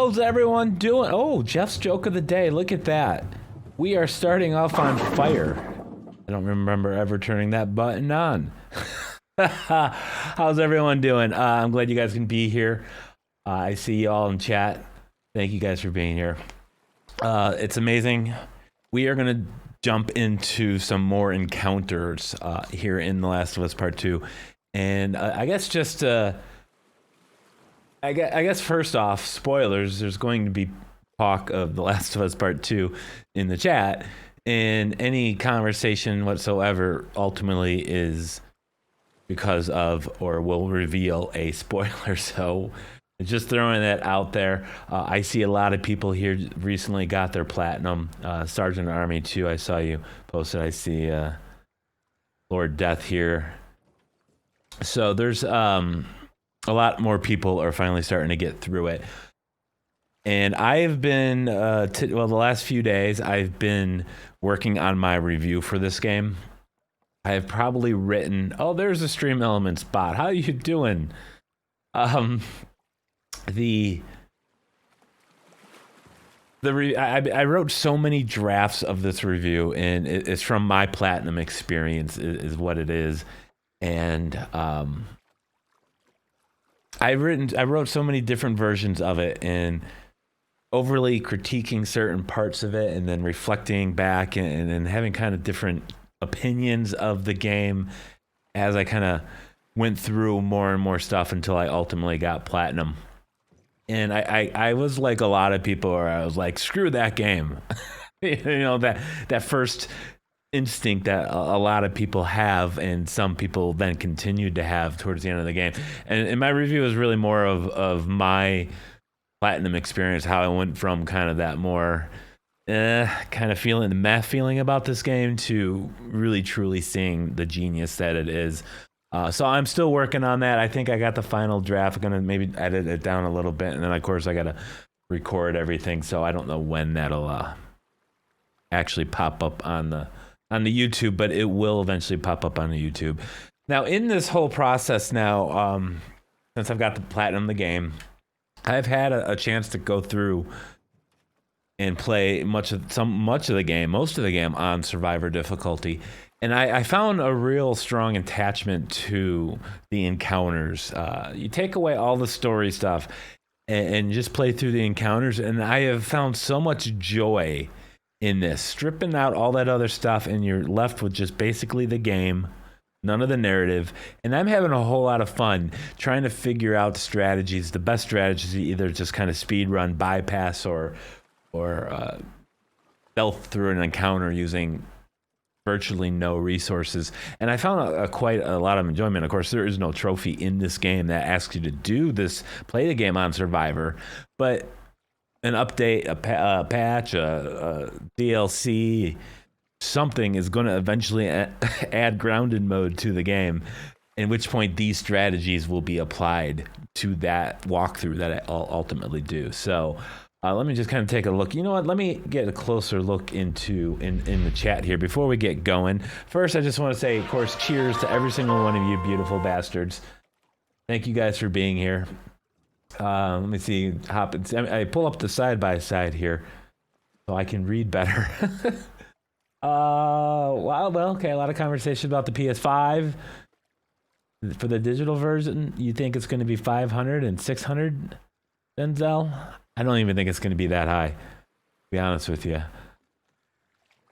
How's everyone doing? Oh, Jeff's joke of the day. Look at that. We are starting off on fire. I don't remember ever turning that button on. How's everyone doing? I'm glad you guys can be here. I see you all in chat. Thank you guys for being here. It's amazing. We are going to jump into some more encounters here in The Last of Us Part 2. And I guess just... I guess first off, spoilers, there's going to be talk of The Last of Us Part 2 in the chat, and any conversation whatsoever ultimately is because of or will reveal a spoiler. So just throwing that out there. I see a lot of people here recently got their platinum. Sergeant Army 2, I saw you posted. I see Lord Death here. So there's... a lot more people are finally starting to get through it. And I've been, the last few days, I've been working on my review for this game. I have probably written, oh, there's a Stream Elements bot. How you doing? I wrote so many drafts of this review, and it's from my platinum experience is what it is. And, I wrote so many different versions of it, and overly critiquing certain parts of it and then reflecting back and having kind of different opinions of the game as I kind of went through more and more stuff until I ultimately got platinum. And I was like a lot of people where I was like, screw that game. You know, that first instinct that a lot of people have, and some people then continued to have towards the end of the game. And my review is really more of my platinum experience, how I went from kind of that more kind of feeling, the meh feeling about this game, to really truly seeing the genius that it is. So I'm still working on that. I think I got the final draft. I'm gonna maybe edit it down a little bit, and then of course I gotta record everything, so I don't know when that'll actually pop up on the YouTube, but it will eventually pop up on the YouTube. Now, in this whole process now, since I've got the platinum of the game, I've had a chance to go through and play most of the game on Survivor difficulty. And I found a real strong attachment to the encounters. You take away all the story stuff and just play through the encounters, and I have found so much joy in this, stripping out all that other stuff, and you're left with just basically the game, none of the narrative. And I'm having a whole lot of fun trying to figure out the strategies, the best strategies, either just kind of speed run, bypass, or stealth through an encounter using virtually no resources. And I found quite a lot of enjoyment. Of course, there is no trophy in this game that asks you to do this, play the game on Survivor, but an update, a patch, a DLC, something is going to eventually add grounded mode to the game, in which point these strategies will be applied to that walkthrough that I'll ultimately do. So let me just kind of take a look. You know what? Let me get a closer look into in the chat here before we get going. First, I just want to say, of course, cheers to every single one of you beautiful bastards. Thank you guys for being here. Let me see. I pull up the side-by-side here so I can read better. Well, okay, a lot of conversation about the PS5. For the digital version, you think it's going to be 500 and 600, Denzel? I don't even think it's going to be that high, to be honest with you.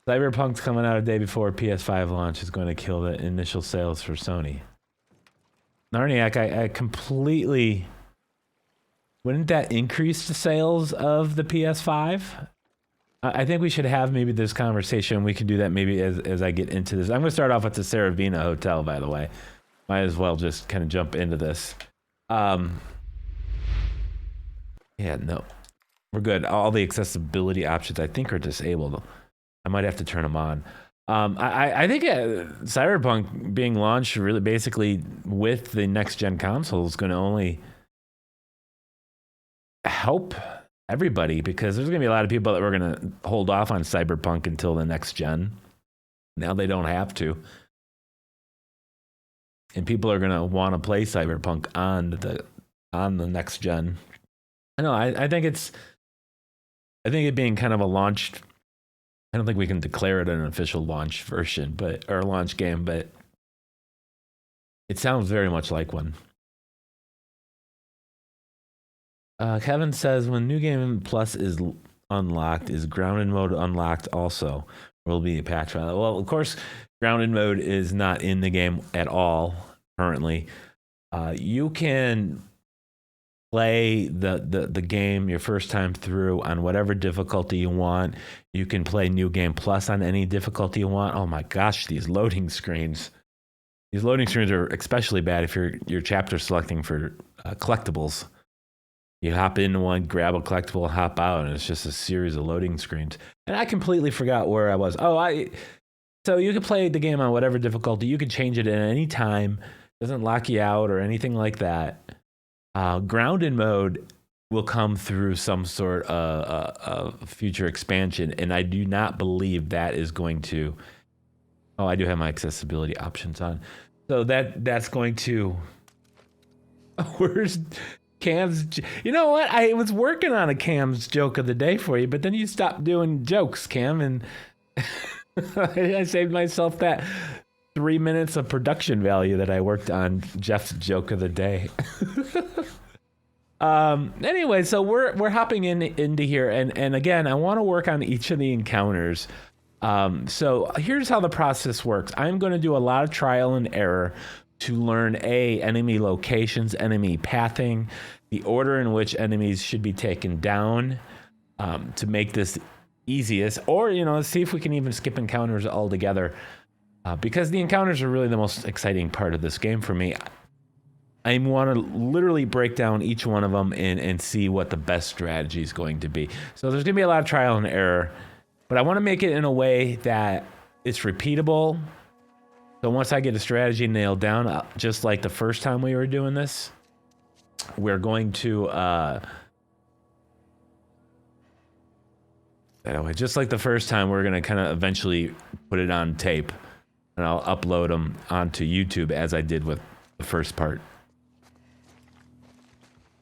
Cyberpunk's coming out a day before PS5 launch is going to kill the initial sales for Sony. Narniac, I completely... Wouldn't that increase the sales of the PS5? I think we should have maybe this conversation. We can do that maybe as I get into this. I'm going to start off with the Saravina Hotel, by the way. Might as well just kind of jump into this. Yeah, no. We're good. All the accessibility options, I think, are disabled. I might have to turn them on. I think Cyberpunk being launched really basically with the next-gen console is going to only help everybody, because there's going to be a lot of people that were going to hold off on Cyberpunk until the next gen. Now they don't have to. And people are going to want to play Cyberpunk on the next gen. I know. I think it's. I think it being kind of a launch. I don't think we can declare it an official launch version, but or launch game, but it sounds very much like one. Kevin says when New Game Plus is unlocked, is grounded mode unlocked also? Will be a patch on that? Well, of course, grounded mode is not in the game at all currently. You can play the game your first time through on whatever difficulty you want. You can play New Game Plus on any difficulty you want. Oh my gosh, these loading screens. These loading screens are especially bad if you're chapter selecting for collectibles. You hop into one, grab a collectible, hop out, and it's just a series of loading screens. And I completely forgot where I was. So you can play the game on whatever difficulty. You can change it at any time. It doesn't lock you out or anything like that. Grounded mode will come through some sort of future expansion, and I do not believe that is going to. Oh, I do have my accessibility options on, so that's going to. Where's Cam's? You know what? I was working on a Cam's joke of the day for you, but then you stopped doing jokes, Cam, and I saved myself that 3 minutes of production value that I worked on Jeff's joke of the day. Anyway, so we're hopping into here, and again, I want to work on each of the encounters. So here's how the process works. I'm going to do a lot of trial and error to learn enemy locations, enemy pathing, the order in which enemies should be taken down, to make this easiest, or see if we can even skip encounters altogether. Because the encounters are really the most exciting part of this game for me. I want to literally break down each one of them and see what the best strategy is going to be. So there's going to be a lot of trial and error, but I want to make it in a way that it's repeatable. So once I get a strategy nailed down, just like the first time we were doing this, we're going to... just like the first time, we're going to kind of eventually put it on tape. And I'll upload them onto YouTube as I did with the first part.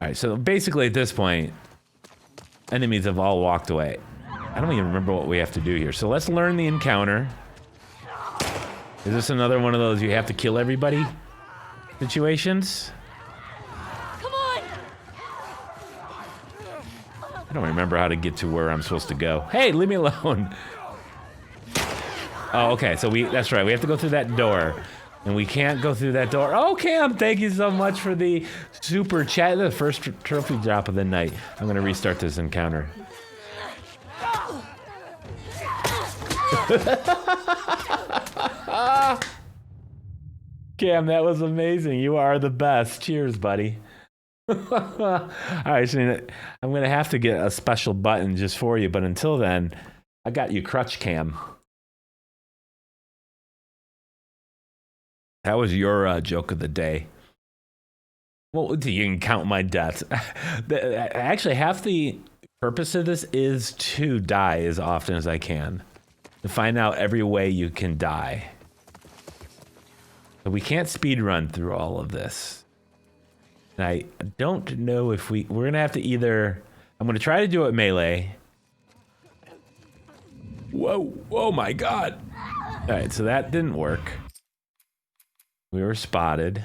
All right, so basically at this point, enemies have all walked away. I don't even remember what we have to do here. So let's learn the encounter. Is this another one of those you have to kill everybody situations? Come on! I don't remember how to get to where I'm supposed to go. Hey, leave me alone. Oh, okay, so that's right. We have to go through that door. And we can't go through that door. Oh, Cam, thank you so much for the super chat. The first trophy drop of the night. I'm going to restart this encounter. Cam, that was amazing. You are the best. Cheers, buddy. All right, so I'm going to have to get a special button just for you. But until then, I got you crutch, Cam. That was your joke of the day. Well, you can count my deaths. Actually, half the purpose of this is to die as often as I can. To find out every way you can die. But we can't speedrun through all of this. And I don't know if we're going to have to either... I'm going to try to do it melee. Whoa, oh my god. All right, so that didn't work. We were spotted.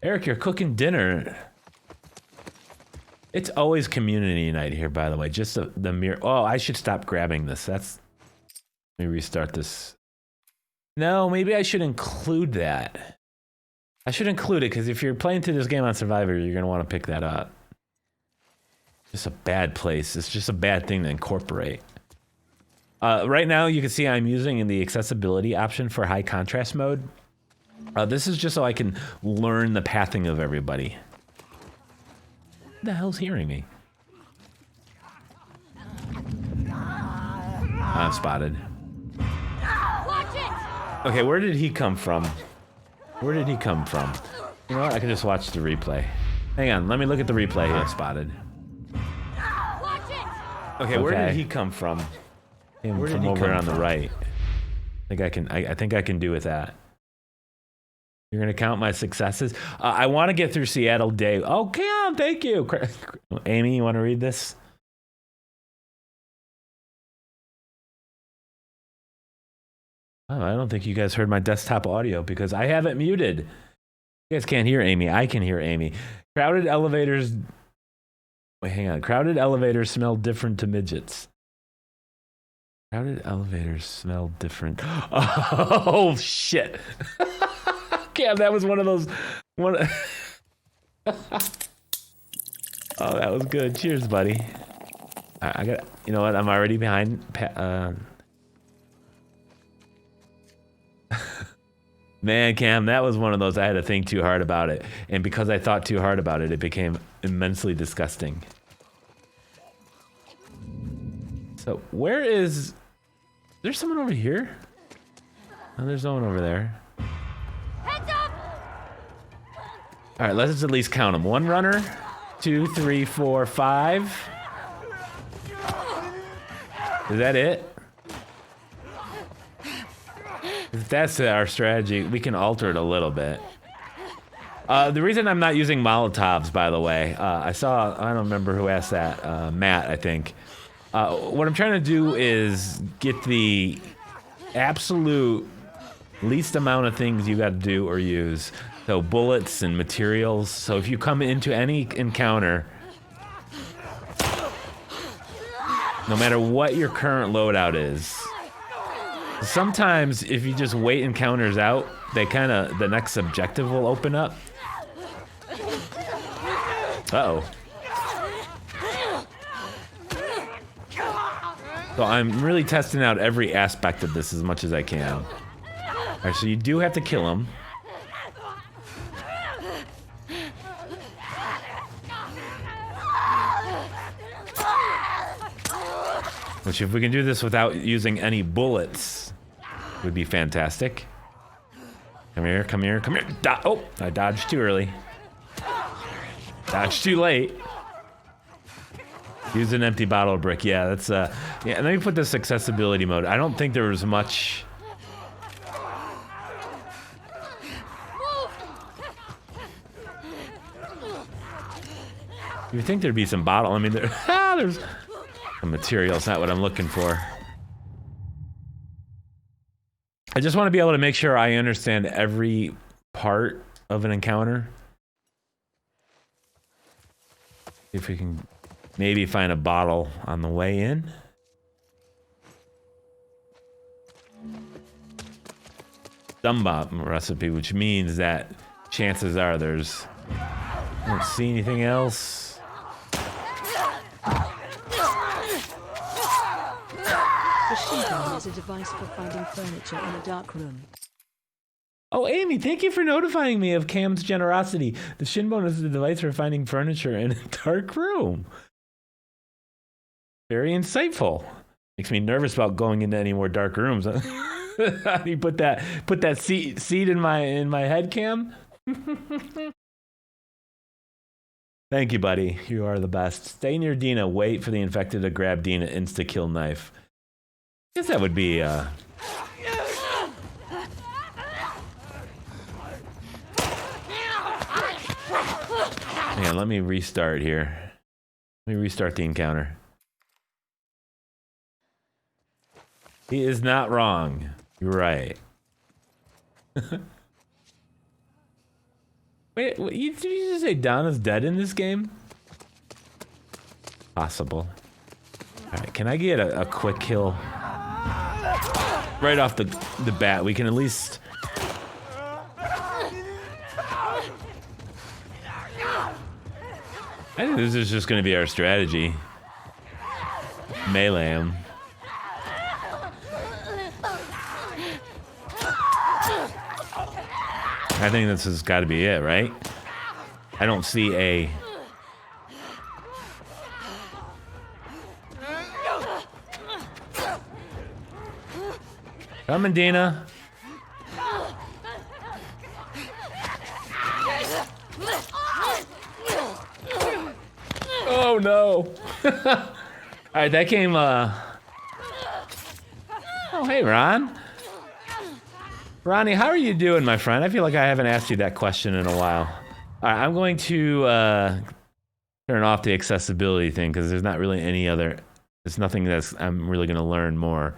Eric, you're cooking dinner. It's always community night here, by the way. Just the mere... Oh, I should stop grabbing this. Let me restart this. No, maybe I should include that. I should include it, because if you're playing through this game on Survivor, you're going to want to pick that up. Just a bad place. It's just a bad thing to incorporate. Right now, you can see I'm using the accessibility option for high contrast mode. This is just so I can learn the pathing of everybody. Who the hell's hearing me? I'm spotted. Watch it! Okay, where did he come from? Where did he come from? You know what? I can just watch the replay. Hang on, let me look at the replay here. Spotted. Watch it! Okay, where did he come from? Where did he over on the right? I think I can do with that. You're gonna count my successes. I want to get through Seattle Day. Oh, Cam, thank you. Amy, you want to read this? Oh, I don't think you guys heard my desktop audio because I have it muted. You guys can't hear Amy. I can hear Amy. Crowded elevators. Wait, hang on. Crowded elevators smell different to midgets. Crowded elevators smell different. Oh, shit. Cam, that was one of those. Oh, that was good. Cheers, buddy. I got. You know what? I'm already behind. Man, Cam, that was one of those I had to think too hard about it. And because I thought too hard about it, it became immensely disgusting. So, where is... There's someone over here? Oh, there's no one over there. Heads up! Alright, let's at least count them. 1 runner, 2, 3, 4, 5. Is that it? If that's our strategy, we can alter it a little bit. The reason I'm not using Molotovs, by the way, I don't remember who asked that, Matt, I think. What I'm trying to do is get the absolute least amount of things you got to do or use. So bullets and materials. So if you come into any encounter, no matter what your current loadout is, sometimes if you just wait encounters out, the next objective will open up. Uh-oh. So I'm really testing out every aspect of this as much as I can. Alright, so you do have to kill him. Which, if we can do this without using any bullets, would be fantastic. Come here, come here, come here. Oh, I dodged too early. Dodged too late. Use an empty bottle of brick. Yeah, that's yeah. Let me put this accessibility mode. I don't think there was much. You would think there'd be some bottle. I mean, there's some material. It's not what I'm looking for. I just want to be able to make sure I understand every part of an encounter. If we can maybe find a bottle on the way in. Dumbop recipe, which means that chances are there's... I don't see anything else. The Speedrun is a device for finding furniture in a dark room. Oh, Amy, thank you for notifying me of Cam's generosity. The Shinbone is a device for finding furniture in a dark room. Very insightful. Makes me nervous about going into any more dark rooms. You put that seed in my head, Cam. Thank you, buddy. You are the best. Stay near Dina. Wait for the infected to grab Dina. Insta-kill knife. I guess that would be, Hang on, let me restart here. Let me restart the encounter. He is not wrong. You're right. Wait, did you just say Donna's dead in this game? Possible. Alright, can I get a quick kill? Right off the bat, we can at least... I think this is just going to be our strategy. Melee him. I think this has got to be it, right? I don't see a... Coming, Dina. Oh no. Alright, that came Oh hey, Ron. Ronnie, how are you doing, my friend? I feel like I haven't asked you that question in a while. All right, I'm going to turn off the accessibility thing because there's not really any other. There's nothing that's I'm really going to learn more.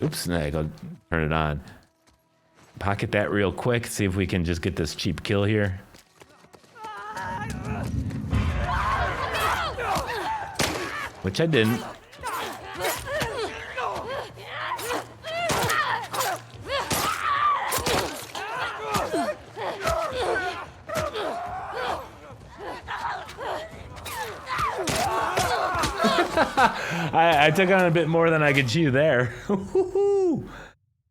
Oops, no, I go turn it on. Pocket that real quick. See if we can just get this cheap kill here. Which I didn't. I took on a bit more than I could chew there. All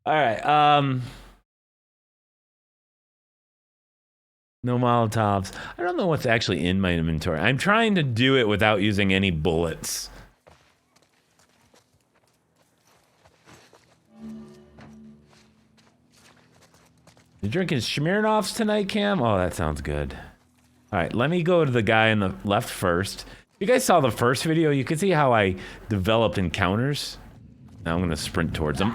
right. No Molotovs. I don't know what's actually in my inventory. I'm trying to do it without using any bullets. You drinking Smirnoffs tonight, Cam? Oh, that sounds good. All right, let me go to the guy on the left first. You guys saw the first video? You can see how I developed encounters. Now I'm gonna sprint towards him.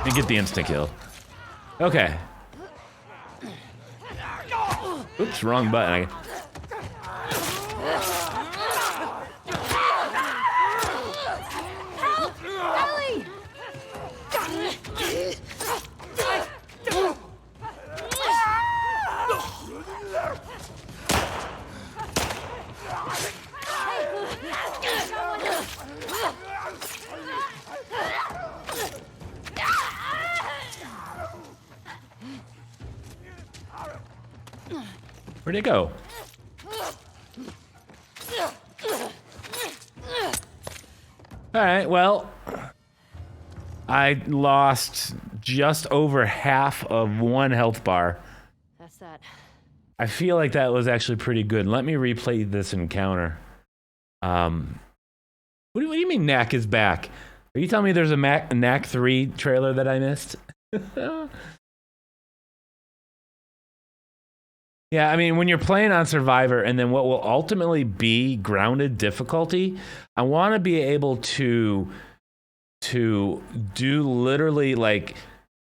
And get the instant kill. Okay. Oops, wrong button. Where'd it go? Alright, well, I lost just over half of one health bar. That's that. I feel like that was actually pretty good. Let me replay this encounter. What do you mean Knack is back? Are you telling me there's a Knack 3 trailer that I missed? Yeah, I mean, when you're playing on Survivor and then what will ultimately be grounded difficulty, I want to be able to do literally like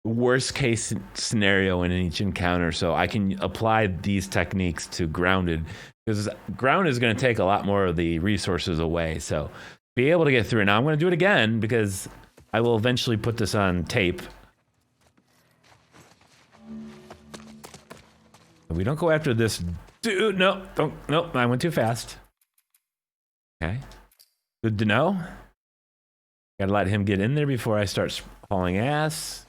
worst case scenario in each encounter so I can apply these techniques to grounded, because ground is going to take a lot more of the resources away. So be able to get through it. Now I'm going to do it again because I will eventually put this on tape. We don't go after this dude. No, don't. Nope, I went too fast. Okay. Good to know. Gotta let him get in there before I start hauling ass.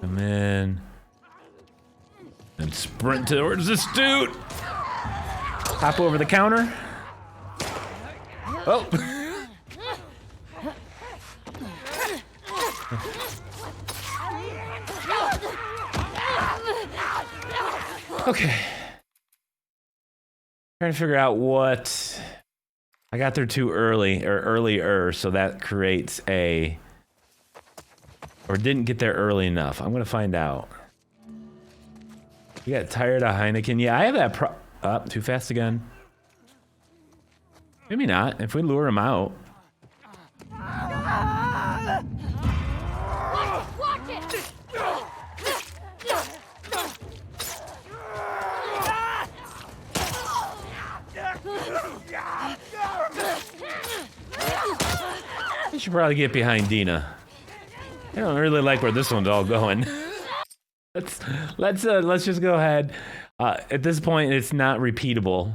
Come in. And sprint towards this dude. Hop over the counter. Oh. Okay. Trying to figure out what I got there too early or earlier, so that creates a, or didn't get there early enough. I'm gonna find out. You got tired of Heineken? Yeah, I have that up, too fast again. Maybe not, if we lure him out. Watch it! I should probably get behind Dina. I don't really like where this one's all going. Let's just go ahead. At this point, it's not repeatable.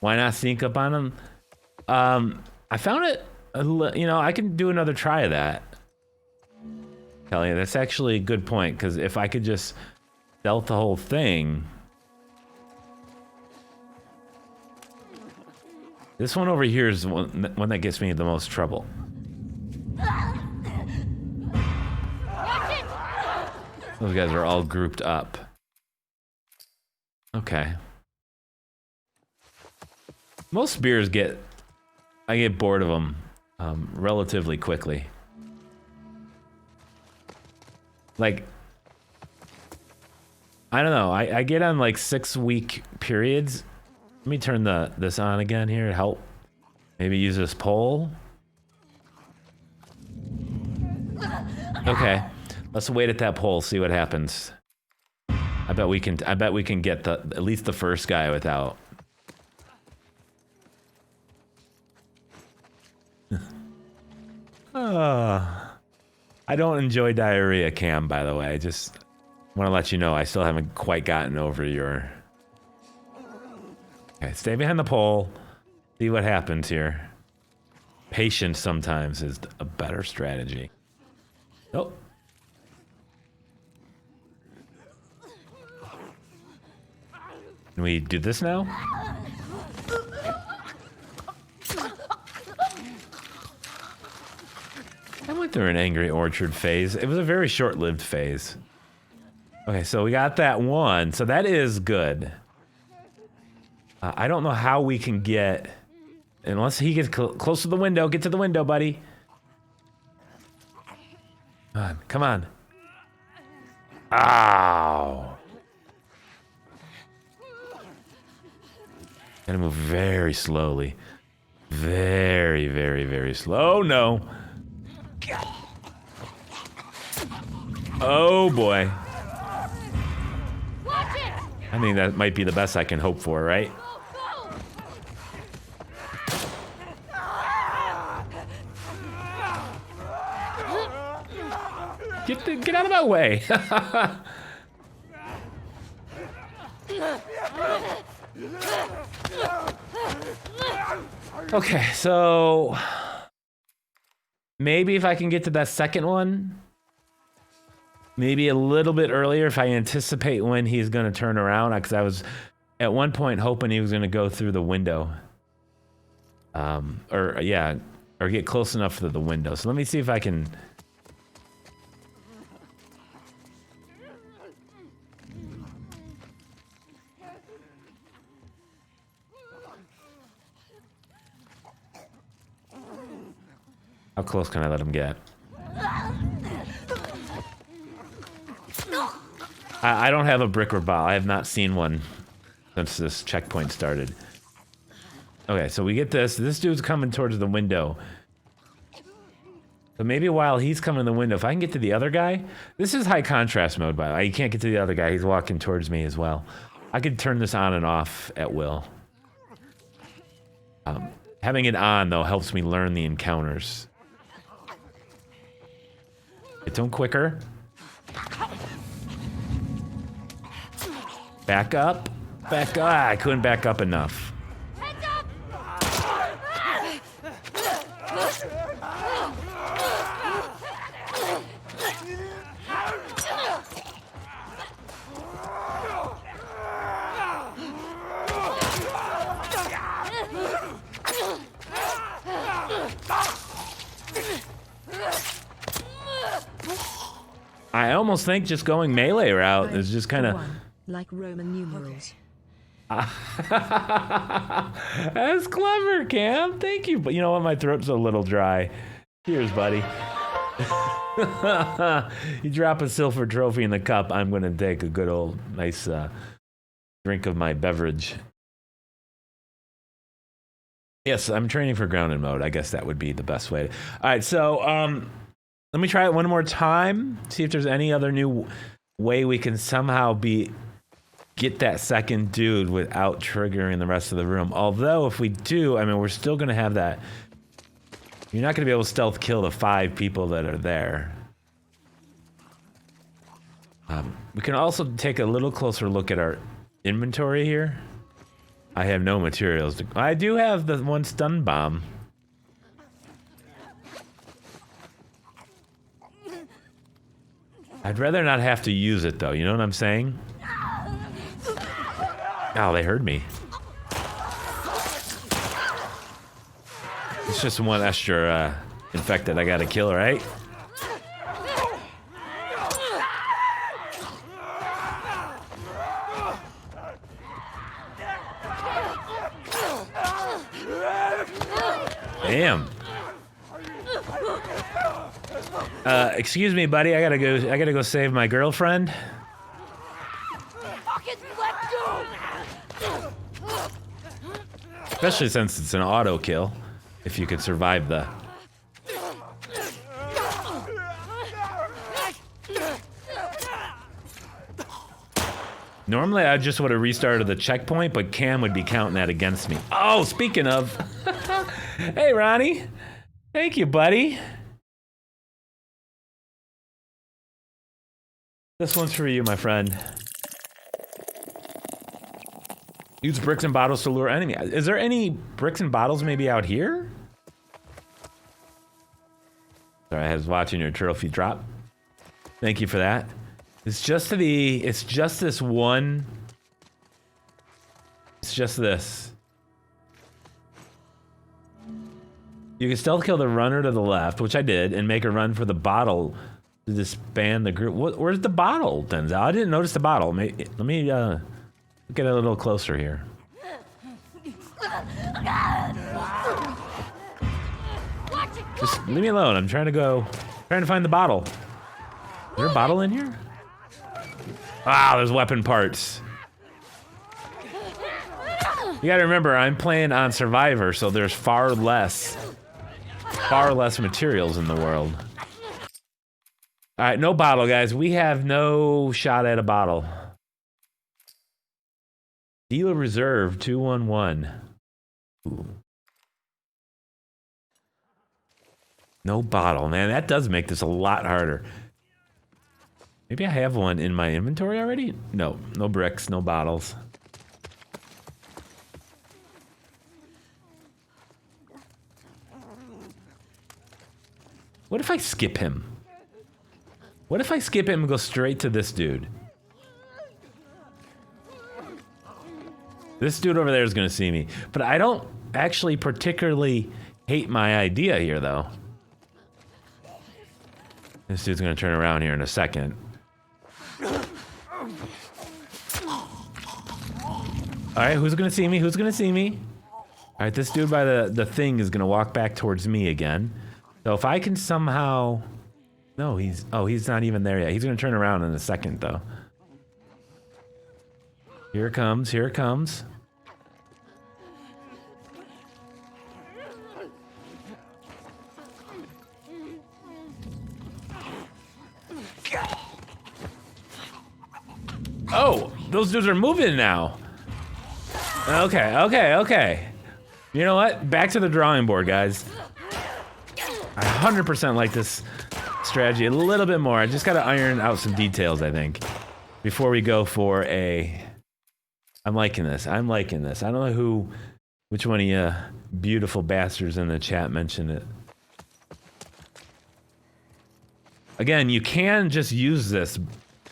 Why not sneak up on him? I found it. You know, I can do another try of that. Kelly, that's actually a good point, because if I could just stealth the whole thing. This one over here is one that gets me the most trouble. Those guys are all grouped up. Okay. Most beers I get bored of them relatively quickly. Like, I don't know. I get on like 6-week periods. Let me turn this on again here to help. Maybe use this pole. Okay, let's wait at that pole, see what happens. I bet we can get at least the first guy without. I don't enjoy diarrhea, Cam, by the way. I just want to let you know I still haven't quite gotten over your... Okay, stay behind the pole. See what happens here. Patience sometimes is a better strategy. Oh. Can we do this now? I went through an angry orchard phase. It was a very short-lived phase. Okay, so we got that one. So that is good. I don't know how we can get... Unless he gets close to the window. Get to the window, buddy. Come on, come on. Ow. Gotta move very slowly. Very, very, very slow. Oh, no. Oh, boy. I mean, that might be the best I can hope for, right? Get out of my way. Okay, so maybe if I can get to that second one, maybe a little bit earlier if I anticipate when he's going to turn around, because I was at one point hoping he was going to go through the window. Or get close enough to the window. So let me see if I can... How close can I let him get? I don't have a brick or bottle. I have not seen one since this checkpoint started. Okay, so we get this. This dude's coming towards the window. So maybe while he's coming to the window, if I can get to the other guy... This is high contrast mode, by the way. You can't get to the other guy. He's walking towards me as well. I could turn this on and off at will. Having it on, though, helps me learn the encounters. Get him quicker. Back up. Back up. I couldn't back up enough. I almost think just going melee route is just kind of... Like Roman numerals. That's clever, Cam. Thank you. But you know what? My throat's a little dry. Cheers, buddy. You drop a silver trophy in the cup, I'm going to take a good old nice drink of my beverage. Yes, I'm training for grounded mode. I guess that would be the best way. All right, so let me try it one more time. See if there's any other new way we can somehow get that second dude without triggering the rest of the room. Although if we do, I mean, we're still going to have that. You're not going to be able to stealth kill the 5 people that are there. We can also take a little closer look at our inventory here. I have no materials. I do have the one stun bomb. I'd rather not have to use it, though. You know what I'm saying? Oh, they heard me. It's just one extra infected I gotta kill, right? Damn. Excuse me, buddy. I gotta go save my girlfriend. Fucking let go! Especially since it's an auto kill. If you could survive the... Normally, I just would have restarted the checkpoint, but Cam would be counting that against me. Oh, speaking of... Hey, Ronnie. Thank you, buddy. This one's for you, my friend. Use bricks and bottles to lure enemy. Is there any bricks and bottles maybe out here? Sorry, I was watching your trophy drop. Thank you for that. It's just this one. It's just this. You can stealth kill the runner to the left, which I did, and make a run for the bottle to disband the group. Where's the bottle, Denzel? I didn't notice the bottle. Let me get a little closer here. Just leave me alone. I'm trying to find the bottle. Is there a bottle in here? Ah, there's weapon parts. You gotta remember, I'm playing on Survivor, so there's far less materials in the world. Alright, no bottle, guys. We have no shot at a bottle. Dealer Reserve 211. Ooh. No bottle, man. That does make this a lot harder. Maybe I have one in my inventory already? No, no bricks, no bottles. What if I skip him? What if I skip him and go straight to this dude? This dude over there is gonna see me. But I don't actually particularly hate my idea here, though. This dude's gonna turn around here in a second. Alright, who's gonna see me? Who's gonna see me? Alright, this dude by the thing is gonna walk back towards me again. So if I can somehow... No, he's not even there yet. He's gonna turn around in a second, though. Here it comes, here it comes. Oh, those dudes are moving now. Okay. You know what? Back to the drawing board, guys. I 100% like this strategy a little bit more. I just gotta iron out some details, I think, before we go for a... I'm liking this. I don't know which one of you beautiful bastards in the chat mentioned it. Again, you can just use this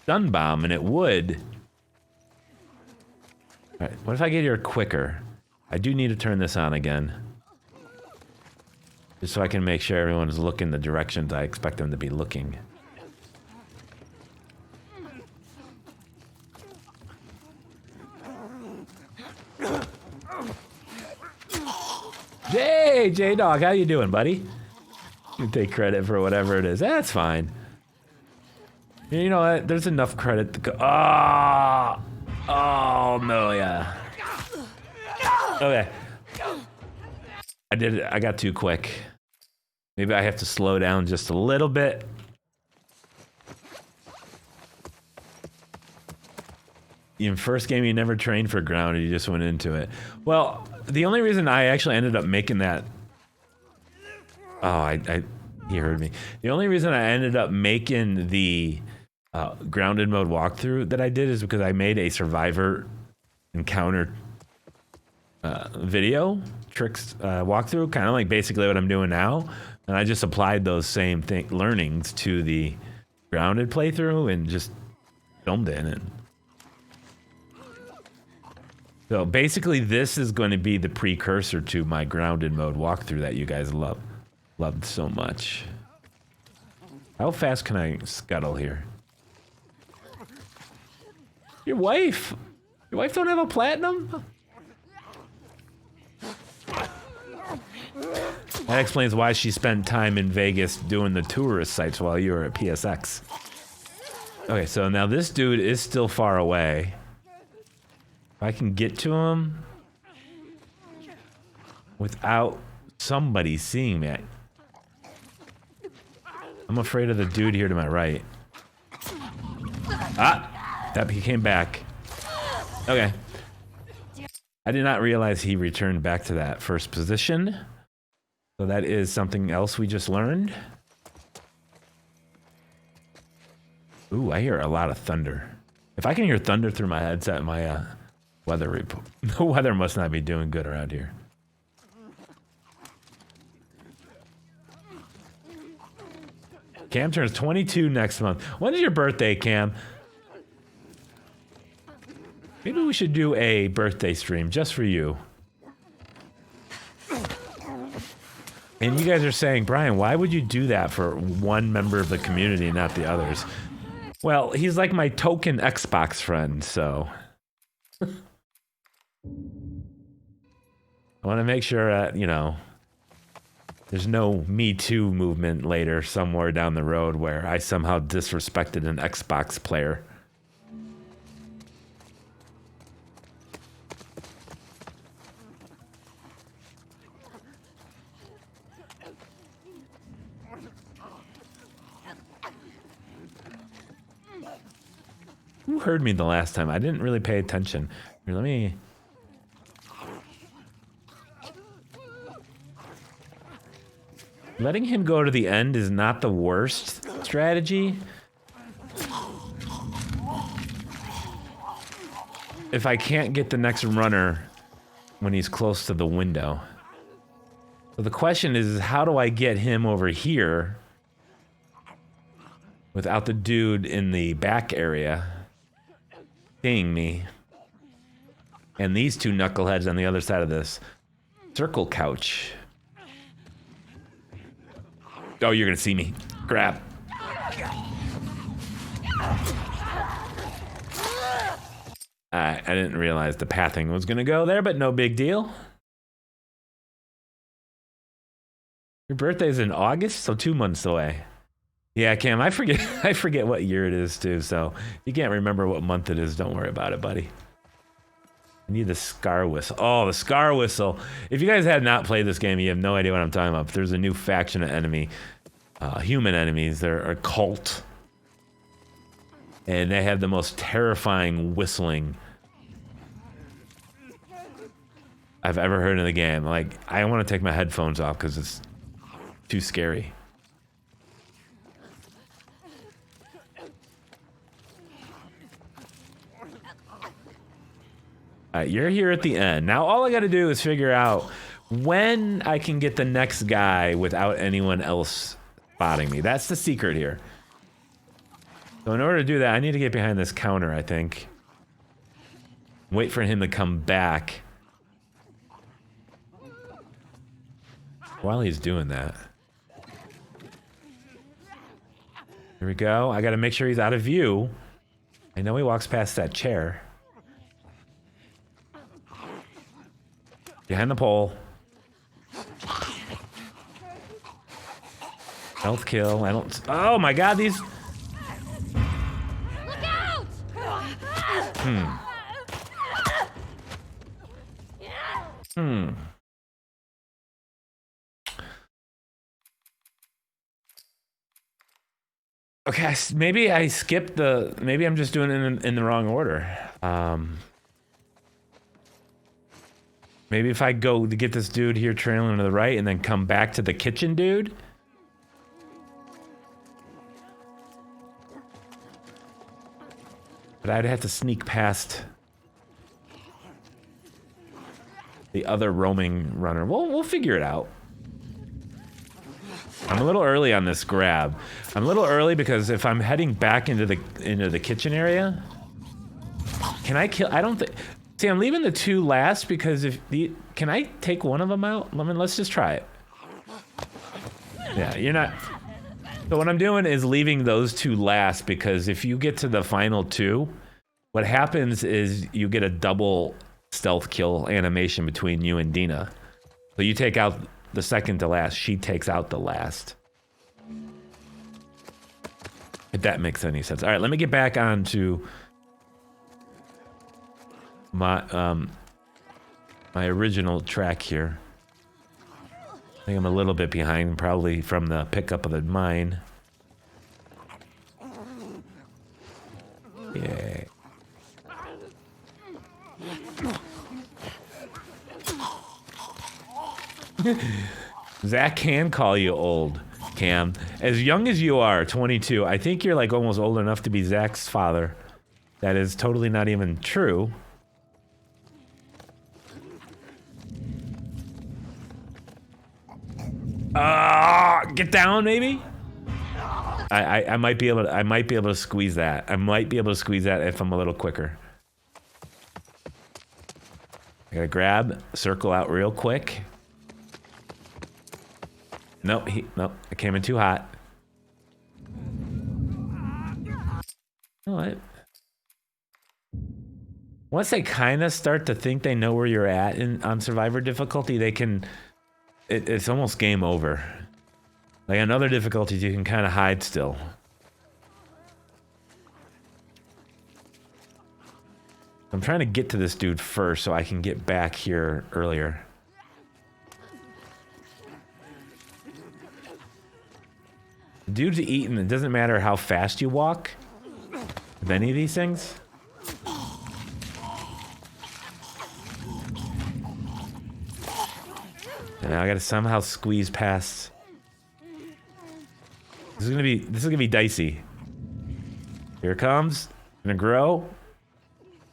stun bomb and it would... Alright, what if I get here quicker? I do need to turn this on again. Just so I can make sure everyone's looking the directions I expect them to be looking. Hey, J-Dog, how you doing, buddy? You take credit for whatever it is. That's fine. You know what? There's enough credit to go. Oh, no, yeah. Okay. I did it. I got too quick. Maybe I have to slow down just a little bit. In first game, you never trained for grounded. You just went into it. Well, the only reason I actually ended up making that... Oh, he heard me. The only reason I ended up making the grounded mode walkthrough that I did is because I made a survivor encounter video tricks walkthrough, kind of like basically what I'm doing now, and I just applied those same learnings to the grounded playthrough and just filmed it in it. So basically this is going to be the precursor to my grounded mode walkthrough that you guys loved so much. How fast can I scuttle here? Your wife don't have a platinum? That explains why she spent time in Vegas doing the tourist sites while you were at PSX. Okay, so now this dude is still far away. If I can get to him without somebody seeing me. I'm afraid of the dude here to my right. Ah! That he came back. Okay. I did not realize he returned back to that first position. So that is something else we just learned. Ooh, I hear a lot of thunder. If I can hear thunder through my headset, my weather report. The weather must not be doing good around here. Cam turns 22 next month. When is your birthday, Cam? Maybe we should do a birthday stream just for you. And you guys are saying, Brian, why would you do that for one member of the community, not the others? Well, he's like my token Xbox friend, so. I want to make sure that, you know, there's no Me Too movement later somewhere down the road where I somehow disrespected an Xbox player. Who heard me the last time? I didn't really pay attention. Here, let me... Letting him go to the end is not the worst strategy. If I can't get the next runner when he's close to the window. So the question is, how do I get him over here without the dude in the back area seeing me? And these two knuckleheads on the other side of this circle couch. Oh, you're gonna see me. Crap. I didn't realize the pathing was gonna go there, but no big deal. Your birthday's in August, so 2 months away. Yeah, Cam, I forget what year it is too, so if you can't remember what month it is, don't worry about it, buddy. I need the Scar Whistle. Oh, the Scar Whistle. If you guys have not played this game, you have no idea what I'm talking about. There's a new faction of enemy, human enemies. They're a cult. And they have the most terrifying whistling I've ever heard in the game. Like, I want to take my headphones off because it's too scary. Alright, you're here at the end. Now all I gotta do is figure out when I can get the next guy without anyone else spotting me. That's the secret here. So in order to do that, I need to get behind this counter, I think. Wait for him to come back. While he's doing that. Here we go. I gotta make sure he's out of view. I know he walks past that chair. Behind the pole. Health kill. I don't... Oh my god, these... Look out! Okay, maybe I skipped the... Maybe I'm just doing it in the wrong order. Maybe if I go to get this dude here trailing to the right and then come back to the kitchen dude. But I'd have to sneak past the other roaming runner. We'll figure it out. I'm a little early on this grab. I'm a little early because if I'm heading back into the kitchen area, can I kill? I don't think. See, I'm leaving the two last because if can I take one of them out? Let's just try it. Yeah, you're not. So what I'm doing is leaving those two last because if you get to the final two, what happens is you get a double stealth kill animation between you and Dina. So you take out the second to last. She takes out the last. If that makes any sense. All right, let me get back onto my my original track here. I think I'm a little bit behind, probably from the pickup of the mine. Yeah. Zach can call you old, Cam. As young as you are, 22, I think you're like almost old enough to be Zach's father. That is totally not even true. Get down, maybe. I might be able to squeeze that. I might be able to squeeze that if I'm a little quicker. I gotta grab, circle out real quick. Nope, I came in too hot. What? Once they kind of start to think they know where you're at on Survivor difficulty, they can. It's almost game over. Like on other difficulties, you can kind of hide still. I'm trying to get to this dude first so I can get back here earlier. The dude's eating. It doesn't matter how fast you walk with any of these things. And now I gotta somehow squeeze past. This is gonna be dicey. Here it comes. Gonna grow. All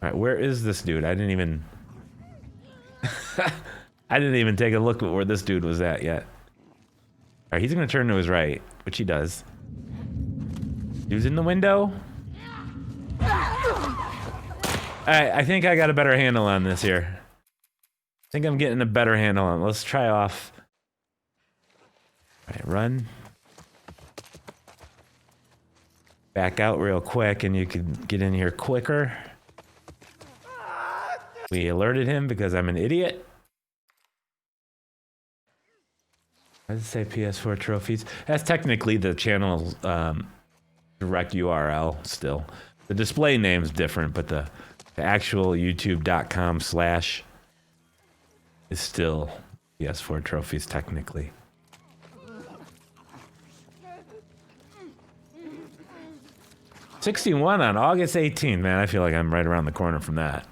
right, where is this dude? I didn't even take a look at where this dude was at yet. All right, he's gonna turn to his right, which he does. Dude's in the window. All right, I think I got a better handle on this here. I think I'm getting a better handle on it. Let's try off. All right, run. Back out real quick and you can get in here quicker. We alerted him because I'm an idiot. Why does it say PS4 trophies? That's technically the channel's direct URL still. The display name's different, but the actual youtube.com/ is still PS4 trophies technically. '61 on August 18th, man. I feel like I'm right around the corner from that.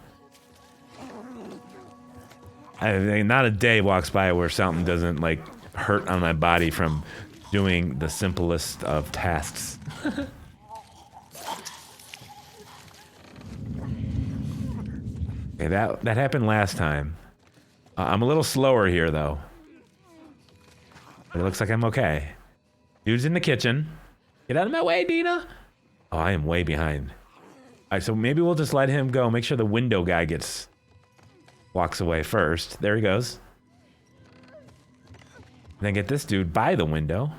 I mean, not a day walks by where something doesn't like hurt on my body from doing the simplest of tasks. Okay, that happened last time. I'm a little slower here though. But it looks like I'm okay. Dude's in the kitchen. Get out of my way, Dina. Oh, I am way behind. All right, so maybe we'll just let him go. Make sure the window guy walks away first. There he goes. And then get this dude by the window.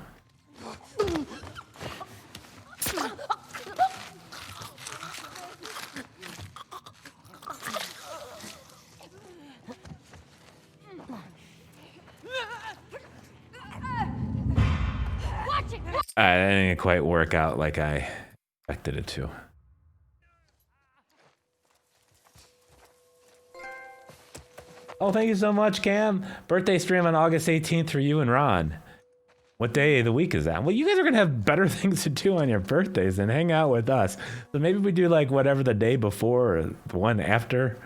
That didn't quite work out like I expected it to. Oh, thank you so much, Cam. Birthday stream on August 18th for you and Ron. What day of the week is that? Well, you guys are going to have better things to do on your birthdays than hang out with us. So maybe we do like whatever the day before or the one after.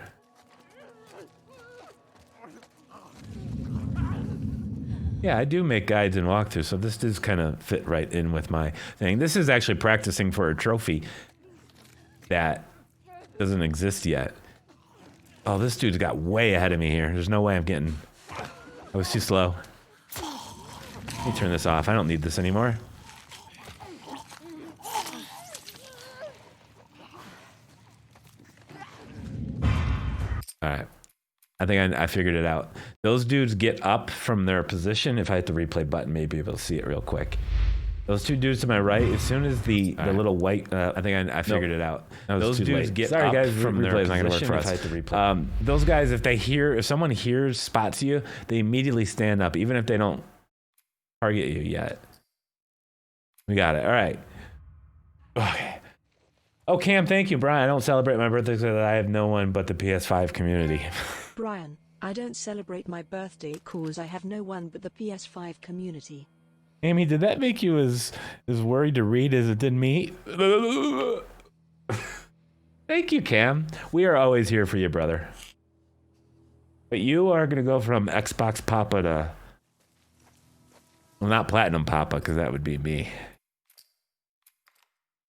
Yeah, I do make guides and walkthroughs, so this does kind of fit right in with my thing. This is actually practicing for a trophy that doesn't exist yet. Oh, this dude's got way ahead of me here. There's no way I'm getting... I was too slow. Let me turn this off. I don't need this anymore. Alright. I think I figured it out. Those dudes get up from their position. If I hit the replay button, maybe be able to see it real quick. Those two dudes to my right, as soon as the little white, I think I figured it out. Those dudes get up from their position. If I had to replay. Those guys, if someone spots you, they immediately stand up, even if they don't target you yet. We got it. All right. Okay. Oh, Cam, thank you, Brian. I don't celebrate my birthday because I have no one but the PS5 community. Brian, I don't celebrate my birthday cause I have no one but the PS5 community. Amy, did that make you as worried to read as it did me? Thank you, Cam. We are always here for you, brother. But you are going to go from Xbox Papa to... Well, not Platinum Papa, because that would be me.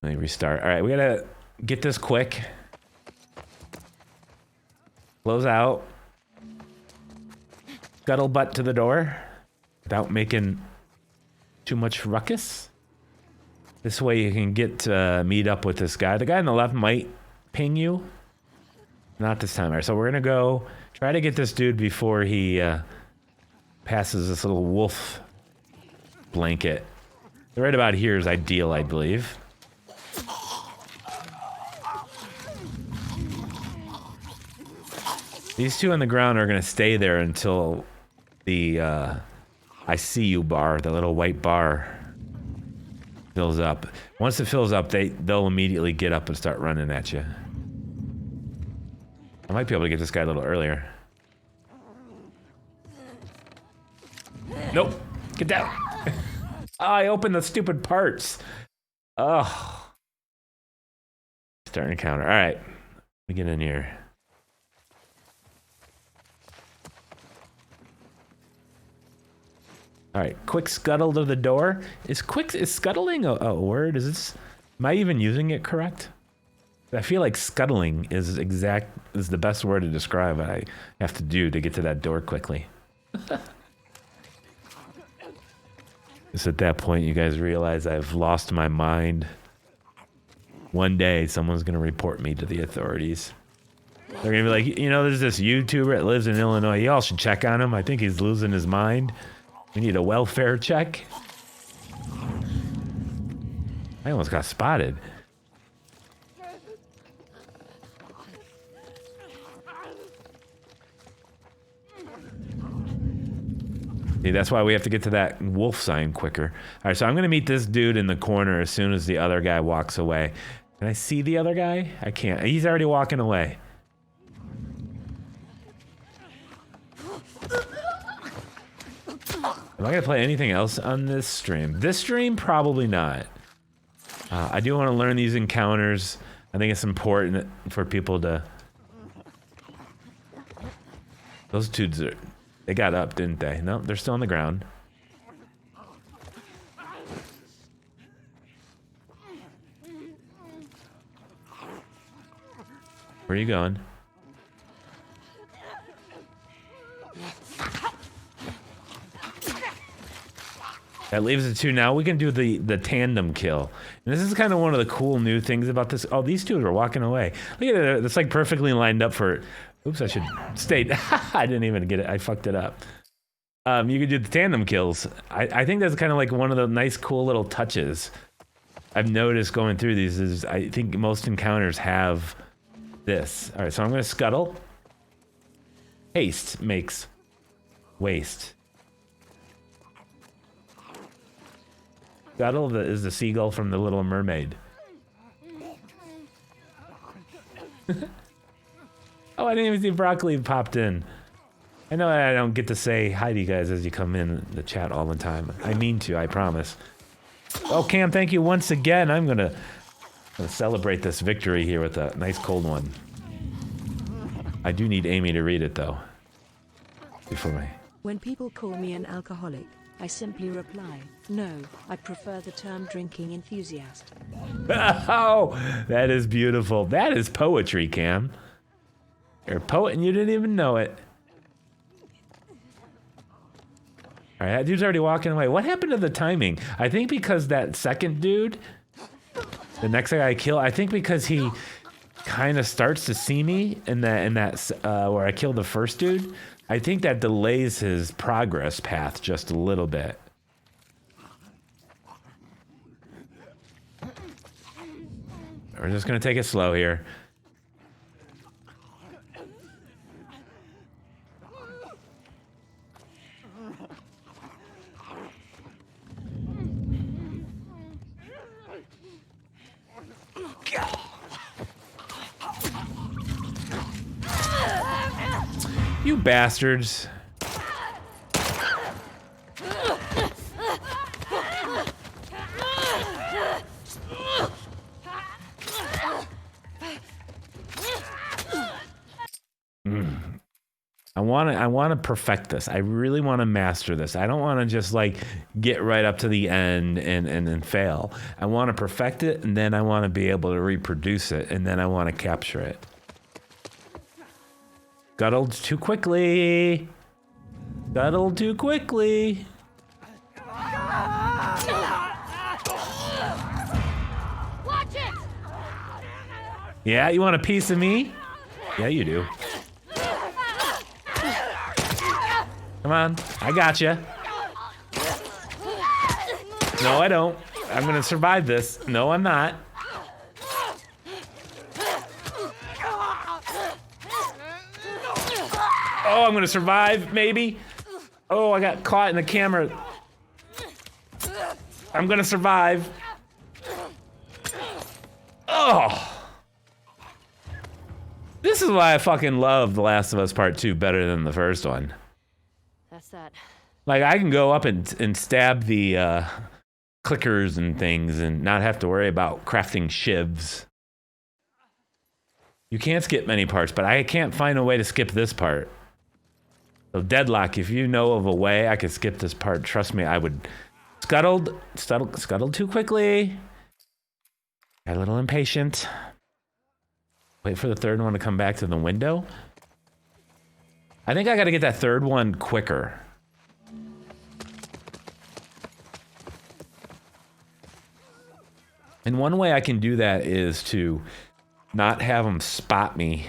Let me restart. All right, we got to get this quick. Close out. Scuttlebutt to the door without making too much ruckus. This way you can get meet up with this guy. The guy on the left might ping you. Not this time. All right, so we're going to go try to get this dude before he passes this little wolf blanket. Right about here is ideal, I believe. These two on the ground are going to stay there until the I see you bar, the little white bar, fills up. Once it fills up, they'll immediately get up and start running at you. I might be able to get this guy a little earlier. Nope. Get down. Oh, I opened the stupid parts. Oh. Starting to counter. All right. Let me get in here. All right, quick scuttle to the door. Is scuttling a word? Am I even using it correct? I feel like scuttling is the best word to describe what I have to do to get to that door quickly. Just at that point, you guys realize I've lost my mind. One day, someone's gonna report me to the authorities. They're gonna be like, there's this YouTuber that lives in Illinois. Y'all should check on him. I think he's losing his mind. We need a welfare check. I almost got spotted. See, that's why we have to get to that wolf sign quicker. All right, so I'm going to meet this dude in the corner as soon as the other guy walks away. Can I see the other guy? I can't. He's already walking away. Am I going to play anything else on this stream? This stream, probably not. I do want to learn these encounters. I think it's important for people to... Those dudes, they got up, didn't they? No, they're still on the ground. Where are you going? That leaves it two. Now we can do the tandem kill. And this is kind of one of the cool new things about this. Oh, these two are walking away. Look at it. It's like perfectly lined up for... Oops, I should stay. I didn't even get it. I fucked it up. You could do the tandem kills. I think that's kind of like one of the nice, cool little touches I've noticed going through these is I think most encounters have this. All right, so I'm going to scuttle. Haste makes waste. Scuttle is the seagull from The Little Mermaid. Oh, I didn't even see broccoli popped in. I know I don't get to say hi to you guys as you come in the chat all the time. I mean to, I promise. Oh, Cam, thank you once again. I'm gonna celebrate this victory here with a nice cold one. I do need Amy to read it though. Before me. When people call me an alcoholic, I simply reply, no, I prefer the term drinking enthusiast. Oh, that is beautiful. That is poetry, Cam. You're a poet and you didn't even know it. All right, that dude's already walking away. What happened to the timing? I think because that second dude, the next guy I kill, I think because he kind of starts to see me in that where I killed the first dude, I think that delays his progress path just a little bit. We're just gonna take it slow here. You bastards. I want to perfect this. I really want to master this. I don't want to just like get right up to the end and fail. I want to perfect it, and then I want to be able to reproduce it, and then I want to capture it. Scuttled too quickly. Scuttled too quickly. Watch it! Yeah, you want a piece of me? Yeah, you do. Come on, I got you. No, I don't. I'm gonna survive this. No, I'm not. Oh, I'm gonna survive, maybe. Oh, I got caught in the camera. I'm gonna survive. Oh. This is why I fucking love The Last of Us Part 2 better than the first one. That's that. Like, I can go up and stab the clickers and things and not have to worry about crafting shivs. You can't skip many parts, but I can't find a way to skip this part. So Deadlock, if you know of a way I could skip this part, trust me, I would. Scuttled too quickly. Got a little impatient. Wait for the third one to come back to the window. I think I gotta get that third one quicker. And one way I can do that is to not have them spot me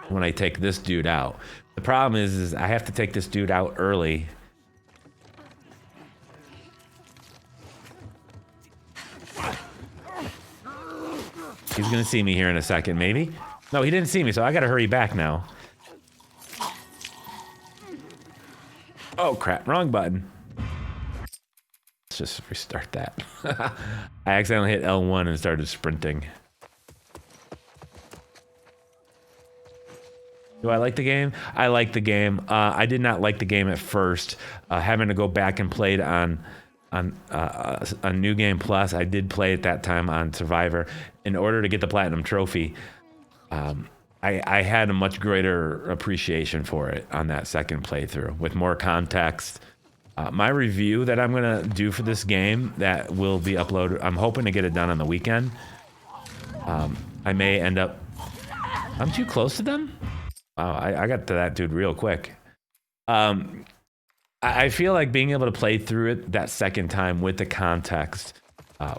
when I take this dude out. The problem is I have to take this dude out early. He's gonna see me here in a second, maybe? No, he didn't see me, so I gotta hurry back now. Oh crap, wrong button. Let's just restart that. I accidentally hit L1 and started sprinting. Do I like the game? I like the game. I did not like the game at first. Having to go back and play it on New Game Plus. I did play it that time on Survivor. In order to get the Platinum Trophy, I had a much greater appreciation for it on that second playthrough with more context. My review that I'm gonna do for this game that will be uploaded, I'm hoping to get it done on the weekend. I may end up, I'm too close to them? Wow, I got to that dude real quick. I feel like being able to play through it that second time with the context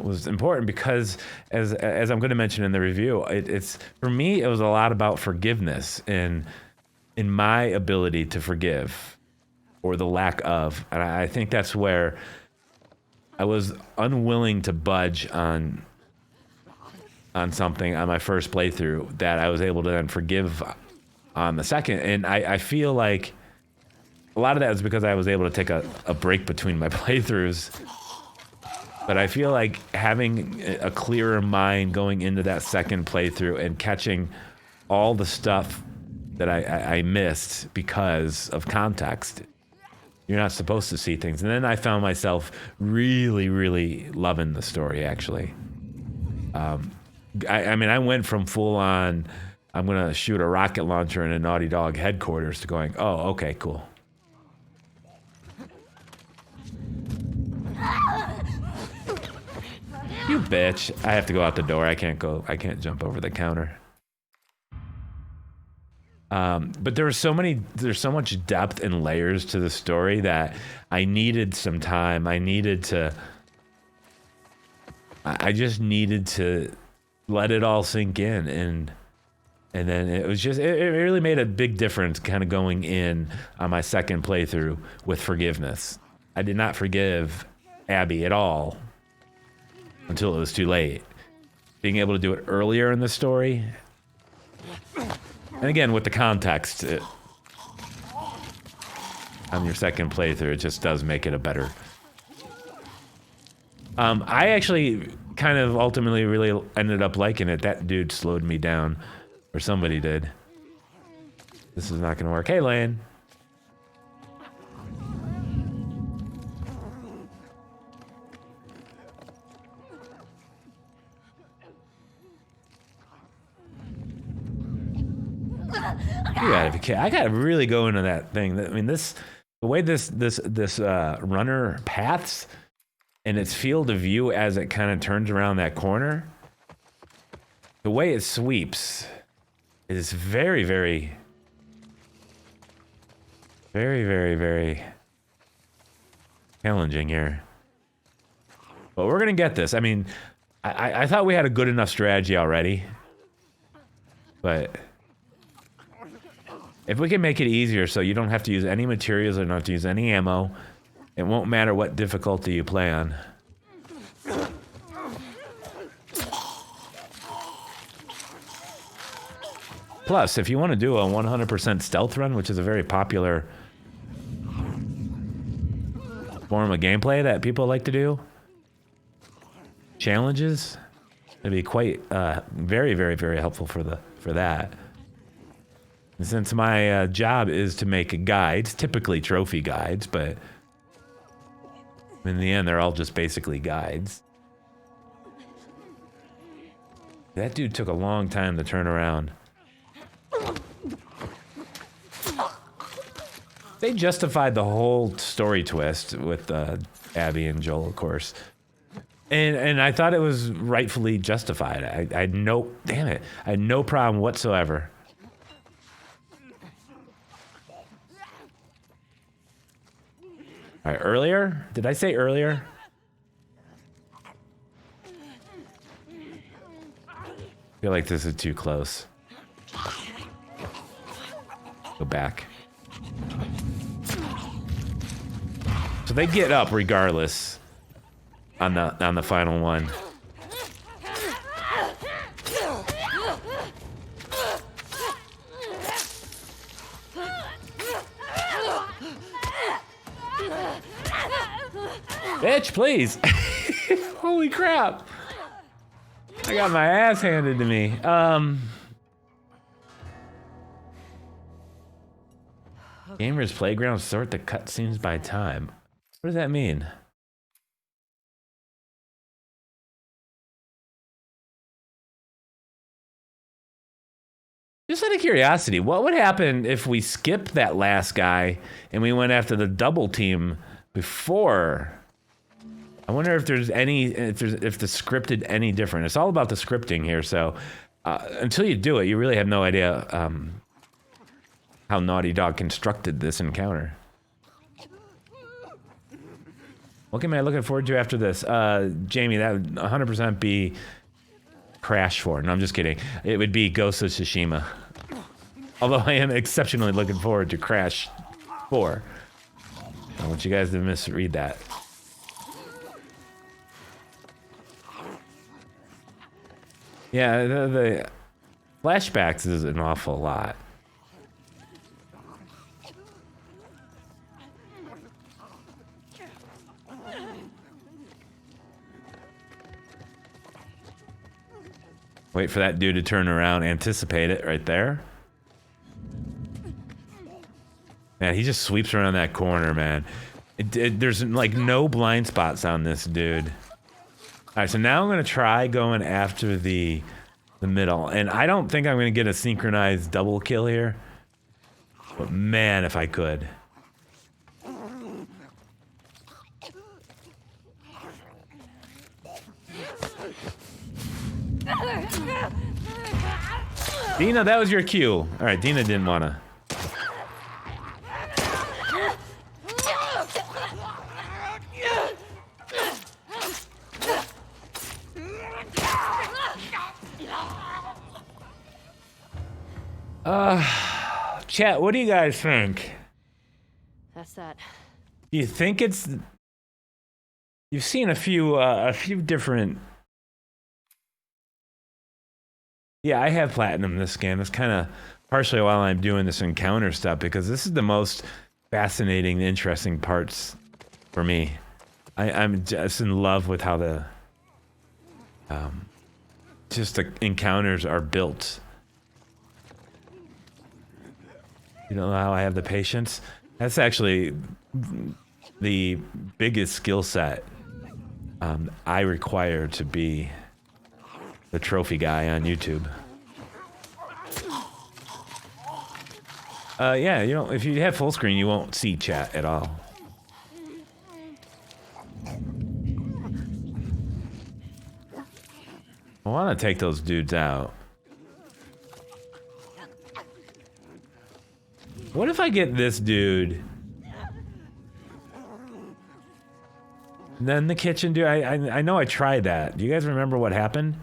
was important because, as I'm going to mention in the review, it's for me it was a lot about forgiveness and in my ability to forgive or the lack of, and I think that's where I was unwilling to budge on something on my first playthrough that I was able to then forgive on the second, and I feel like a lot of that is because I was able to take a break between my playthroughs. But I feel like having a clearer mind going into that second playthrough and catching all the stuff that I missed because of context. You're not supposed to see things. And then I found myself really, really loving the story, actually. I mean, I went from full on, I'm going to shoot a rocket launcher in a Naughty Dog headquarters to going, oh, okay, cool. You bitch. I have to go out the door. I can't jump over the counter. But there's so much depth and layers to the story that I needed some time. I just needed to let it all sink in, and then it was just, it really made a big difference kind of going in on my second playthrough with forgiveness. I did not forgive Abby at all until it was too late, being able to do it earlier in the story. And again, with the context, on your second playthrough, it just does make it a better. I actually kind of ultimately really ended up liking it. That dude slowed me down, or somebody did. This is not gonna work. Hey, Lane. You gotta be kidding. I gotta really go into that thing. I mean, the way this runner paths and its field of view as it kind of turns around that corner, the way it sweeps is very, very, very, very, very challenging here. But we're gonna get this. I mean, I thought we had a good enough strategy already, but if we can make it easier so you don't have to use any materials or not to use any ammo, it won't matter what difficulty you play on. Plus, if you want to do a 100% stealth run, which is a very popular form of gameplay that people like to do, challenges, it'd be quite very, very, very helpful for that. And since my job is to make guides, typically trophy guides, but in the end, they're all just basically guides. That dude took a long time to turn around. They justified the whole story twist with Abby and Joel, of course. And I thought it was rightfully justified. I had no, damn it, I had no problem whatsoever. All right, earlier? Did I say earlier? I feel like this is too close. Go back. So they get up regardless on the final one. Bitch, please. Holy crap. I got my ass handed to me. Gamers Playground sort the cutscenes by time. What does that mean? Just out of curiosity, what would happen if we skipped that last guy and we went after the double team before? I wonder if there's any, if the script did any different. It's all about the scripting here, so until you do it, you really have no idea how Naughty Dog constructed this encounter. What am I looking forward to after this? Jamie, that would 100% be Crash 4. No, I'm just kidding. It would be Ghost of Tsushima. Although I am exceptionally looking forward to Crash 4. I want you guys to misread that. Yeah, the flashbacks is an awful lot. Wait for that dude to turn around, anticipate it right there. Man, he just sweeps around that corner, man. There's like no blind spots on this dude. All right, so now I'm gonna try going after the middle, and I don't think I'm gonna get a synchronized double kill here. But man, if I could. Dina, that was your cue. All right, Dina didn't wanna. Chat, what do you guys think? That's that. Do you think it's... You've seen a few different Yeah, I have platinum this game. It's kind of partially while I'm doing this encounter stuff because this is the most fascinating, interesting parts for me. I'm just in love with how the just the encounters are built. You don't know how I have the patience? That's actually the biggest skill set I require to be the trophy guy on YouTube. Yeah, you know, if you have full screen, you won't see chat at all. I want to take those dudes out. What if I get this dude? Then the kitchen dude, I know I tried that. Do you guys remember what happened?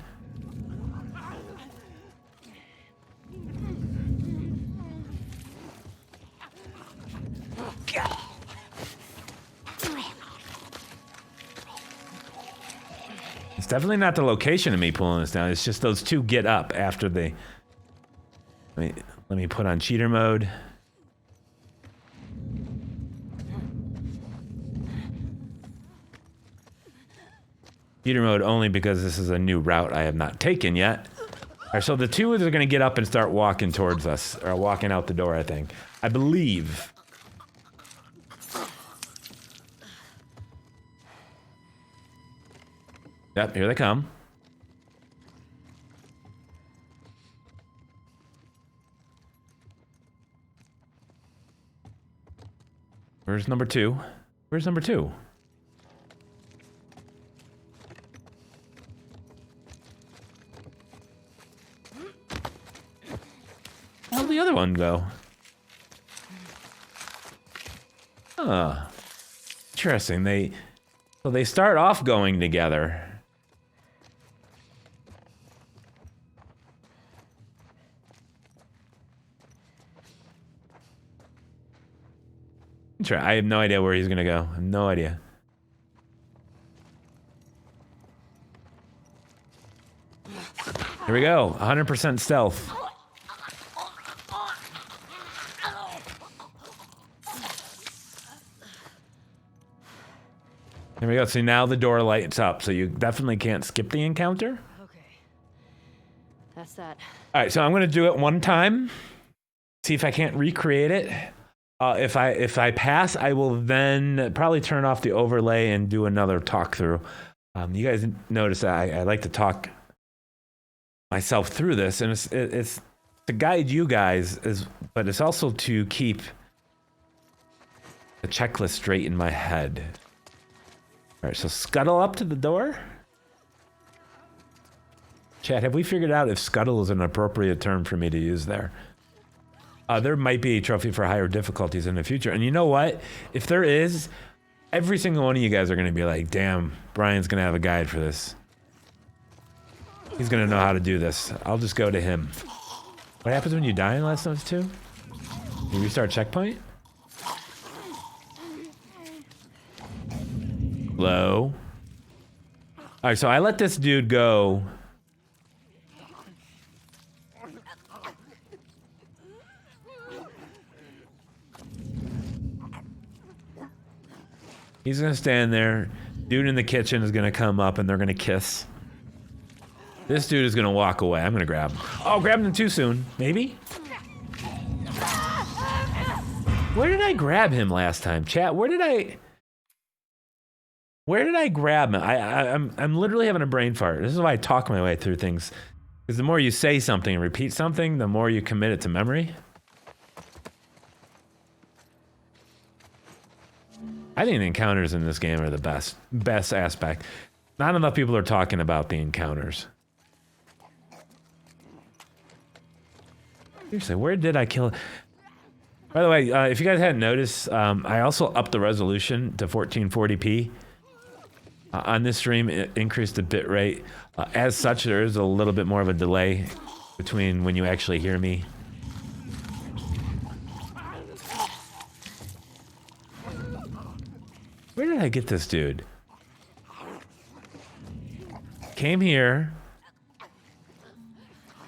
It's definitely not the location of me pulling this down. It's just those two get up after they... Let me put on cheater mode. Cheater mode only because this is a new route I have not taken yet. All right, so the two are going to get up and start walking towards us, or walking out the door, I think. I believe. Yep, here they come. Where's number two? Where's number two? How'd the other one go? Huh. Interesting. So they start off going together. I have no idea where he's gonna go. I have no idea. Here we go. 100% stealth. Here we go. See, now the door lights up, so you definitely can't skip the encounter. Okay. That's that. All right, so I'm gonna do it one time. See if I can't recreate it. If I pass, I will then probably turn off the overlay and do another talk through. You guys notice that I like to talk myself through this, and it's to guide you guys, but it's also to keep the checklist straight in my head. All right, so scuttle up to the door. Chat, have we figured out if scuttle is an appropriate term for me to use there? There might be a trophy for higher difficulties in the future. And you know what? If there is, every single one of you guys are going to be like, damn, Brian's going to have a guide for this. He's going to know how to do this. I'll just go to him. What happens when you die in Last of Us 2? You restart checkpoint? Low. All right, so I let this dude go. He's gonna stand there. Dude in the kitchen is gonna come up and they're gonna kiss. This dude is gonna walk away. I'm gonna grab him. Oh, grabbed him too soon. Maybe? Where did I grab him last time? Chat, where did I grab him? I'm literally having a brain fart. This is why I talk my way through things. Because the more you say something and repeat something, the more you commit it to memory. I think the encounters in this game are the best aspect. Not enough people are talking about the encounters. Seriously, where did I kill? By the way, if you guys hadn't noticed, I also upped the resolution to 1440p. On this stream, it increased the bit rate. As such, there is a little bit more of a delay between when you actually hear me. Where did I get this dude? Came here.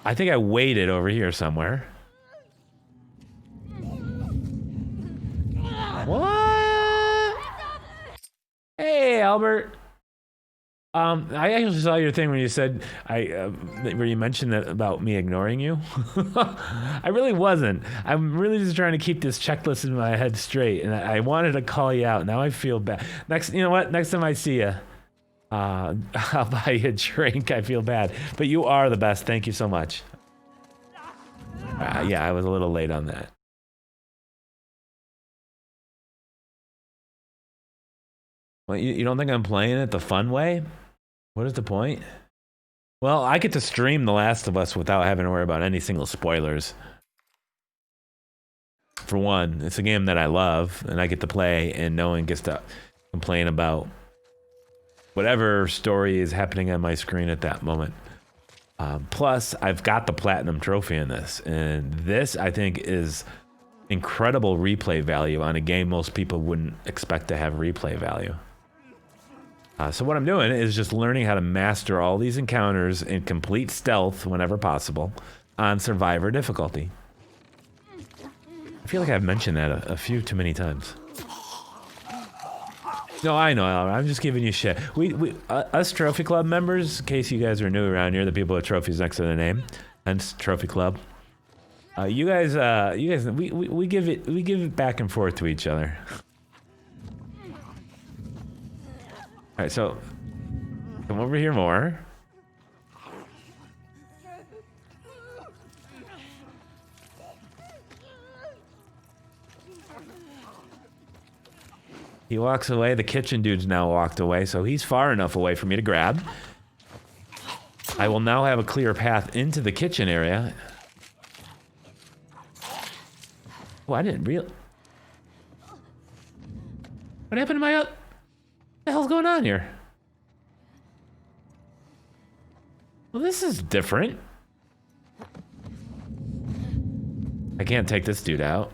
I think I waited over here somewhere. What? Hey, Albert. I actually saw your thing when you said where you mentioned that about me ignoring you. I really wasn't. I'm really just trying to keep this checklist in my head straight, and I wanted to call you out. Now I feel bad. You know what? Next time I see you, I'll buy you a drink. I feel bad, but you are the best. Thank you so much. Yeah, I was a little late on that. Well, you don't think I'm playing it the fun way? What is the point? Well, I get to stream The Last of Us without having to worry about any single spoilers. For one, it's a game that I love, and I get to play, and no one gets to complain about whatever story is happening on my screen at that moment. Plus, I've got the Platinum Trophy in this, and this, I think, is incredible replay value on a game most people wouldn't expect to have replay value. So what I'm doing is just learning how to master all these encounters in complete stealth whenever possible on Survivor difficulty. I feel like I've mentioned that a few too many times. No, I know, Albert. I'm just giving you shit. Us Trophy Club members, in case you guys are new around here, the people with trophies next to their name, hence Trophy Club. You guys, we give it back and forth to each other. All right, so come over here more. He walks away. The kitchen dude's now walked away, so he's far enough away for me to grab. I will now have a clear path into the kitchen area. Oh, I didn't real. What happened to my... What the hell's going on here? Well, this is different. I can't take this dude out.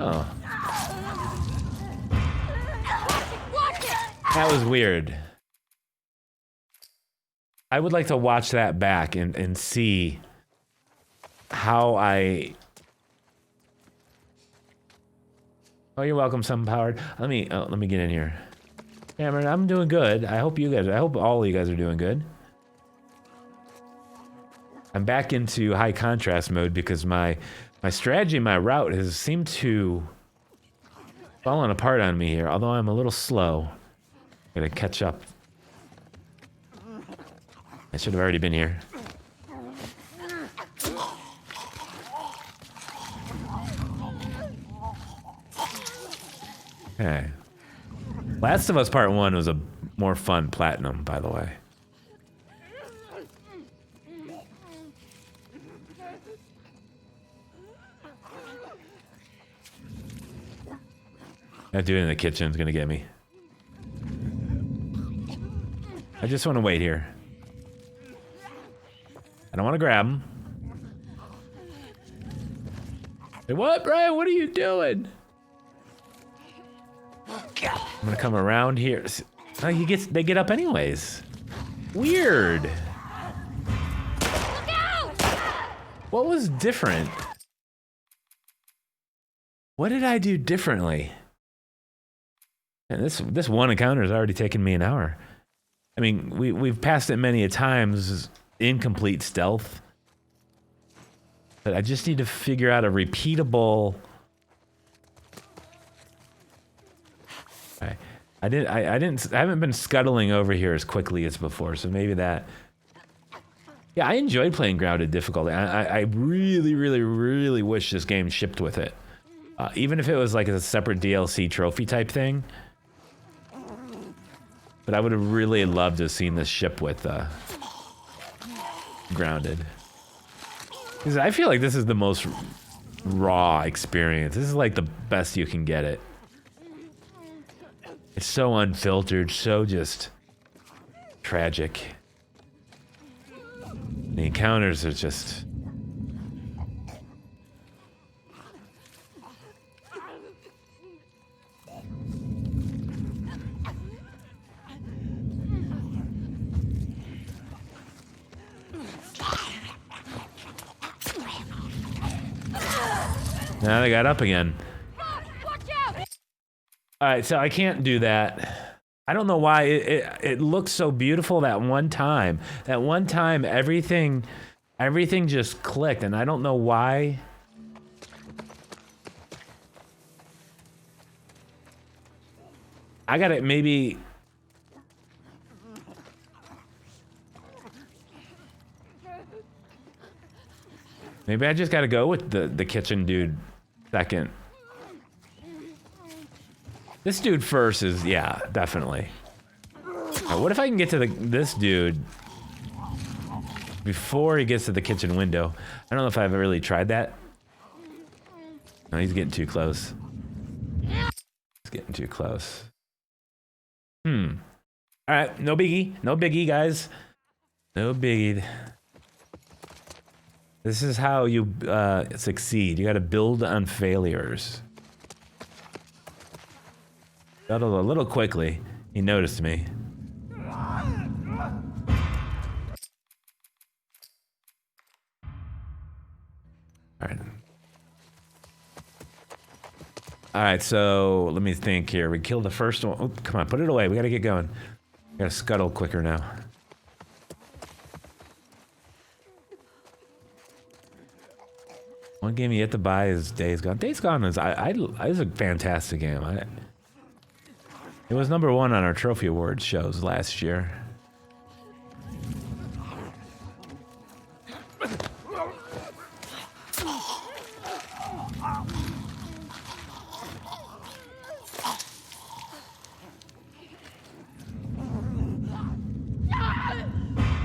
Oh. That was weird. I would like to watch that back and see how I... Oh, you're welcome, Sun-Powered. Let me get in here. Cameron, I'm doing good. I hope all of you guys are doing good. I'm back into high contrast mode because my strategy, my route has seemed to fallen apart on me here, although I'm a little slow. Gotta catch up. I should have already been here. Okay. Last of Us Part 1 was a more fun platinum, by the way. That dude in the kitchen is gonna get me. I just want to wait here. I don't want to grab him. Hey, what, Brian? What are you doing? I'm gonna come around here. Oh, they get up anyways. Weird. What was different? What did I do differently? And this one encounter has already taken me an hour. I mean, we've passed it many a times in complete stealth. But I just need to figure out a repeatable... I haven't been scuttling over here as quickly as before, so maybe that... Yeah, I enjoyed playing grounded difficulty. I really, really, really wish this game shipped with it. Even if it was like a separate DLC trophy type thing. But I would have really loved to have seen this ship with grounded. Because I feel like this is the most raw experience. This is like the best you can get it. It's so unfiltered, so just tragic. The encounters are just... Now they got up again. Watch out! All right, so I can't do that. I don't know why it looked so beautiful that one time. That one time, everything just clicked, and I don't know why. I gotta maybe. Maybe I just gotta go with the kitchen dude second. This dude first is, yeah, definitely. What if I can get to this dude before he gets to the kitchen window? I don't know if I've really tried that. No, he's getting too close. He's getting too close. All right, no biggie. No biggie, guys. No biggie. This is how you succeed. You gotta build on failures. Got a little quickly. He noticed me. All right, so let me think here. We killed the first one. Oh, come on, put it away. We gotta get going. We gotta scuttle quicker now. One game you have to buy is Days Gone. Days Gone is is a fantastic game. It was #1 on our Trophy Awards shows last year.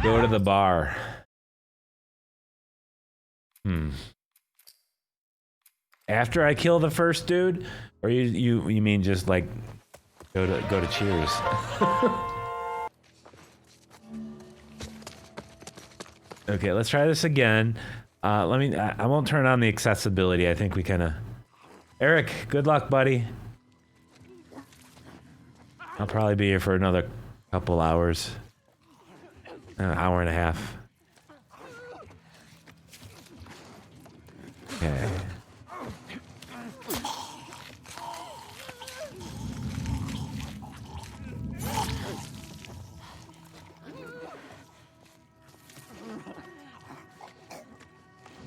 Go to the bar. After I kill the first dude, or you mean just like go to Cheers? Okay, let's try this again. I won't turn on the accessibility. I think we kind of. Eric, good luck, buddy. I'll probably be here for another couple hours. An hour and a half. Okay.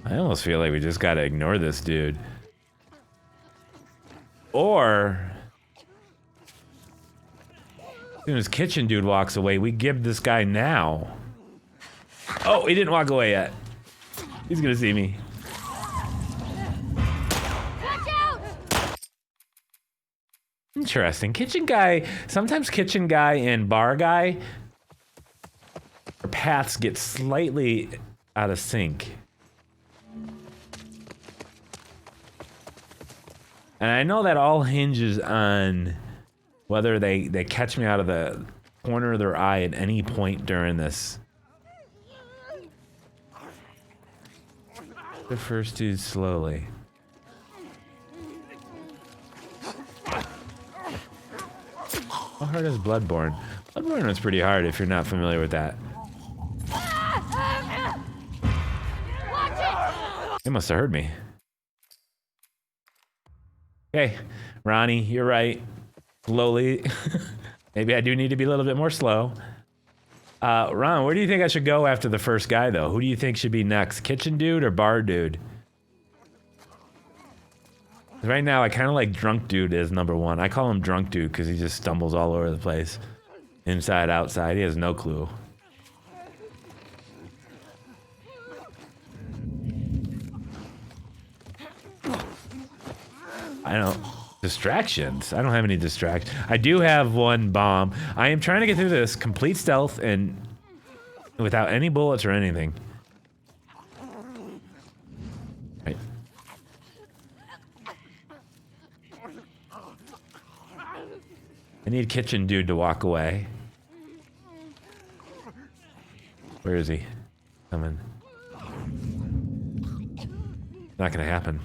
I almost feel like we just gotta ignore this dude. Or as soon as kitchen dude walks away, we give this guy now. Oh, he didn't walk away yet. He's gonna see me. Watch out! Interesting. Kitchen guy, sometimes kitchen guy and bar guy, their paths get slightly out of sync. And I know that all hinges on whether they catch me out of the corner of their eye at any point during this. The first dude slowly. How hard is Bloodborne? Bloodborne is pretty hard if you're not familiar with that. They must have heard me. Okay, Ronnie, you're right. Slowly. Maybe I do need to be a little bit more slow. Ron, where do you think I should go after the first guy, though? Who do you think should be next? Kitchen dude or bar dude? Right now, I kind of like drunk dude as #1. I call him drunk dude because he just stumbles all over the place. Inside, outside, he has no clue. I don't. Distractions. I don't have any distractions. I do have one bomb. I am trying to get through this complete stealth and without any bullets or anything. Right. I need kitchen dude to walk away. Where is he? Coming. Not gonna happen.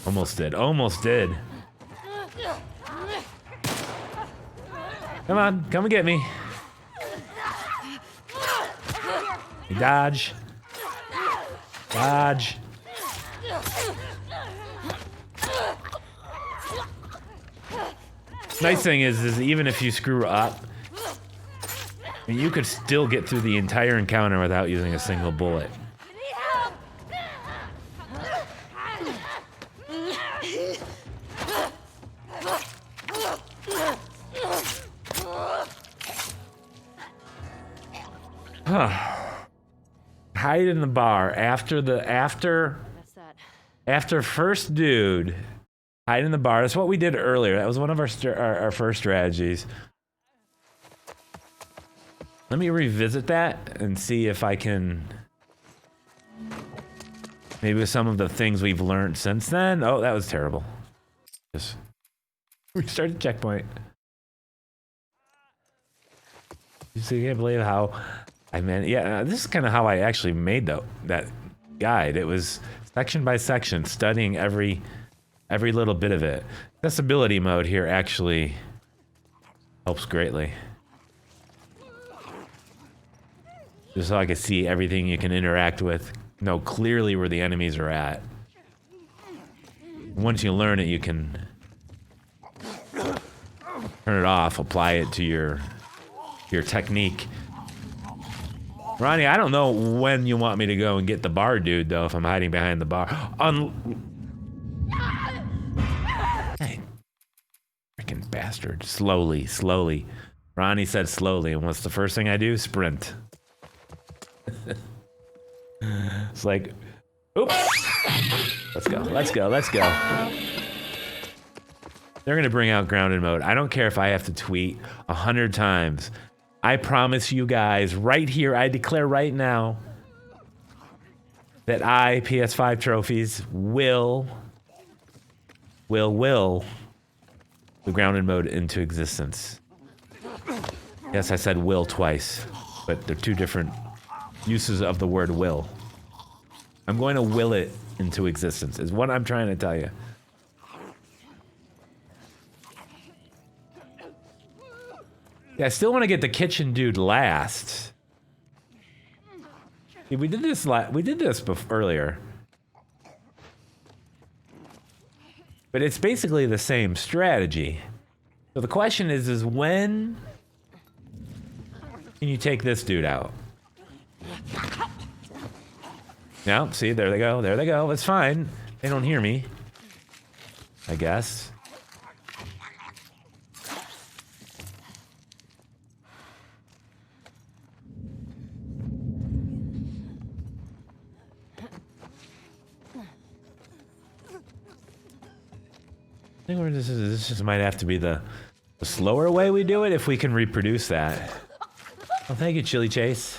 Almost did. Almost did. Come on, come and get me. Dodge. Dodge. Nice thing is even if you screw up, I mean, you could still get through the entire encounter without using a single bullet. Hide in the bar after first dude. Hide in the bar. That's what we did earlier. That was one of our first strategies. Let me revisit that and see if I can. Maybe with some of the things we've learned since then. Oh, that was terrible. Just restart the checkpoint. You see, I can't believe how I meant. Yeah, this is kind of how I actually made that guide. It was section by section, studying every little bit of it. Accessibility mode here actually helps greatly. Just so I can see everything you can interact with, know clearly where the enemies are at. Once you learn it, you can turn it off, apply it to your technique. Ronnie, I don't know when you want me to go and get the bar dude, though, if I'm hiding behind the bar. Hey, freaking bastard. Slowly, slowly. Ronnie said slowly, and what's the first thing I do? Sprint. It's like, oops. Let's go, let's go, let's go. They're gonna bring out grounded mode. I don't care if I have to tweet 100 times. I promise you guys, right here, I declare right now that PS5 trophies will the grounded mode into existence. Yes, I said will twice, but they're two different uses of the word will. I'm going to will it into existence, is what I'm trying to tell you. Yeah, I still want to get the kitchen dude last. Yeah, we did this earlier. But it's basically the same strategy. So the question is when can you take this dude out? No, see, there they go, there they go. It's fine. They don't hear me, I guess. I think this just might have to be the slower way we do it if we can reproduce that. Well, thank you, Chili Chase.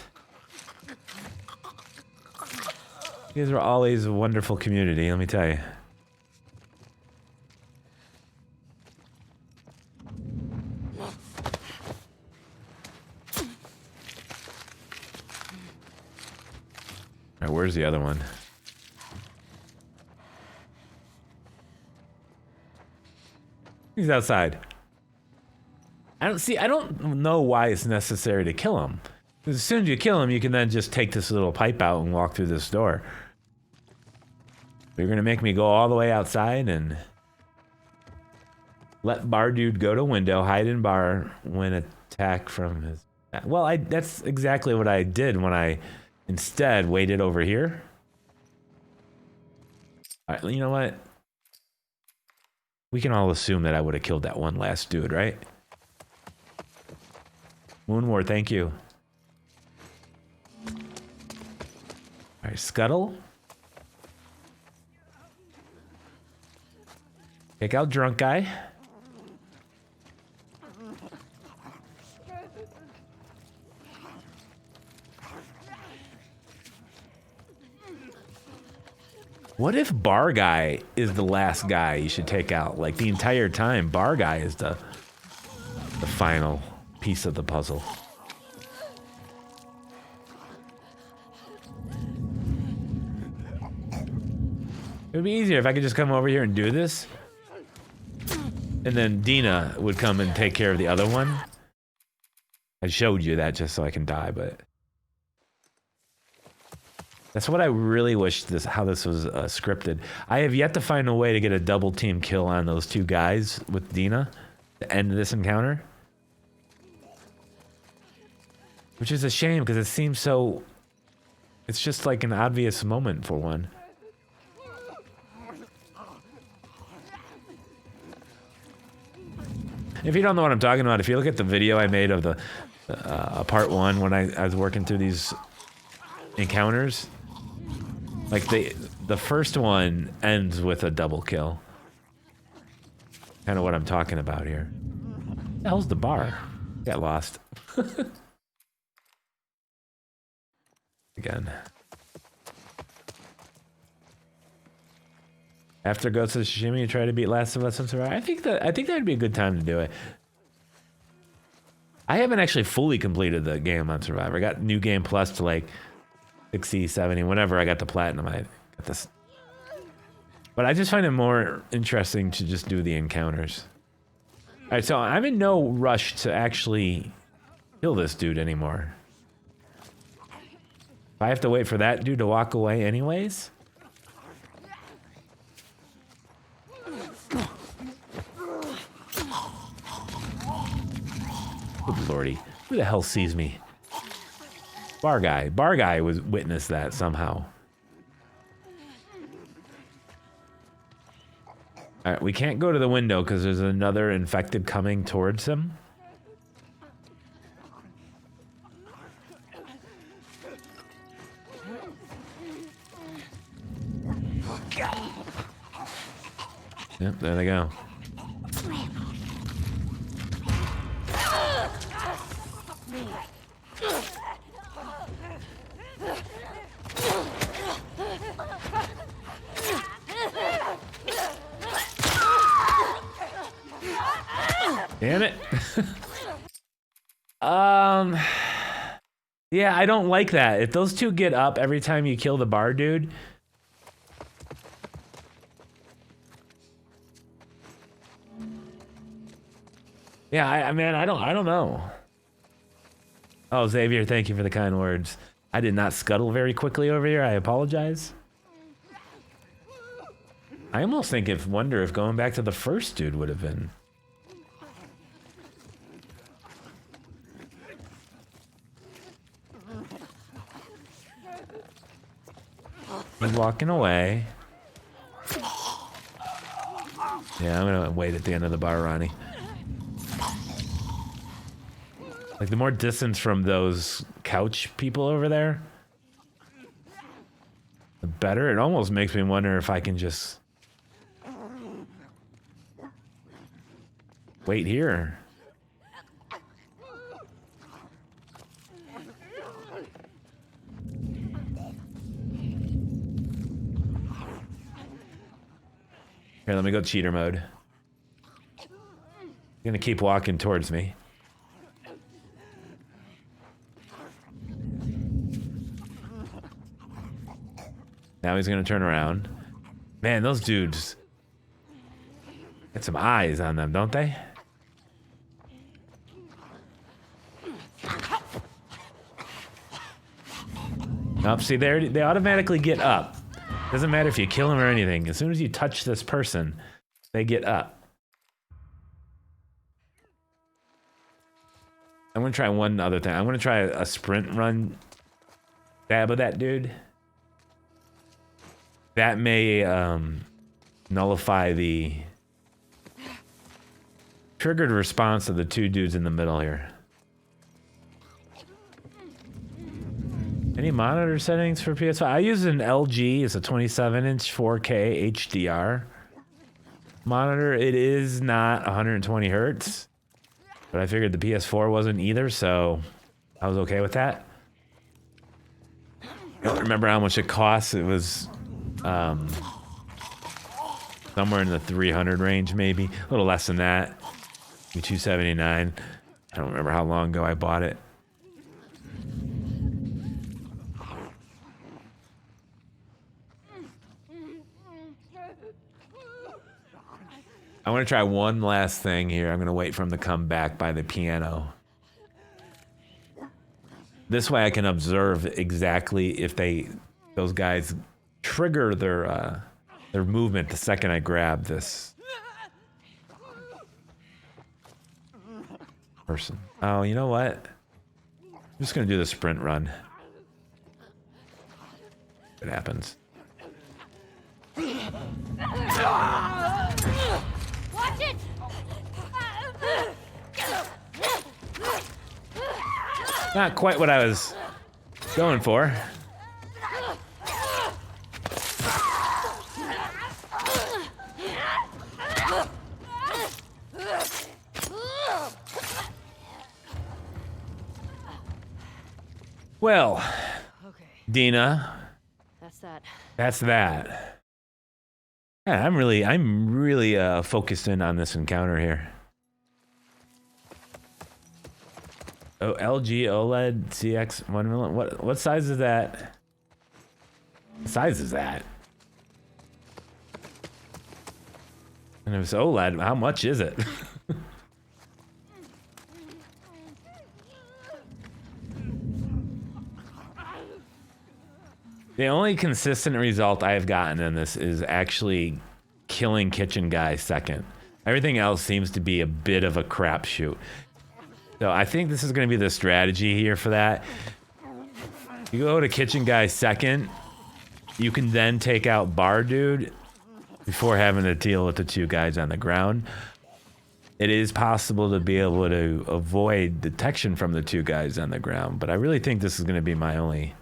You guys are always a wonderful community, let me tell you. Alright, where's the other one? He's outside. I don't know why it's necessary to kill him. Because as soon as you kill him, you can then just take this little pipe out and walk through this door. But you're gonna make me go all the way outside and let bar dude go to window, hide in bar when attack from his... Well, that's exactly what I did when I instead waited over here. Alright, you know what? We can all assume that I would have killed that one last dude, right? Moon War, thank you. Alright, scuttle. Take out drunk guy. What if bar guy is the last guy you should take out? Like the entire time, bar guy is the final piece of the puzzle. It would be easier if I could just come over here and do this. And then Dina would come and take care of the other one. I showed you that just so I can die, but that's what I really wish how this was scripted. I have yet to find a way to get a double team kill on those two guys with Dina to end this encounter. Which is a shame because it seems so... It's just like an obvious moment for one. If you don't know what I'm talking about, if you look at the video I made of the part 1 when I was working through these encounters, like the first one ends with a double kill. Kind of what I'm talking about here. What the hell's the bar? Got lost. Again. After Ghost of Tsushima, you try to beat Last of Us and Survive. I think that'd be a good time to do it. I haven't actually fully completed the game on Survivor. I got New Game Plus to like 60, 70, whenever I got the platinum. I got this. But I just find it more interesting to just do the encounters. All right, so I'm in no rush to actually kill this dude anymore. If I have to wait for that dude to walk away anyways. Good lordy. Who the hell sees me? Bar guy was witnessed that somehow. All right, we can't go to the window because there's another infected coming towards him. Yep, there they go. Damn it. Yeah, I don't like that. If those two get up every time you kill the bar dude. Yeah, I mean, I don't know. Oh, Xavier, thank you for the kind words. I did not scuttle very quickly over here. I apologize. I almost wonder if going back to the first dude would have been. He's walking away. Yeah, I'm gonna wait at the end of the bar, Ronnie. Like, the more distance from those couch people over there, the better. It almost makes me wonder if I can just wait here. Here, let me go cheater mode. He's gonna keep walking towards me. Now he's gonna turn around. Man, those dudes got some eyes on them, don't they? Nope, see, they automatically get up. Doesn't matter if you kill them or anything. As soon as you touch this person, they get up. I'm gonna try one other thing. I'm gonna try a sprint run dab of that dude. That may nullify the triggered response of the two dudes in the middle here. Any monitor settings for PS5? I use an LG. It's a 27-inch 4K HDR monitor. It is not 120 hertz, but I figured the PS4 wasn't either, so I was okay with that. I don't remember how much it costs. It was somewhere in the 300 range, maybe a little less than that. Maybe 279. I don't remember how long ago I bought it. I want to try one last thing here. I'm going to wait for him to come back by the piano. This way I can observe exactly if those guys trigger their movement the second I grab this person. Oh, you know what? I'm just gonna do the sprint run. It happens. Watch it! Not quite what I was going for. Well, Okay, Dina, that's that. that's that. Yeah, I'm really focused in on this encounter here. Oh, LG OLED CX 1 million. What size is that? What size is that? And if it's OLED, how much is it? The only consistent result I have gotten in this is actually killing kitchen guy second. Everything else seems to be a bit of a crapshoot. So I think this is going to be the strategy here for that. You go to kitchen guy second, you can then take out bar dude before having to deal with the two guys on the ground. It is possible to be able to avoid detection from the two guys on the ground, but I really think this is going to be my only...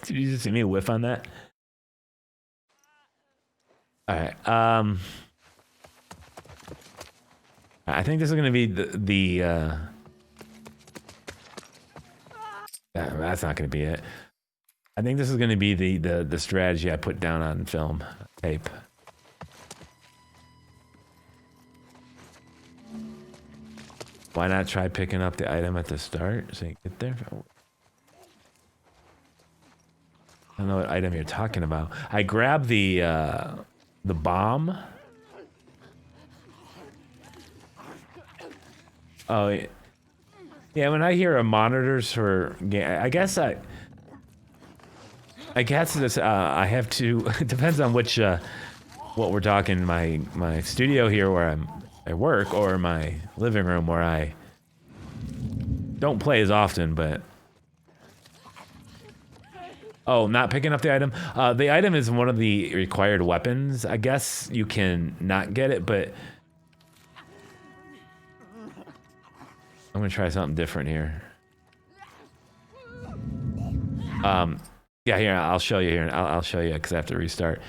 Did you just see me whiff on that? All right. I think this is going to be that's not going to be it. I think this is going to be the strategy I put down on film tape. Why not try picking up the item at the start so you get there? I don't know what item you're talking about. I grabbed the bomb. Oh, yeah. When I hear a monitors for game, I guess this. I have to. It depends on which what we're talking. My studio here where I work, or my living room where I don't play as often, but. Oh, not picking up the item? The item is one of the required weapons. I guess you can not get it, but... I'm gonna try something different here. Yeah, here, I'll show you here. I'll show you, because I have to restart. If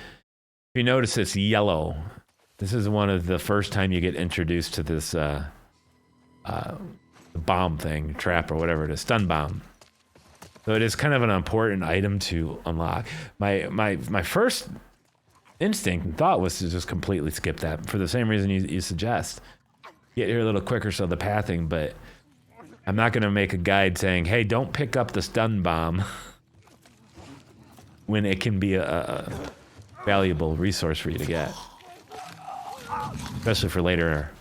you notice, it's yellow. This is one of the first time you get introduced to this bomb thing, trap, or whatever it is, stun bomb. So it is kind of an important item to unlock. My first instinct and thought was to just completely skip that for the same reason you suggest. Get here a little quicker so the pathing, but I'm not going to make a guide saying, hey, don't pick up the stun bomb when it can be a valuable resource for you to get. Especially for later.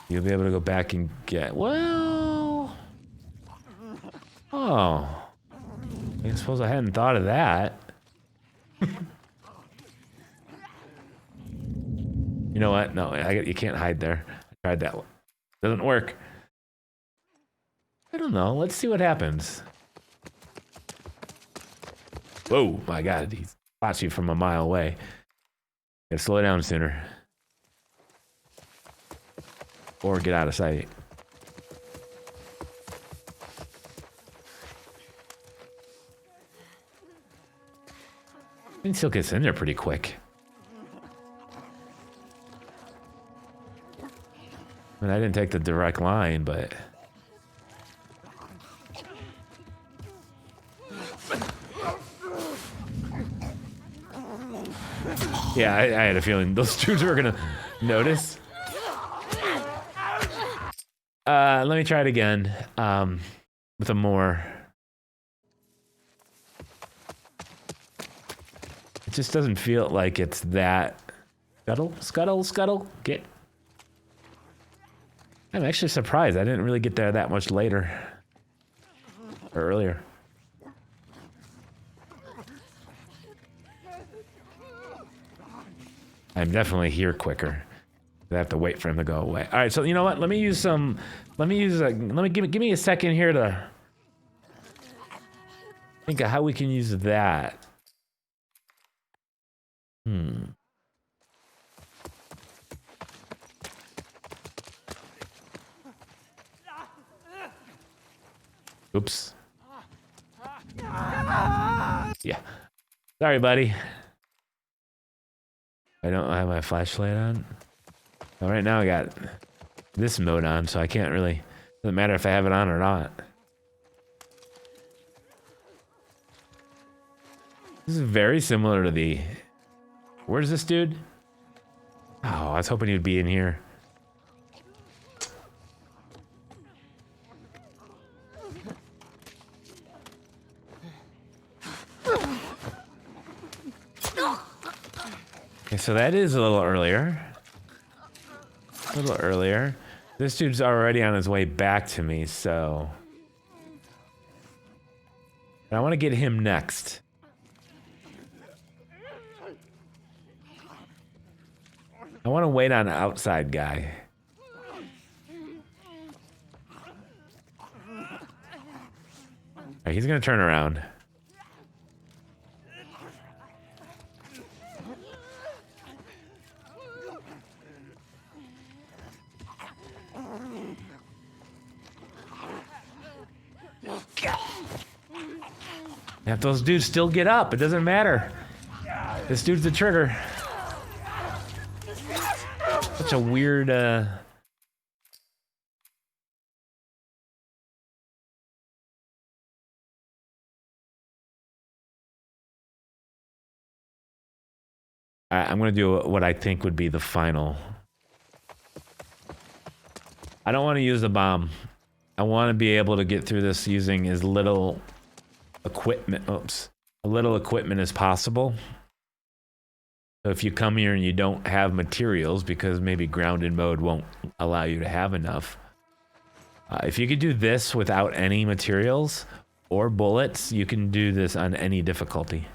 You'll be able to go back and get, well... Oh, I suppose I hadn't thought of that. You know what? No, you can't hide there. I tried that one. Doesn't work. I don't know. Let's see what happens. Whoa, my God. He spots you from a mile away. Gotta slow down sooner. Or get out of sight. He still gets in there pretty quick. I mean, I didn't take the direct line, but... Yeah, I had a feeling those dudes were gonna notice. Let me try it again. With a more... It just doesn't feel like it's that... Scuttle, get... I'm actually surprised. I didn't really get there that much later. Or earlier. I'm definitely here quicker. I have to wait for him to go away. All right, so you know what? Let me use some... Let me give me a second here to... think of how we can use that. Oops. Yeah. Sorry, buddy. I don't have my flashlight on. Well, right now I got this mode on, so I can't really... Doesn't matter if I have it on or not. This is very similar to the... Where's this dude? Oh, I was hoping he'd be in here. Okay, so that is a little earlier. A little earlier. This dude's already on his way back to me, so... I want to get him next. I want to wait on an outside guy. Alright, he's gonna turn around. If those dudes still get up, it doesn't matter. This dude's the trigger. Such a weird, I'm gonna do what I think would be the final. I don't want to use the bomb. I want to be able to get through this using as little equipment, a little equipment as possible. So if you come here and you don't have materials, because maybe grounded mode won't allow you to have enough. If you could do this without any materials or bullets, you can do this on any difficulty.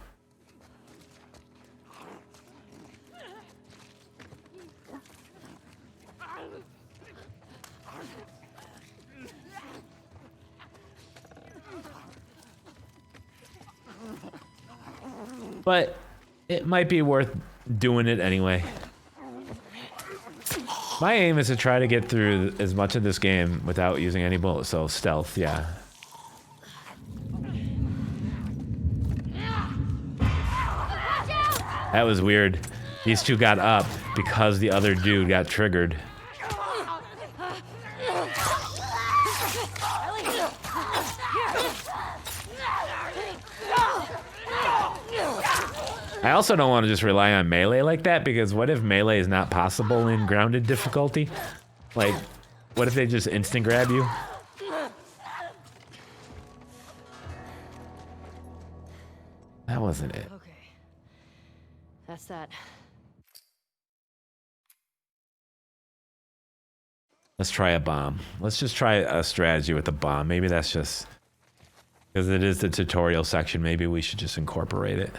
But it might be worth doing it anyway. My aim is to try to get through as much of this game without using any bullets, so stealth, yeah. That was weird. These two got up because the other dude got triggered. I also don't want to just rely on melee like that, because what if melee is not possible in grounded difficulty? Like, what if they just instant grab you? That wasn't it. Okay. That's that. Let's try a bomb. Let's just try a strategy with a bomb. Maybe that's just... because it is the tutorial section, maybe we should just incorporate it.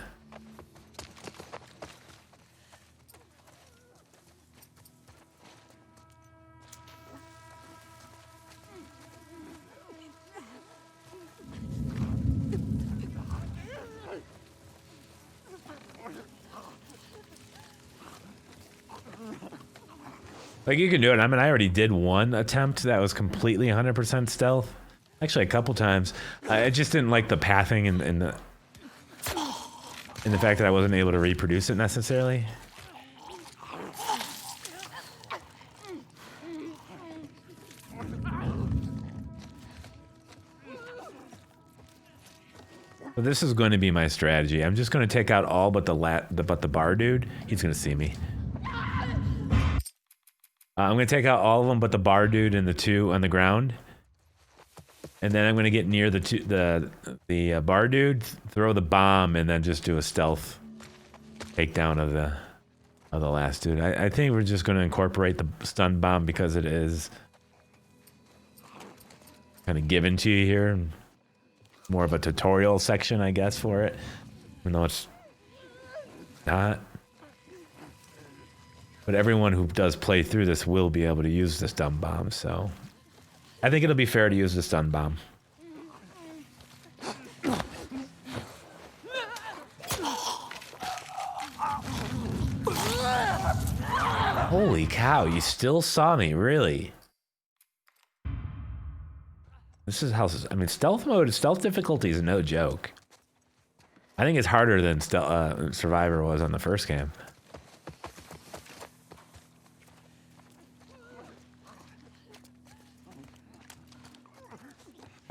Like, you can do it. I mean, I already did one attempt that was completely 100% stealth. Actually, a couple times. I just didn't like the pathing and the fact that I wasn't able to reproduce it necessarily. So this is going to be my strategy. I'm just going to take out all but the bar dude. He's going to see me. I'm going to take out all of them but the bar dude and the two on the ground. And then I'm going to get near the bar dude, throw the bomb, and then just do a stealth takedown of the last dude. I think we're just going to incorporate the stun bomb because it is kind of given to you here. More of a tutorial section, I guess, for it. Even though it's not. But everyone who does play through this will be able to use the stun bomb, so I think it'll be fair to use the stun bomb. Holy cow, you still saw me, really? This is how, I mean, stealth difficulty is no joke. I think it's harder than Survivor was on the first game.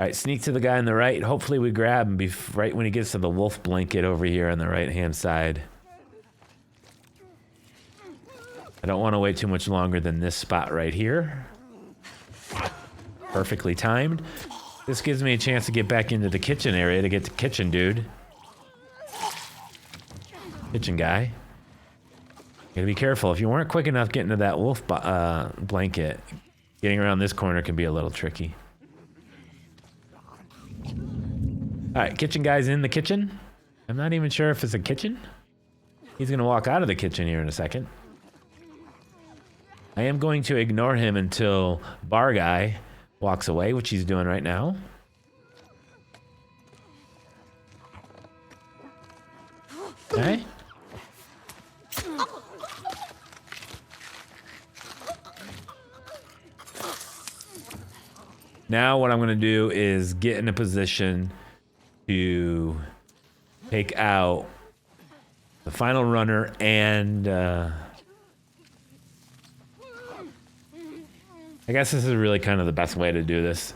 All right, sneak to the guy on the right. Hopefully we grab him right when he gets to the wolf blanket over here on the right-hand side. I don't want to wait too much longer than this spot right here. Perfectly timed. This gives me a chance to get back into the kitchen area to get the kitchen dude. Kitchen guy. Gotta be careful. If you weren't quick enough getting to that wolf blanket, getting around this corner can be a little tricky. Alright, kitchen guy's in the kitchen. I'm not even sure if it's a kitchen. He's gonna walk out of the kitchen here in a second. I am going to ignore him until bar guy walks away, which he's doing right now. Okay. Now what I'm going to do is get in a position to take out the final runner and I guess this is really kind of the best way to do this.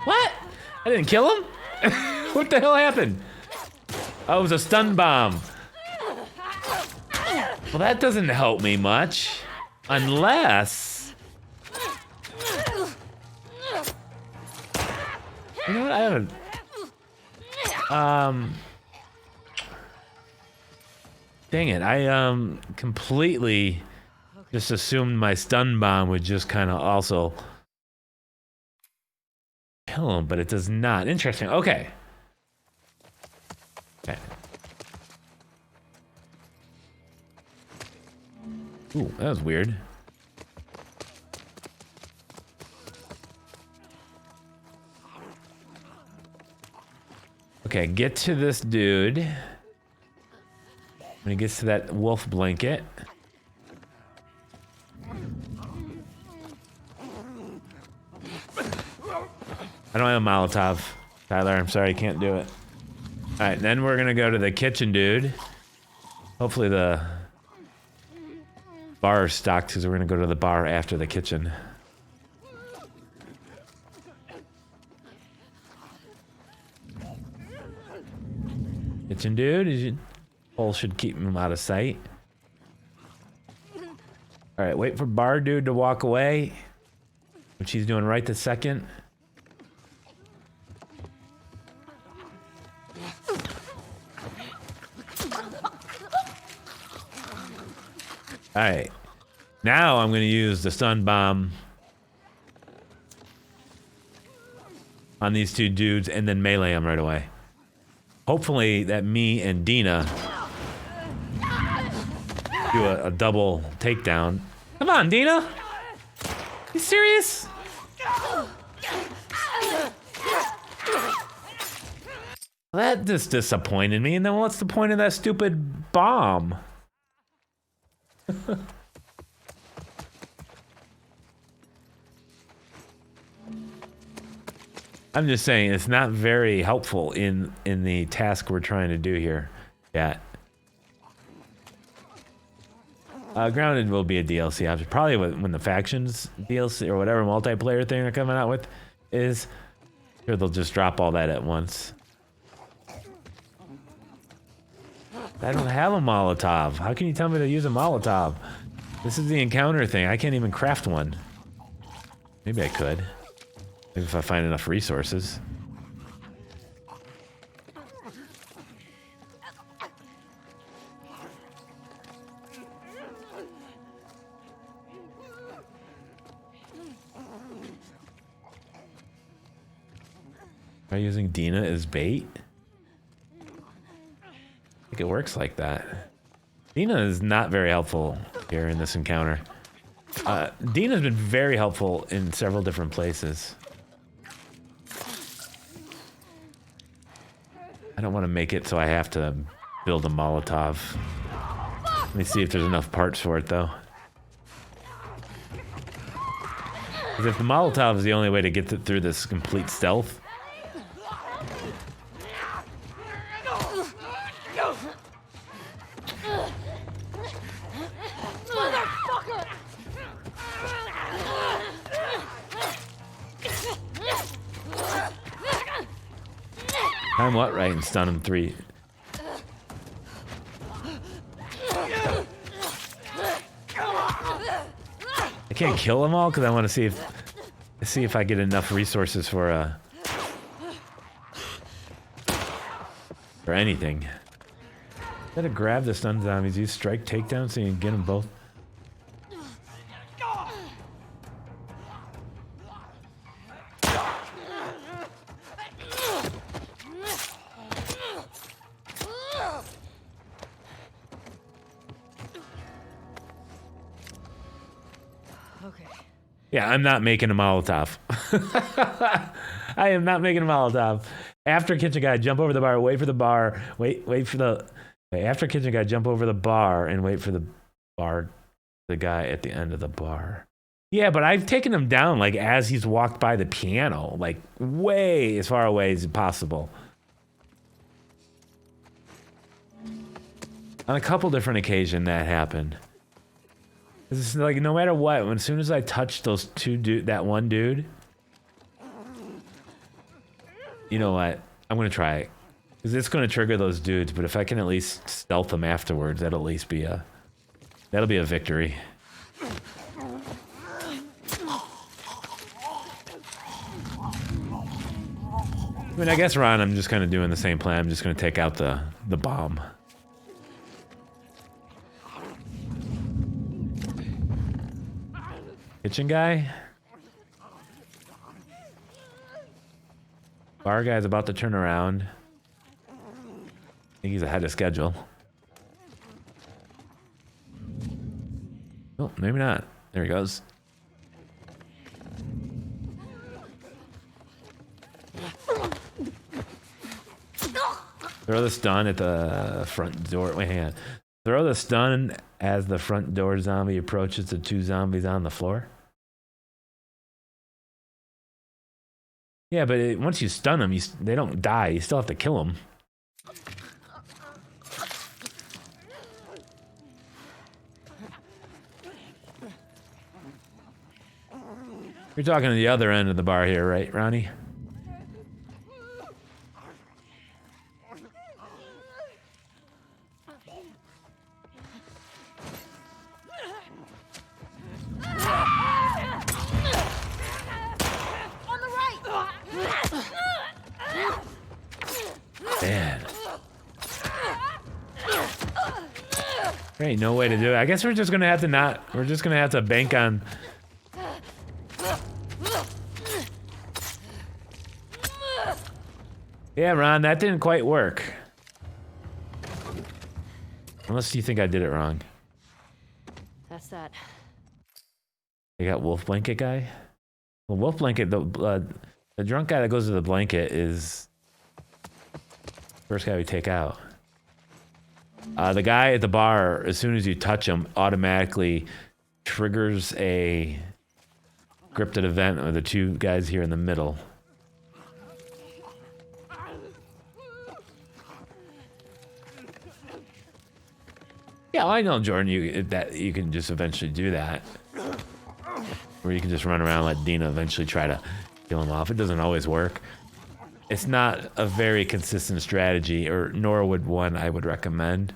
What? I didn't kill him? What the hell happened? Oh, it was a stun bomb. Well, that doesn't help me much. Unless... You know what? I haven't... Dang it. I completely just assumed my stun bomb would just kind of also kill him, but it does not. Interesting. Okay. Okay. Ooh, that was weird. Okay, get to this dude. When he gets to that wolf blanket. I don't have a Molotov, Tyler. I'm sorry, I can't do it. All right, then we're gonna go to the kitchen dude. Hopefully the bar is stocked because we're gonna go to the bar after the kitchen. Kitchen dude, pole should keep him out of sight. All right, wait for bar dude to walk away, which he's doing right this second. All right, now I'm going to use the stun bomb on these two dudes and then melee them right away. Hopefully that me and Dina do a double takedown. Come on, Dina. You serious? That just disappointed me. And then what's the point of that stupid bomb? I'm just saying it's not very helpful in the task we're trying to do here. Yeah. Grounded will be a DLC option. Probably when the factions DLC or whatever multiplayer thing they're coming out with is. Sure, they'll just drop all that at once. I don't have a Molotov. How can you tell me to use a Molotov? This is the encounter thing. I can't even craft one. Maybe I could. Maybe if I find enough resources. Am I using Dina as bait? I think it works like that. Dina is not very helpful here in this encounter. Dina's been very helpful in several different places. I don't want to make it so I have to build a Molotov. Let me see if there's enough parts for it, though. Because if the Molotov is the only way to get through this complete stealth... I'm what right and stun him 3. I can't kill them all because I want to see if I get enough resources for anything. Gotta grab the stun zombies. Use strike takedown so you can get them both. Yeah, I'm not making a Molotov. I am not making a Molotov. After kitchen guy, jump over the bar, wait for the bar, wait for the... After kitchen guy, jump over the bar and wait for the guy at the end of the bar. Yeah, but I've taken him down, like, as he's walked by the piano. Like, way as far away as possible. On a couple different occasions that happened. It's like no matter what, as soon as I touch those that one dude, you know what? I'm gonna try it because it's gonna trigger those dudes. But if I can at least stealth them afterwards, that'll at least be a victory. I mean, I guess Ron, I'm just kind of doing the same plan. I'm just gonna take out the bomb. Kitchen guy? Bar guy's about to turn around. I think he's ahead of schedule. Oh, maybe not. There he goes. Throw the stun at the front door. Wait, hang on. Throw the stun as the front door zombie approaches the 2 zombies on the floor. Yeah, but once you stun them, they don't die. You still have to kill them. You're talking to the other end of the bar here, right, Ronnie? Man. There ain't no way to do it. I guess we're just gonna have to we're just gonna have to bank on... Yeah, Ron, that didn't quite work. Unless you think I did it wrong. That's that. You got wolf blanket guy? Well, wolf blanket, the drunk guy that goes to the blanket is... First guy we take out. The guy at the bar, as soon as you touch him, automatically triggers a scripted event with the 2 guys here in the middle. Yeah, well, I know, Jordan, that you can just eventually do that. Or you can just run around and let Dina eventually try to kill him off. It doesn't always work. It's not a very consistent strategy, or nor would one I would recommend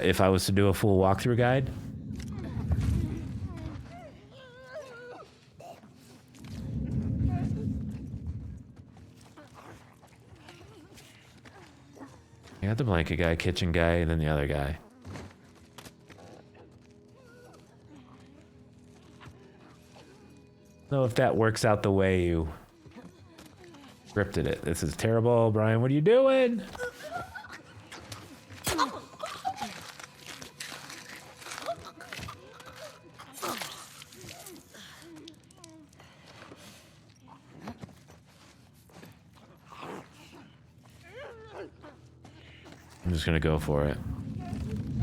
if I was to do a full walkthrough guide. I got the blanket guy, kitchen guy, and then the other guy. Know if that works out the way you scripted it. This is terrible, Brian. What are you doing? I'm just gonna go for it.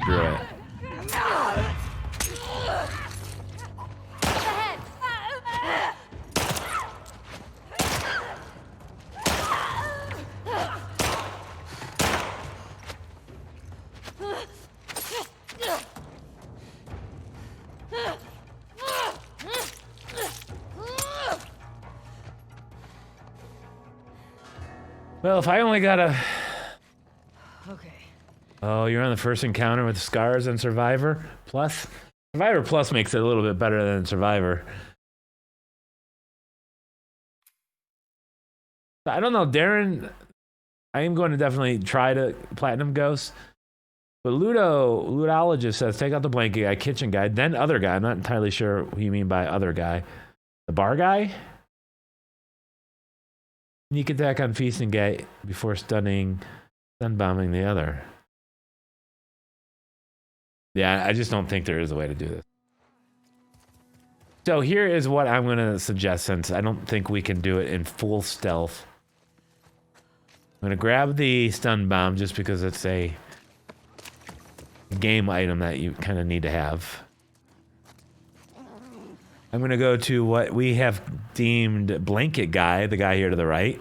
Screw it. Well, if I only got a... Okay. Oh, you're on the first encounter with Scars and Survivor Plus? Survivor Plus makes it a little bit better than Survivor. I don't know, Darren. I am going to definitely try to Platinum Ghost. But Ludologist says, take out the blanket guy, kitchen guy, then other guy. I'm not entirely sure what you mean by other guy. The bar guy? Sneak attack on Feasting Guy before stun bombing the other. Yeah, I just don't think there is a way to do this. So here is what I'm going to suggest, since I don't think we can do it in full stealth. I'm going to grab the stun bomb just because it's a game item that you kind of need to have. I'm going to go to what we have deemed Blanket Guy, the guy here to the right.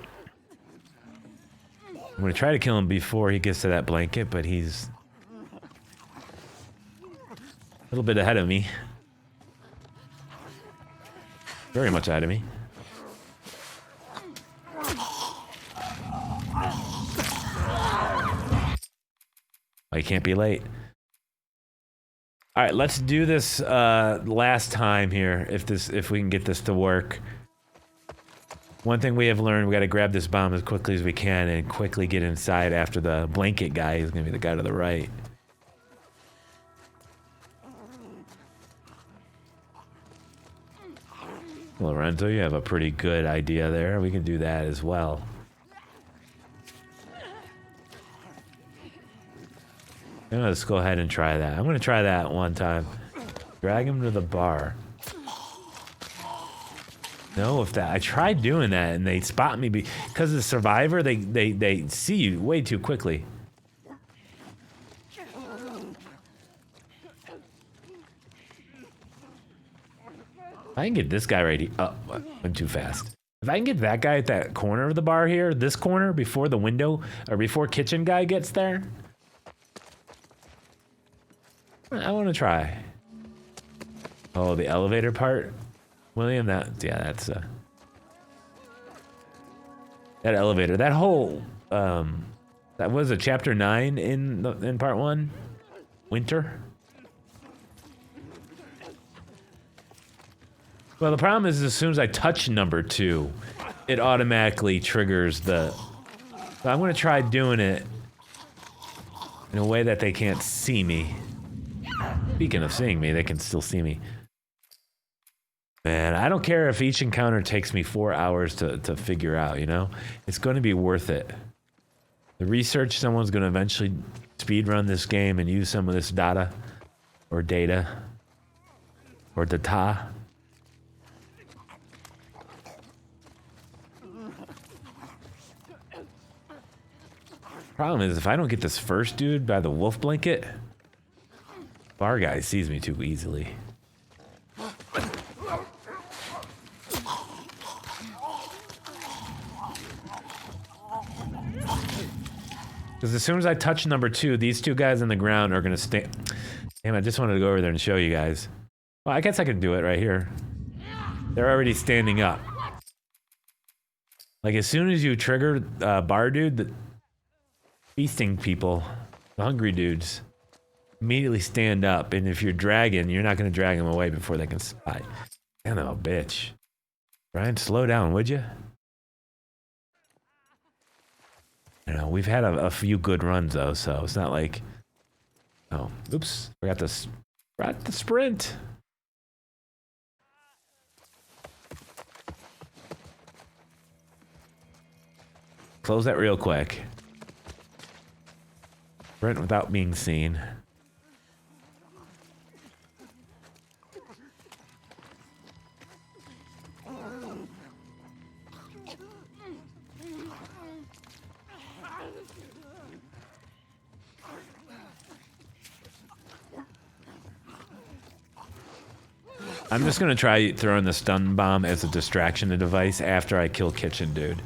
I'm going to try to kill him before he gets to that blanket, but he's a little bit ahead of me. Very much ahead of me. I can't be late. All right, let's do this last time here, if we can get this to work. One thing we have learned, we got to grab this bomb as quickly as we can and quickly get inside after the blanket guy. He's going to be the guy to the right. Lorenzo, you have a pretty good idea there. We can do that as well. Let's go ahead and try that. I'm going to try that one time. Drag him to the bar. No, if that... I tried doing that and they spot me because of the Survivor. They see you way too quickly. If I can get this guy right here... Oh, I'm too fast. If I can get that guy at that corner of the bar here, this corner, before the window, or before kitchen guy gets there... I want to try. Oh, the elevator part, William. That's that elevator. That whole that was a chapter 9 in part 1. Winter. Well, the problem is as soon as I touch number 2, it automatically triggers the. So I'm going to try doing it in a way that they can't see me. Speaking of seeing me, they can still see me. Man, I don't care if each encounter takes me 4 hours to figure out, you know? It's going to be worth it. The research, someone's going to eventually speedrun this game and use some of this data. Or data. Or data. Problem is, if I don't get this first dude by the wolf blanket... Bar guy sees me too easily. Because as soon as I touch number 2, these 2 guys on the ground are gonna stay. Damn, I just wanted to go over there and show you guys. Well, I guess I could do it right here. They're already standing up. Like, as soon as you trigger bar dude, the feasting people, the hungry dudes, immediately stand up. And if you're dragging, you're not going to drag them away before they can spy. Damn, oh, bitch. Brian, slow down, would you? You know, we've had a few good runs, though, so it's not like... Oh, oops. Forgot the sprint. Close that real quick. Sprint without being seen. I'm just gonna try throwing the stun bomb as a distraction device after I kill Kitchen Dude.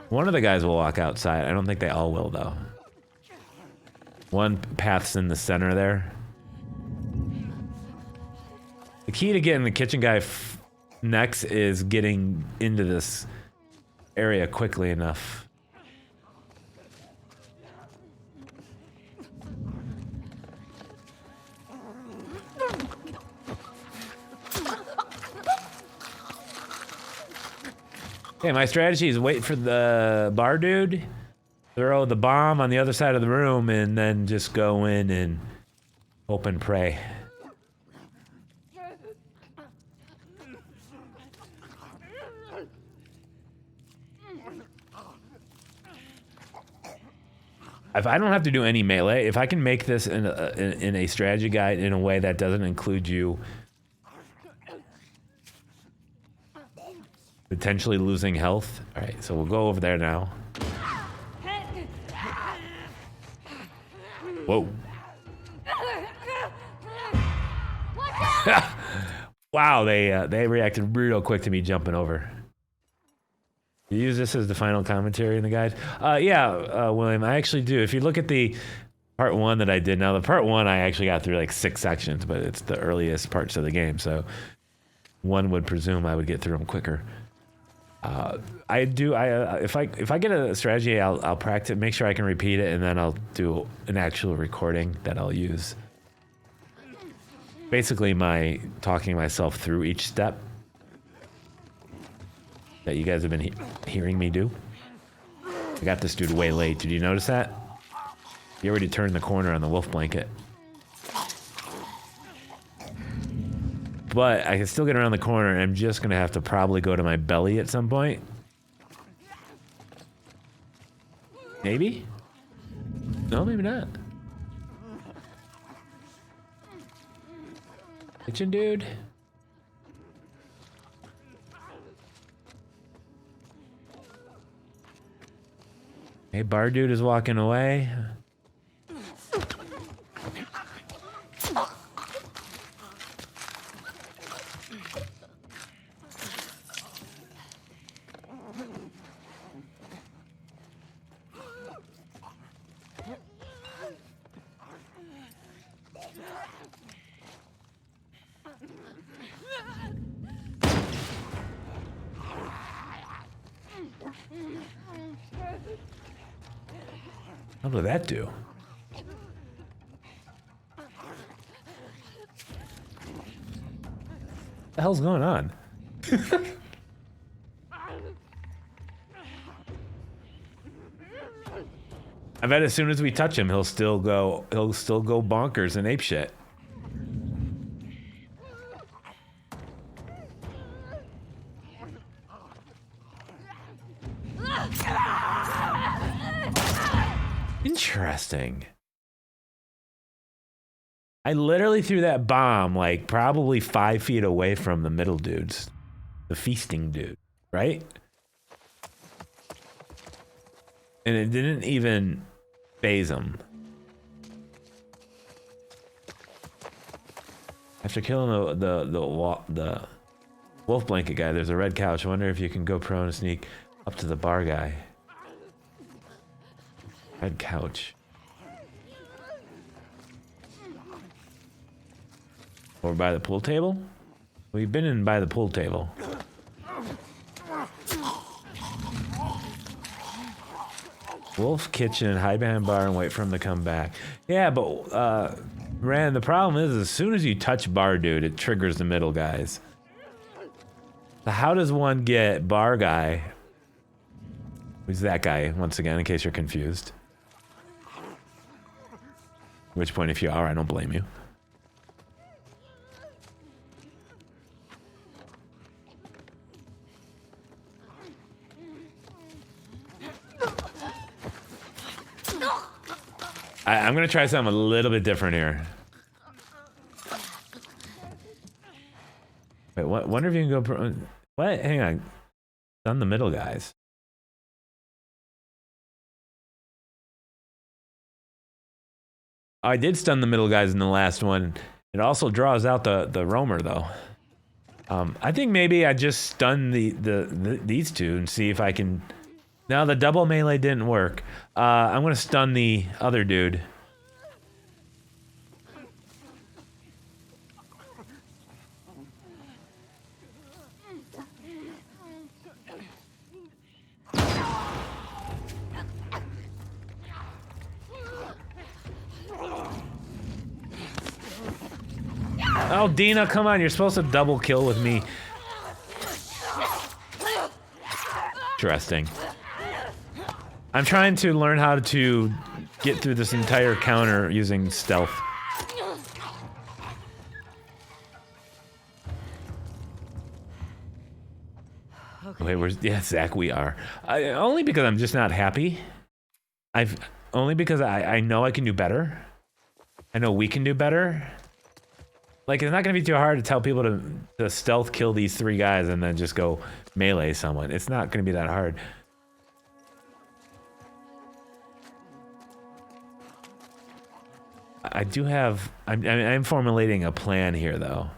One of the guys will walk outside. I don't think they all will, though. One path's in the center there. The key to getting the kitchen guy next is getting into this area quickly enough. Okay, my strategy is wait for the bar dude, throw the bomb on the other side of the room, and then just go in and hope and pray. If I don't have to do any melee, if I can make this in a strategy guide in a way that doesn't include you potentially losing health. All right, so we'll go over there now. Whoa. Wow, they reacted real quick to me jumping over. You use this as the final commentary in the guide? Yeah, William, I actually do. If you look at the part 1 that I did, now the part 1 I actually got through like 6 sections, but it's the earliest parts of the game, so one would presume I would get through them quicker. If I get a strategy, I'll practice, make sure I can repeat it, and then I'll do an actual recording that I'll use. Basically, my talking myself through each step that you guys have been hearing me do. I got this dude way late. Did you notice that? He already turned the corner on the wolf blanket. But I can still get around the corner, and I'm just gonna have to probably go to my belly at some point. Maybe? No, maybe not. Kitchen dude. Hey, bar dude is walking away. What did that do? What the hell's going on? I bet as soon as we touch him, he'll still go bonkers and apeshit. Interesting. I literally threw that bomb like probably 5 feet away from the middle dudes. The feasting dude, right? And it didn't even phase him. After killing the Wolf blanket guy. There's a red couch. I wonder if you can go prone and sneak up to the bar guy. Red couch. Over by the pool table? We've been in by the pool table. Wolf kitchen, hide behind bar and wait for him to come back. Yeah, but Rand, the problem is as soon as you touch bar dude, it triggers the middle guys. So how does one get bar guy? Who's that guy, once again, in case you're confused? At which point, if you are, I don't blame you. I'm gonna try something a little bit different here. Wait, what? Wonder if you can go. What? Hang on. Stun the middle guys. I did stun the middle guys in the last one. It also draws out the roamer though. I think maybe I just stun these two and see if I can. Now the double melee didn't work. I'm gonna stun the other dude. Oh, Dina, come on. You're supposed to double kill with me. Interesting. I'm trying to learn how to get through this entire counter using stealth. Okay, yeah, Zach, we are. Only because I'm just not happy. Only because I know I can do better. I know we can do better. Like, it's not gonna be too hard to tell people to stealth kill these three guys and then just go melee someone. It's not gonna be that hard. I do have... I'm formulating a plan here, though.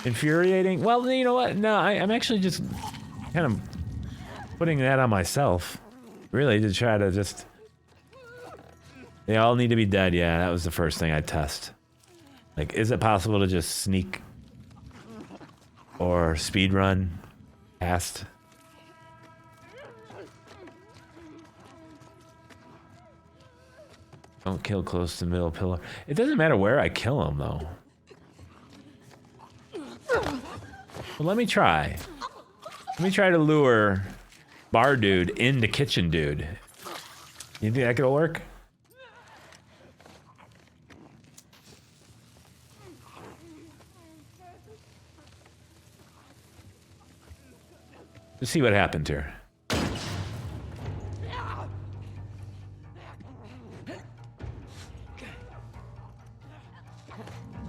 Infuriating? Well, you know what? No, I'm actually just kind of putting that on myself. Really, to try to just... They all need to be dead. Yeah, that was the first thing I test. Like, is it possible to just sneak or speedrun past? Don't kill close to the middle pillar. It doesn't matter where I kill him, though. Well, let me try. Let me try to lure bar dude into kitchen dude. You think that could work? Let's see what happens here.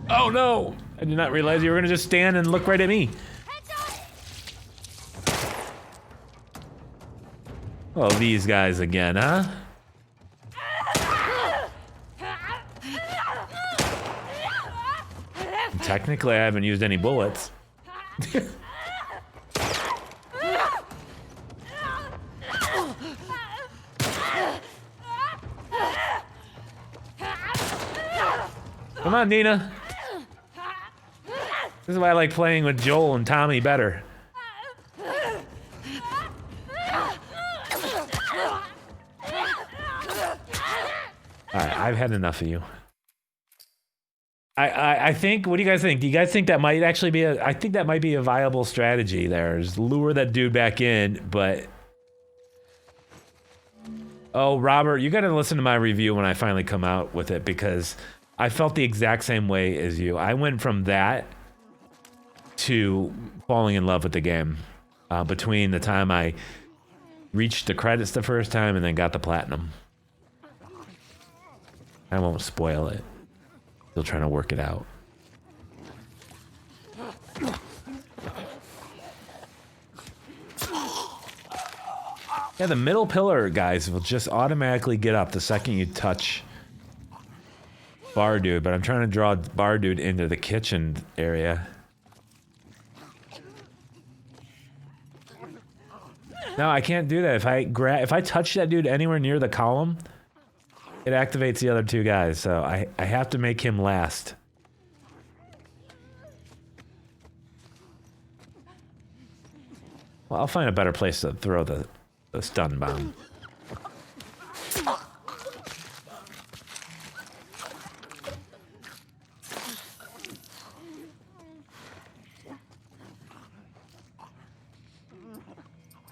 Oh no! I did not realize you were gonna just stand and look right at me. Oh, these guys again, huh? Technically, I haven't used any bullets. Come on, Nina. This is why I like playing with Joel and Tommy better. Alright, I've had enough of you. I think, what do you guys think? Do you guys think that might actually be I think that might be a viable strategy there, is lure that dude back in, but... Oh, Robert, you gotta listen to my review when I finally come out with it, because I felt the exact same way as you. I went from that to falling in love with the game between the time I reached the credits the first time and then got the platinum. I won't spoil it. Still trying to work it out. Yeah, the middle pillar guys will just automatically get up the second you touch Bar Dude, but I'm trying to draw Bar Dude into the kitchen area. No, I can't do that. If I touch that dude anywhere near the column, it activates the other two guys, so I have to make him last. Well, I'll find a better place to throw the stun bomb.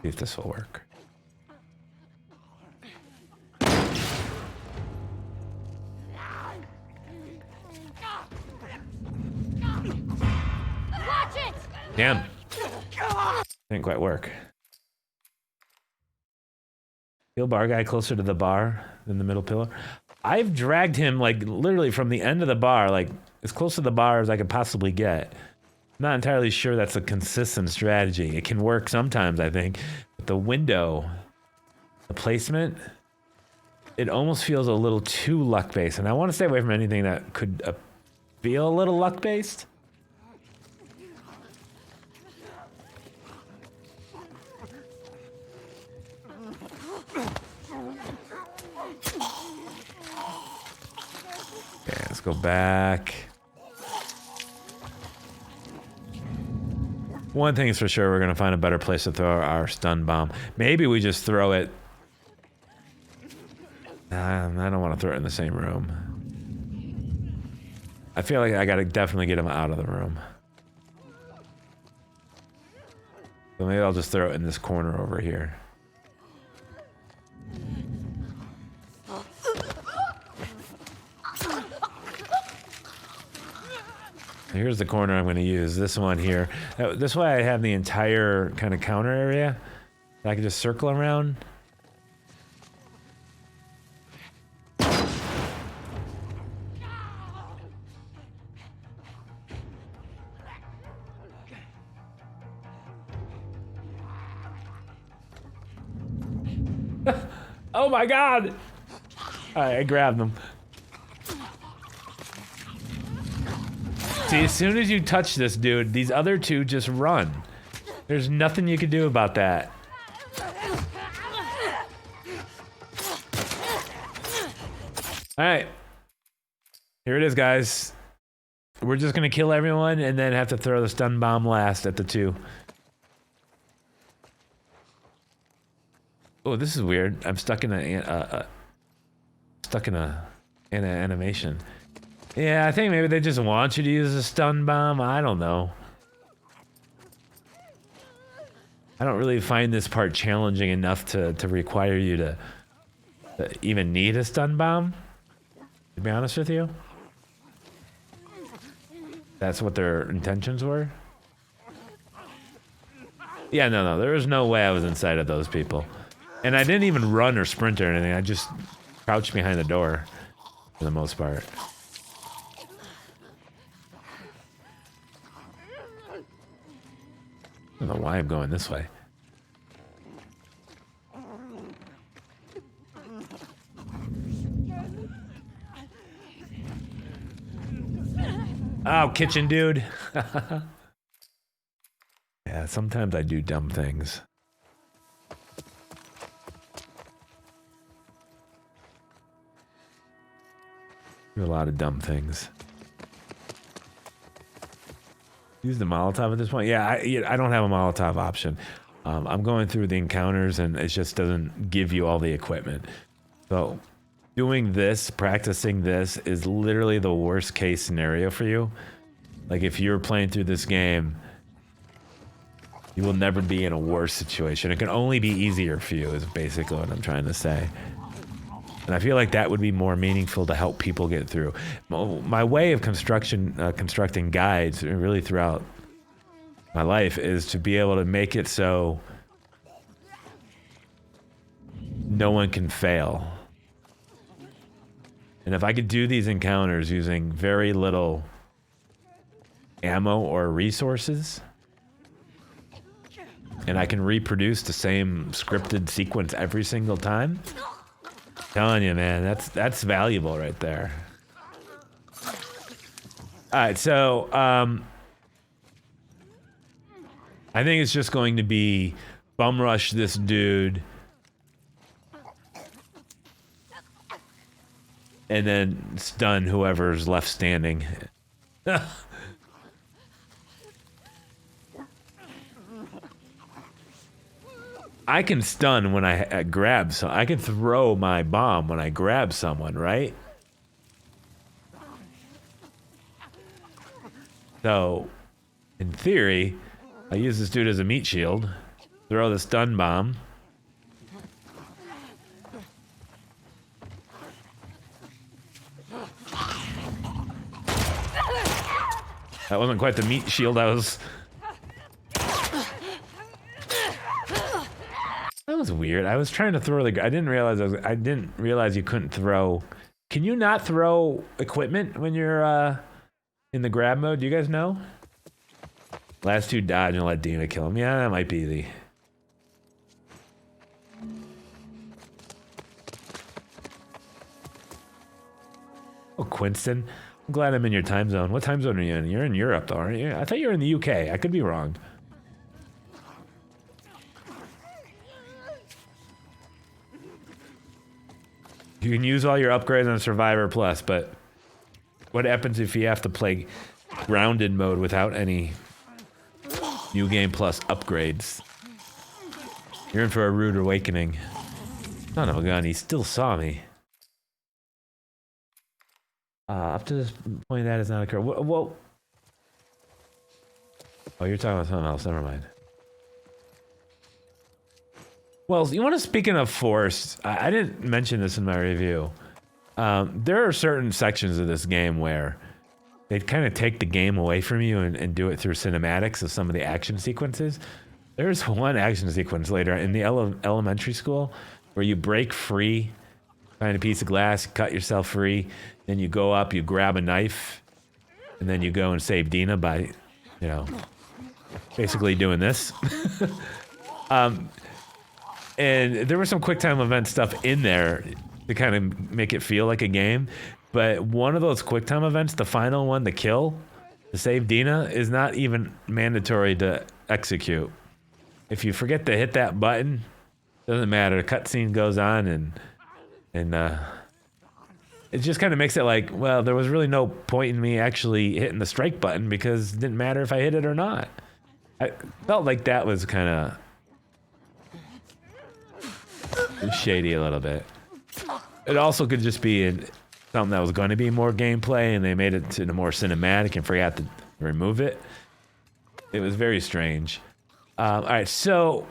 See if this will work. Watch it! Damn. Didn't quite work. Feel bar guy closer to the bar than the middle pillar. I've dragged him like literally from the end of the bar, like as close to the bar as I could possibly get. I'm not entirely sure that's a consistent strategy. It can work sometimes, I think. But the window, the placement, it almost feels a little too luck-based. And I want to stay away from anything that could feel a little luck-based. Okay, let's go back. One thing is for sure, we're going to find a better place to throw our stun bomb. Maybe we just throw it... I don't want to throw it in the same room. I feel like I got to definitely get him out of the room. So maybe I'll just throw it in this corner over here. Here's the corner I'm going to use. This one here. This way I have the entire kind of counter area that I can just circle around. Oh my god! Alright, I grabbed them. See, as soon as you touch this dude, these other two just run. There's nothing you can do about that. Alright. Here it is, guys. We're just gonna kill everyone and then have to throw the stun bomb last at the two. Oh, this is weird. I'm stuck in an animation. Yeah, I think maybe they just want you to use a stun bomb. I don't know. I don't really find this part challenging enough to require you to even need a stun bomb, to be honest with you. That's what their intentions were. Yeah, no, there was no way I was inside of those people. And I didn't even run or sprint or anything. I just crouched behind the door for the most part. I don't know why I'm going this way. Oh, kitchen dude. Yeah, sometimes I do dumb things. Do a lot of dumb things. Use the Molotov at this point? Yeah, I don't have a Molotov option. I'm going through the encounters and it just doesn't give you all the equipment. So doing this, practicing this is literally the worst case scenario for you. Like if you're playing through this game, you will never be in a worse situation. It can only be easier for you is basically what I'm trying to say. And I feel like that would be more meaningful to help people get through. My way of constructing guides really throughout my life is to be able to make it so no one can fail. And if I could do these encounters using very little ammo or resources, and I can reproduce the same scripted sequence every single time. Telling you, man, that's valuable right there. All right, so I think it's just going to be bum rush this dude, and then stun whoever's left standing. I can stun when I grab so I can throw my bomb when I grab someone, right? So, in theory, I use this dude as a meat shield, throw the stun bomb. That wasn't quite the meat shield. That was weird. I was trying to throw the. I didn't realize you couldn't throw. Can you not throw equipment when you're in the grab mode? Do you guys know? Last two dodge and let Dina kill him. Yeah, that might be the. Oh, Quinston. I'm glad I'm in your time zone. What time zone are you in? You're in Europe, though, aren't you? I thought you were in the UK. I could be wrong. You can use all your upgrades on Survivor Plus, but what happens if you have to play grounded mode without any New Game Plus upgrades? You're in for a rude awakening. Son of a gun, he still saw me. Up to this point, that has not occurred. Well, oh, you're talking about something else. Never mind. Well, you want to, speaking of force, I didn't mention this in my review. There are certain sections of this game where they kind of take the game away from you and do it through cinematics of some of the action sequences. There's one action sequence later in the elementary school where you break free, find a piece of glass, cut yourself free, then you go up, you grab a knife, and then you go and save Dina by, you know, basically doing this. And there was some QuickTime event stuff in there to kind of make it feel like a game. But one of those QuickTime events, the final one, the kill, to save Dina, is not even mandatory to execute. If you forget to hit that button, doesn't matter. The cutscene goes on, and it just kind of makes it like, well, there was really no point in me actually hitting the strike button because it didn't matter if I hit it or not. I felt like that was kind of shady a little bit. It also could just be something that was going to be more gameplay and they made it to the more cinematic and forgot to remove it. It was very strange. All right, so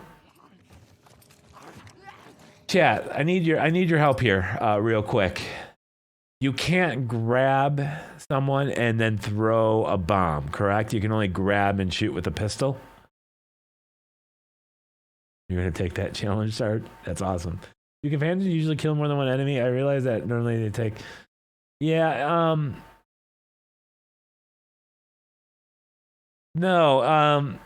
chat, I need your help here, real quick. You can't grab someone and then throw a bomb, correct? You can only grab and shoot with a pistol. You're gonna take that challenge, Sart? That's awesome. You can usually kill more than one enemy. I realize that normally they take. Yeah. No.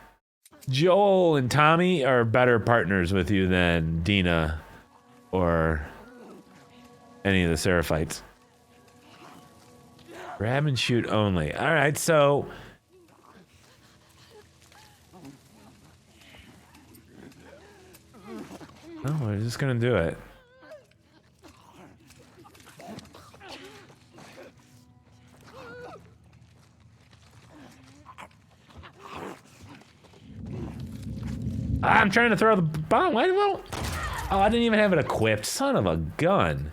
Joel and Tommy are better partners with you than Dina or any of the Seraphites. Grab and shoot only. All right, so. Oh, we're just gonna do it. I'm trying to throw the bomb. Why won't? Oh, I didn't even have it equipped. Son of a gun.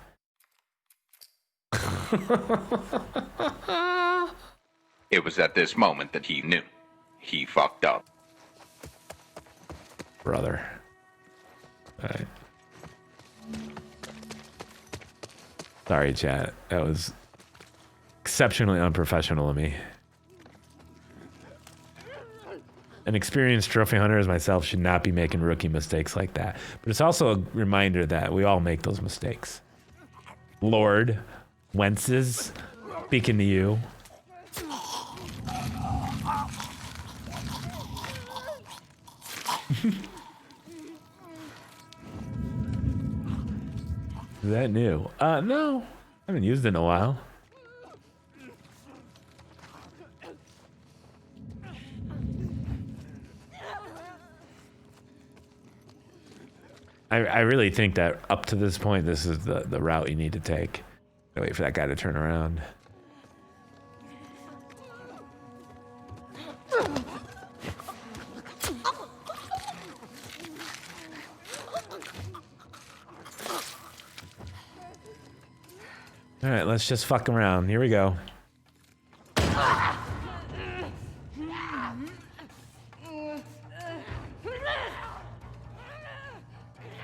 It was at this moment that he knew. He fucked up. Brother. All right. Sorry, chat. That was exceptionally unprofessional of me. An experienced trophy hunter as myself should not be making rookie mistakes like that. But it's also a reminder that we all make those mistakes. Lord Wences, speaking to you. Is that new? No. I haven't used it in a while. I really think that up to this point, this is the route you need to take. Wait for that guy to turn around. All right, let's just fuck around. Here we go.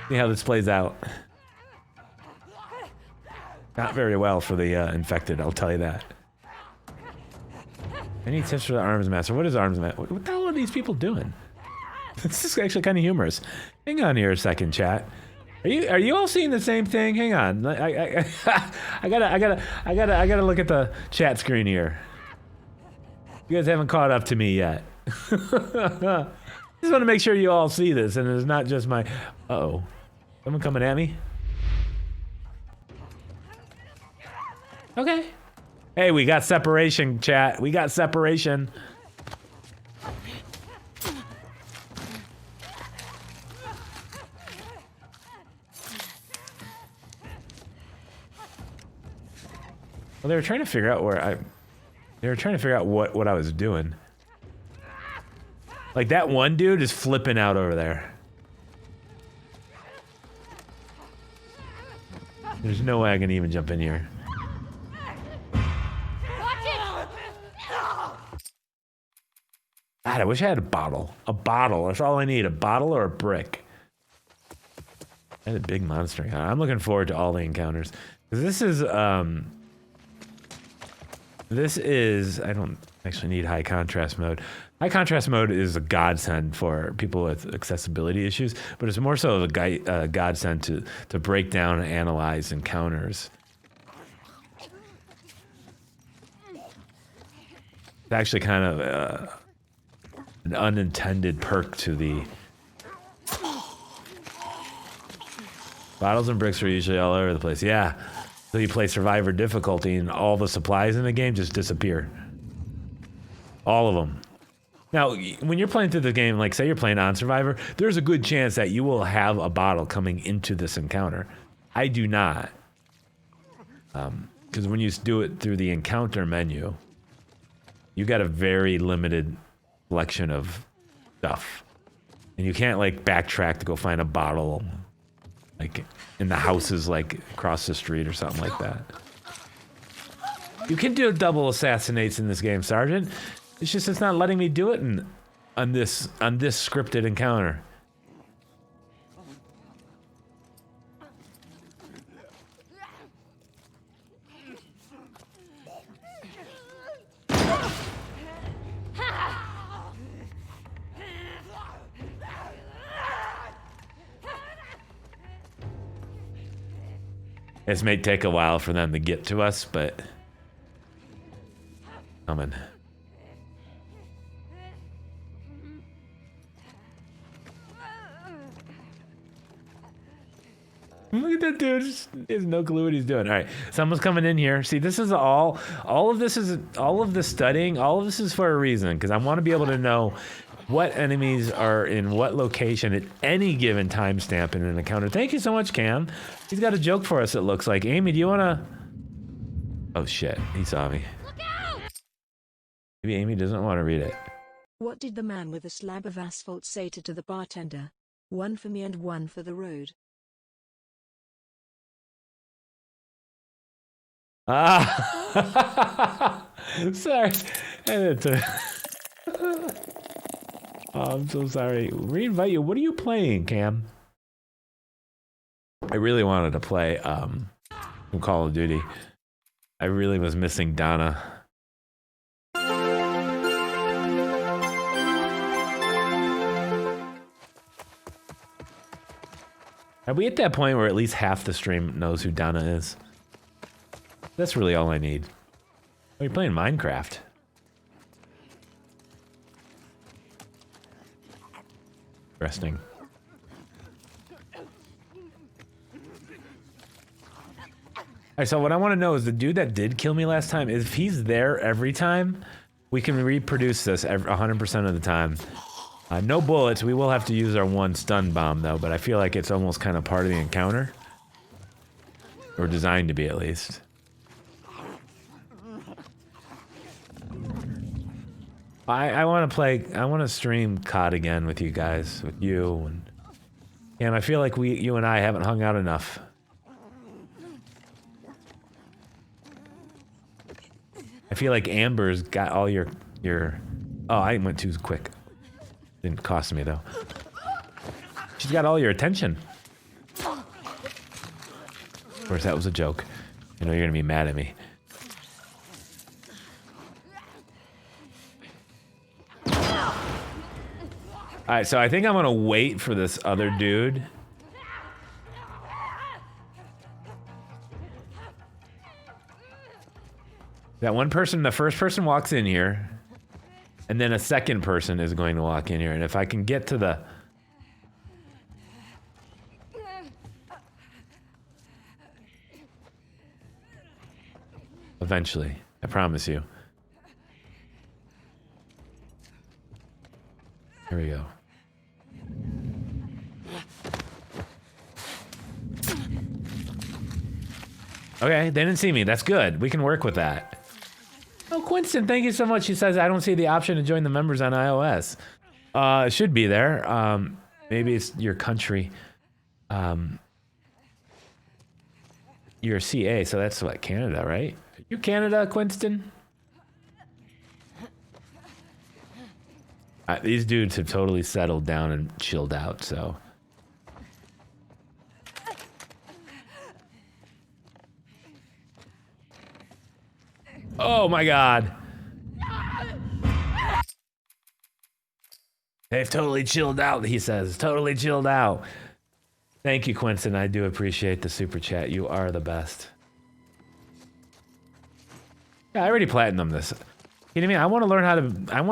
See how this plays out. Not very well for the infected, I'll tell you that. Any tips for the arms master? What is arms master? What the hell are these people doing? This is actually kind of humorous. Hang on here a second, chat. Are you all seeing the same thing? Hang on. I gotta look at the chat screen here. You guys haven't caught up to me yet. Just want to make sure you all see this, and it's not just my. Uh-oh. Someone coming at me? Okay. Hey, we got separation, chat. We got separation. Well, they were trying to figure out they were trying to figure out what I was doing. Like, that one dude is flipping out over there. There's no way I can even jump in here. God, I wish I had a bottle. A bottle. That's all I need. A bottle or a brick. I had a big monster. I'm looking forward to all the encounters. This is, I don't actually need high contrast mode. High contrast mode is a godsend for people with accessibility issues, but it's more so of a godsend to break down and analyze encounters. It's actually kind of an unintended perk to the... Bottles and bricks are usually all over the place. Yeah. So you play Survivor difficulty and all the supplies in the game just disappear. All of them. Now, when you're playing through the game, like say you're playing on Survivor, there's a good chance that you will have a bottle coming into this encounter. I do not. Because when you do it through the encounter menu, you got a very limited selection of stuff. And you can't like backtrack to go find a bottle like in the houses like across the street or something like that. You can do double assassinates in this game, Sergeant. It's just it's not letting me do it on this scripted encounter. This may take a while for them to get to us, but coming. Look at that dude. He has no clue what he's doing. All right, someone's coming in here. See, this is all of this studying, all of this is for a reason, because I want to be able to know what enemies are in what location at any given timestamp in an encounter. Thank you so much, Cam. He's got a joke for us, it looks like. Amy, do you want to... Oh, shit. He saw me. Look out! Maybe Amy doesn't want to read it. What did the man with a slab of asphalt say to the bartender? One for me and one for the road. Ah! Sorry. Oh, I'm so sorry. Reinvite you. What are you playing, Cam? I really wanted to play Call of Duty. I really was missing Donna. Are we at that point where at least half the stream knows who Donna is? That's really all I need. Are you playing Minecraft? Interesting. right, so what I want to know is the dude that did kill me last time, if he's there every time, we can reproduce this 100% of the time. No bullets. We will have to use our one stun bomb, though, but I feel like it's almost kind of part of the encounter. Or designed to be, at least. I want to play... I want to stream COD again with you guys. With you. And Cam, I feel like you and I haven't hung out enough. I feel like Amber's got all your... Oh, I went too quick. Didn't cost me, though. She's got all your attention. Of course, that was a joke. I know you're gonna be mad at me. Alright, so I think I'm gonna wait for this other dude. That one person, the first person walks in here. And then a second person is going to walk in here. And if I can get to the... Eventually. I promise you. Here we go. Okay, they didn't see me. That's good. We can work with that. Oh, Quinston, thank you so much. He says, I don't see the option to join the members on iOS. It should be there. Maybe it's your country. You're CA, so that's what, Canada, right? You Canada, Quinston? These dudes have totally settled down and chilled out, so... Oh my god. They've totally chilled out, he says. Totally chilled out. Thank you, Quinton. I do appreciate the super chat. You are the best. Yeah, I already platinumed this. You know what I mean? I want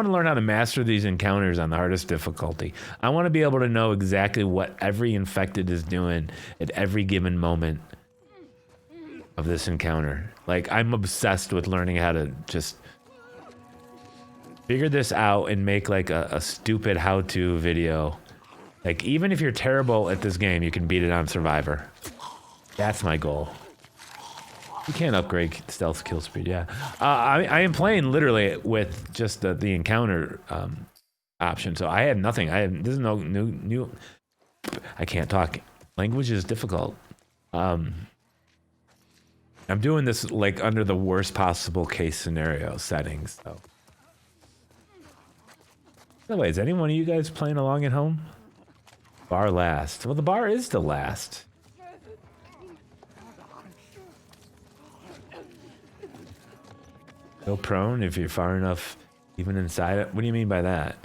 to learn how to master these encounters on the hardest difficulty. I want to be able to know exactly what every infected is doing at every given moment of this encounter. Like, I'm obsessed with learning how to just figure this out and make like a stupid how-to video. Like, even if you're terrible at this game, you can beat it on Survivor. That's my goal. You can't upgrade stealth kill speed, yeah. I am playing literally with just the encounter option, so I had nothing. This is no new. I can't talk. Language is difficult. I'm doing this like under the worst possible case scenario settings. So, by the way, is any one of you guys playing along at home? Bar last. Well, the bar is the last. Go prone if you're far enough, even inside it. What do you mean by that?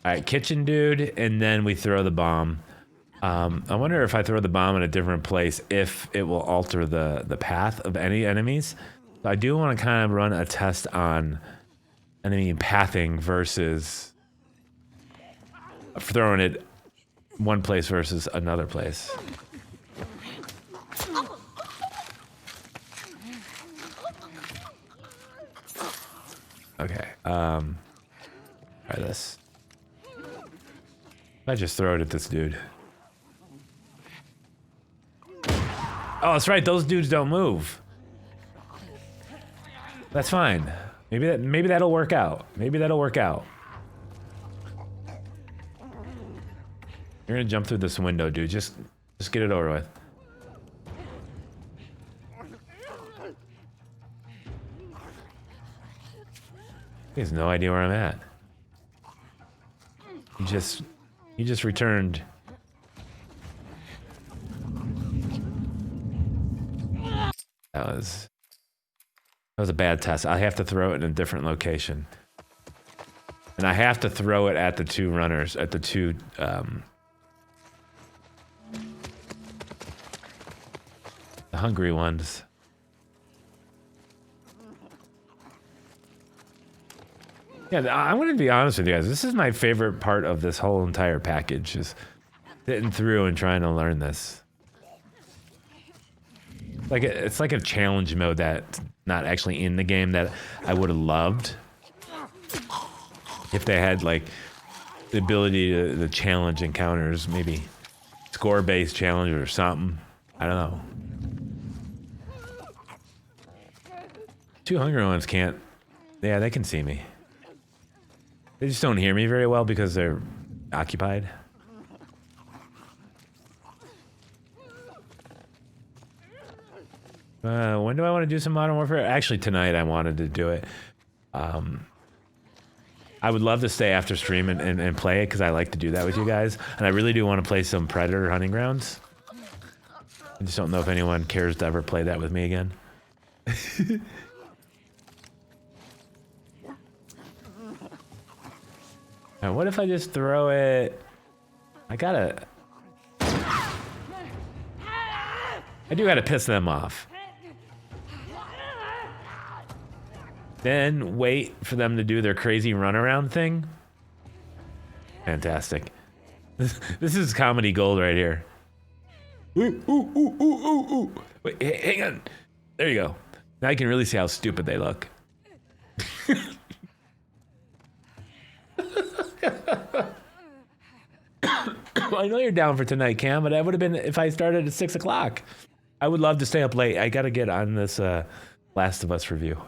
All right, kitchen dude, and then we throw the bomb. I wonder if I throw the bomb in a different place, if it will alter the path of any enemies. So I do want to kind of run a test on enemy pathing versus throwing it one place versus another place. Okay, try this. I just throw it at this dude. Oh, that's right. Those dudes don't move. That's fine. Maybe that'll work out. Maybe that'll work out. You're gonna jump through this window, dude. Just get it over with. He has no idea where I'm at. He just returned. That was a bad test. I have to throw it in a different location. And I have to throw it at the two runners, at the two, the hungry ones. Yeah, I'm going to be honest with you guys. This is my favorite part of this whole entire package, is sitting through and trying to learn this. Like it's like a challenge mode that's not actually in the game that I would have loved if they had like the ability to challenge encounters, maybe score-based challenge or something. I don't know. Two hungry ones can't. Yeah, they can see me. They just don't hear me very well because they're occupied. When do I want to do some Modern Warfare? Actually, tonight I wanted to do it. I would love to stay after stream and play it because I like to do that with you guys. And I really do want to play some Predator Hunting Grounds. I just don't know if anyone cares to ever play that with me again. Now, what if I just throw it? I do gotta piss them off. Then wait for them to do their crazy runaround thing. Fantastic. This is comedy gold right here. Ooh, ooh, ooh, ooh, ooh, ooh. Wait, hang on. There you go. Now I can really see how stupid they look. I know you're down for tonight, Cam, but I would have been if I started at 6 o'clock. I would love to stay up late. I gotta get on this Last of Us review.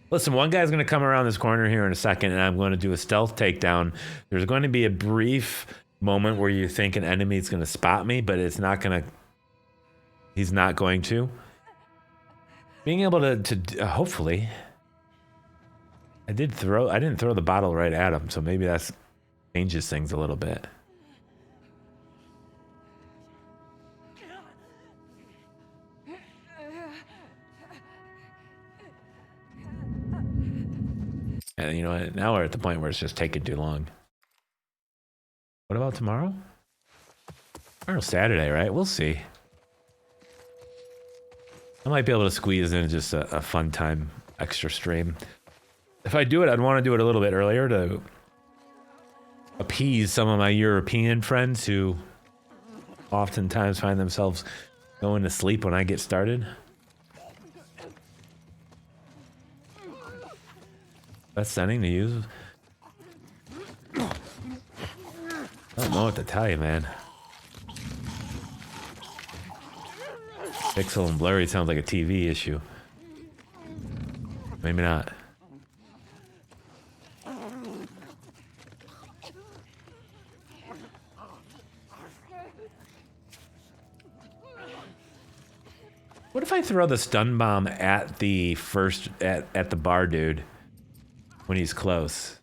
Listen, one guy's going to come around this corner here in a second, and I'm going to do a stealth takedown. There's going to be a brief moment where you think an enemy is going to spot me, but it's not going to. He's not going to. Being able to hopefully. I didn't throw the bottle right at him, so maybe that changes things a little bit. And you know what? Now we're at the point where it's just taking too long. What about tomorrow? Tomorrow's Saturday, right? We'll see. I might be able to squeeze in just a fun time extra stream. If I do it, I'd want to do it a little bit earlier to appease some of my European friends who oftentimes find themselves going to sleep when I get started. Best setting to use. I don't know what to tell you, man. Pixel and blurry sounds like a TV issue. Maybe not. What if I throw the stun bomb at the at the bar dude when he's close?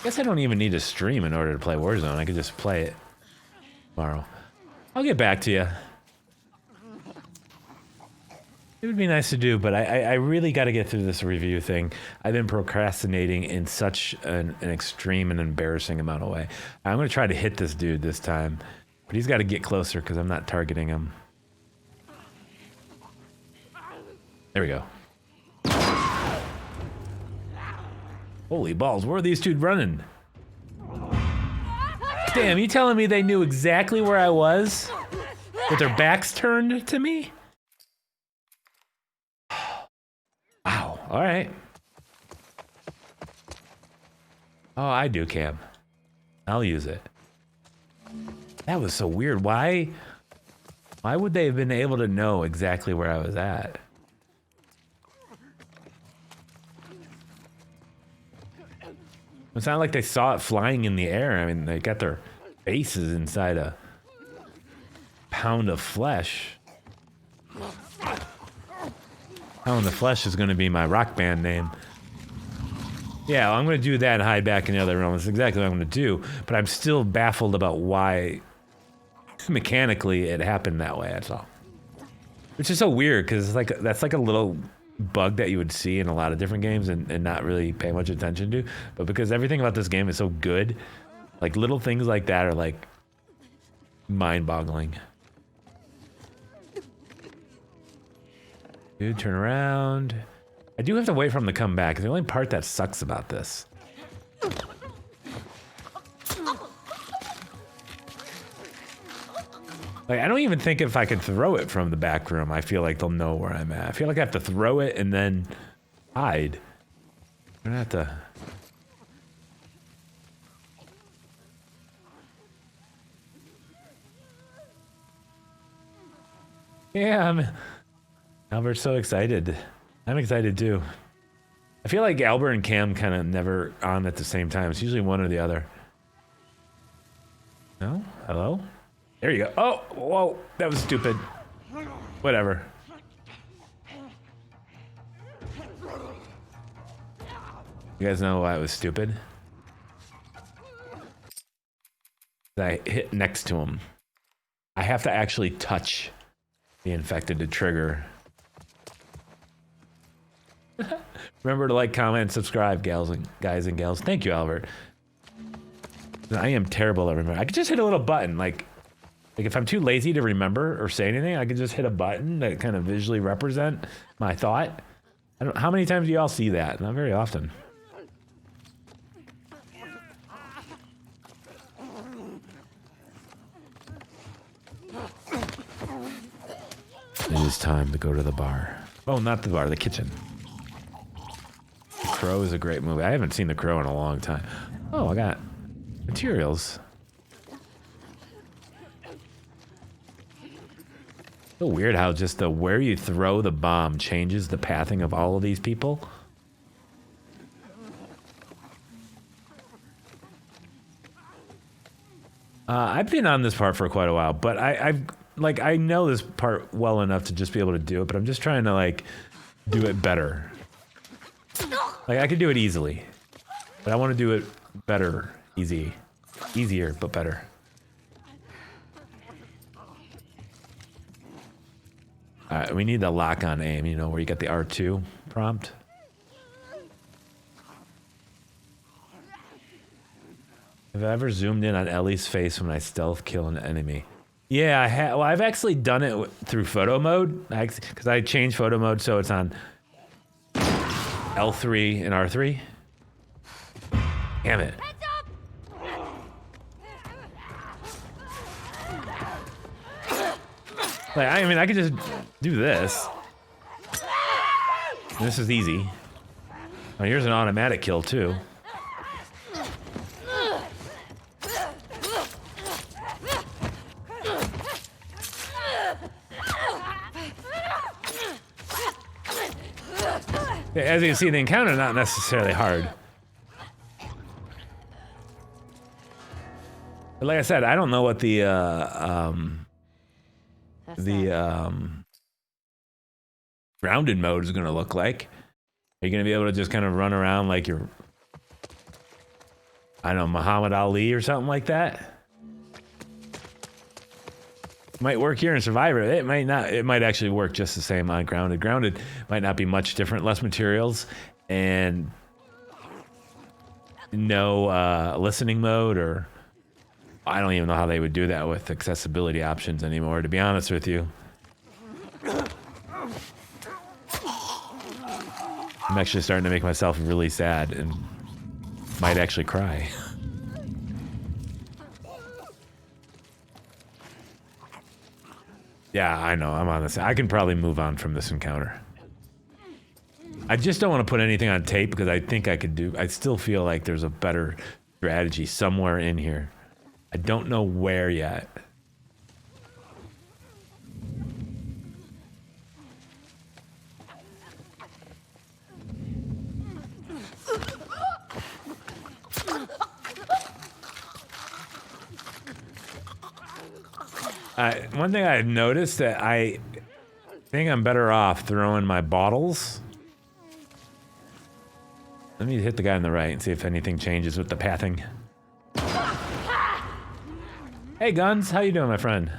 I guess I don't even need to stream in order to play Warzone. I could just play it tomorrow. I'll get back to you. It would be nice to do, but I really got to get through this review thing. I've been procrastinating in such an extreme and embarrassing amount of way. I'm going to try to hit this dude this time, but he's got to get closer because I'm not targeting him. There we go. Holy balls, where are these two running? Damn, you telling me they knew exactly where I was? With their backs turned to me? Wow, all right. Oh, I do, Cam. I'll use it. That was so weird. Why would they have been able to know exactly where I was at? It's not like they saw it flying in the air. I mean, they got their faces inside a pound of flesh. Pound of Flesh is going to be my rock band name. Yeah, well, I'm going to do that and hide back in the other room. That's exactly what I'm going to do. But I'm still baffled about why mechanically it happened that way, that's all. Which is so weird, because it's like that's like a little bug that you would see in a lot of different games and not really pay much attention to. But because everything about this game is so good, like little things like that are like mind-boggling. Dude, turn around. I do have to wait for him to come back. The only part that sucks about this. Like, I don't even think if I could throw it from the back room, I feel like they'll know where I'm at. I feel like I have to throw it and then hide. I'm gonna have to... Yeah, Albert's so excited. I'm excited too. I feel like Albert and Cam kind of never on at the same time. It's usually one or the other. No? Hello? There you go. Oh, whoa, that was stupid. Whatever. You guys know why it was stupid? I hit next to him. I have to actually touch the infected to trigger. Remember to like, comment, subscribe, guys and gals. Thank you, Albert. I am terrible at remembering. I could just hit a little button, like if I'm too lazy to remember or say anything, I could just hit a button that kind of visually represent my thought. I don't. How many times do y'all see that? Not very often. It is time to go to the bar. Oh, not the bar, the kitchen. The Crow is a great movie. I haven't seen The Crow in a long time. Oh, I got materials. So weird how just the where you throw the bomb changes the pathing of all of these people. I've been on this part for quite a while, but I know this part well enough to just be able to do it, but I'm just trying to like do it better. Like I could do it easily, but I want to do it better, easier, but better. Alright, we need the lock on aim, you know, where you get the R2 prompt. Have I ever zoomed in on Ellie's face when I stealth kill an enemy? Yeah, I have. Well, I've actually done it through photo mode, because I changed photo mode so it's on L3 and R3. Damn it. Like, I mean, I could just do this. And this is easy. Oh, here's an automatic kill, too. As you can see, the encounter not necessarily hard. But like I said, I don't know what the grounded mode is going to look like. Are you going to be able to just kind of run around like you're, I don't know, Muhammad Ali or something like that? Might work here in Survivor. It might not. It might actually work just the same on Grounded. Grounded might not be much different, less materials, and no listening mode, or I don't even know how they would do that with accessibility options anymore, to be honest with you. I'm actually starting to make myself really sad and might actually cry. Yeah, I know, I'm on this. I can probably move on from this encounter. I just don't want to put anything on tape because I think I could do, I still feel like there's a better strategy somewhere in here. I don't know where yet. One thing I've noticed that I think I'm better off throwing my bottles. Let me hit the guy on the right and see if anything changes with the pathing. Hey Guns, how you doing, my friend?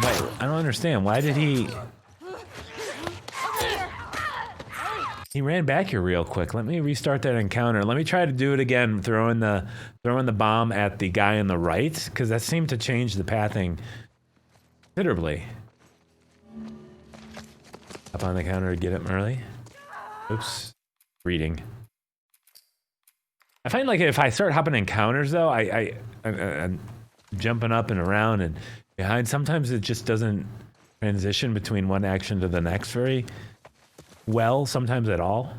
Wait, I don't understand. Why did he... He ran back here real quick. Let me restart that encounter. Let me try to do it again, throwing the bomb at the guy on the right, because that seemed to change the pathing considerably. Up on the counter to get him early. Oops. Reading. I find like if I start hopping encounters though, I'm jumping up and around and behind. Sometimes it just doesn't transition between one action to the next very well, sometimes at all.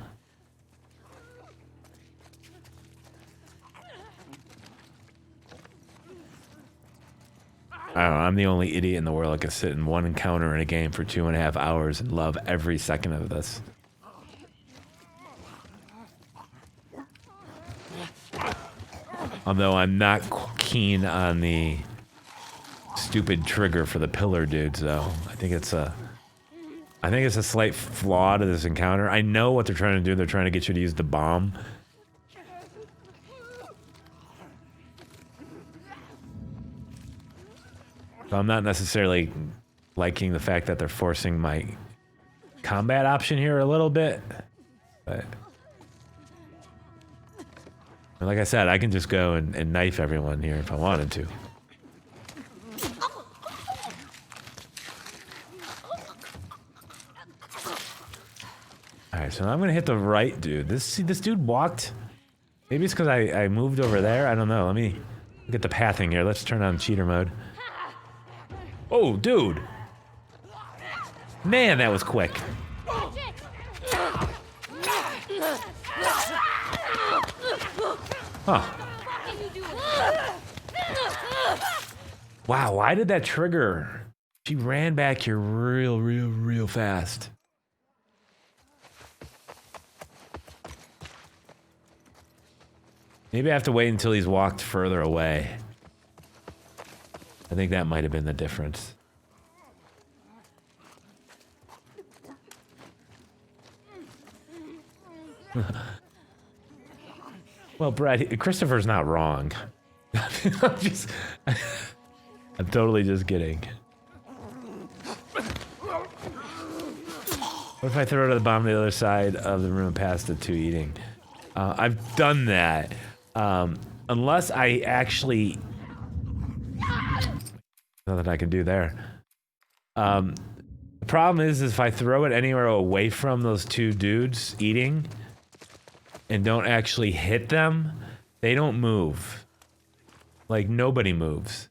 I don't know, I'm the only idiot in the world that can sit in one encounter in a game for 2.5 hours and love every second of this. Although I'm not keen on the stupid trigger for the pillar dudes, though. I think it's a slight flaw to this encounter. I know what they're trying to do. They're trying to get you to use the bomb. So I'm not necessarily liking the fact that they're forcing my combat option here a little bit. But like I said, I can just go and knife everyone here if I wanted to. Alright, so I'm gonna hit the right dude. This dude walked. Maybe it's because I moved over there. I don't know. Let me get the pathing here. Let's turn on cheater mode. Oh, dude. Man, that was quick. Huh. Wow, why did that trigger? She ran back here real fast. Maybe I have to wait until he's walked further away. I think that might have been the difference. Well, Brad, Christopher's not wrong. I'm totally just kidding. What if I throw the bomb to the other side of the room past the two eating? I've done that. Unless I actually... Nothing I can do there. The problem is if I throw it anywhere away from those two dudes eating and don't actually hit them, they don't move. Like, nobody moves.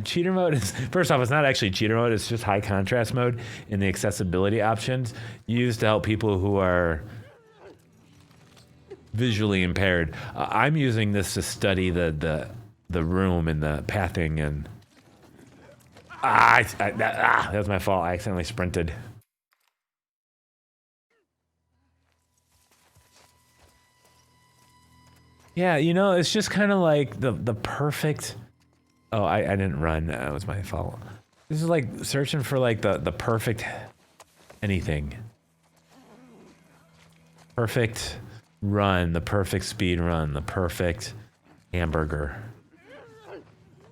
Cheater mode is, first off, it's not actually cheater mode, it's just high contrast mode in the accessibility options used to help people who are visually impaired. I'm using this to study the room and the pathing and... that was my fault. I accidentally sprinted. Yeah, you know, it's just kind of like the perfect... Oh, I didn't run. That was my fault. This is like searching for like the perfect anything. Perfect run, the perfect speed run, the perfect hamburger.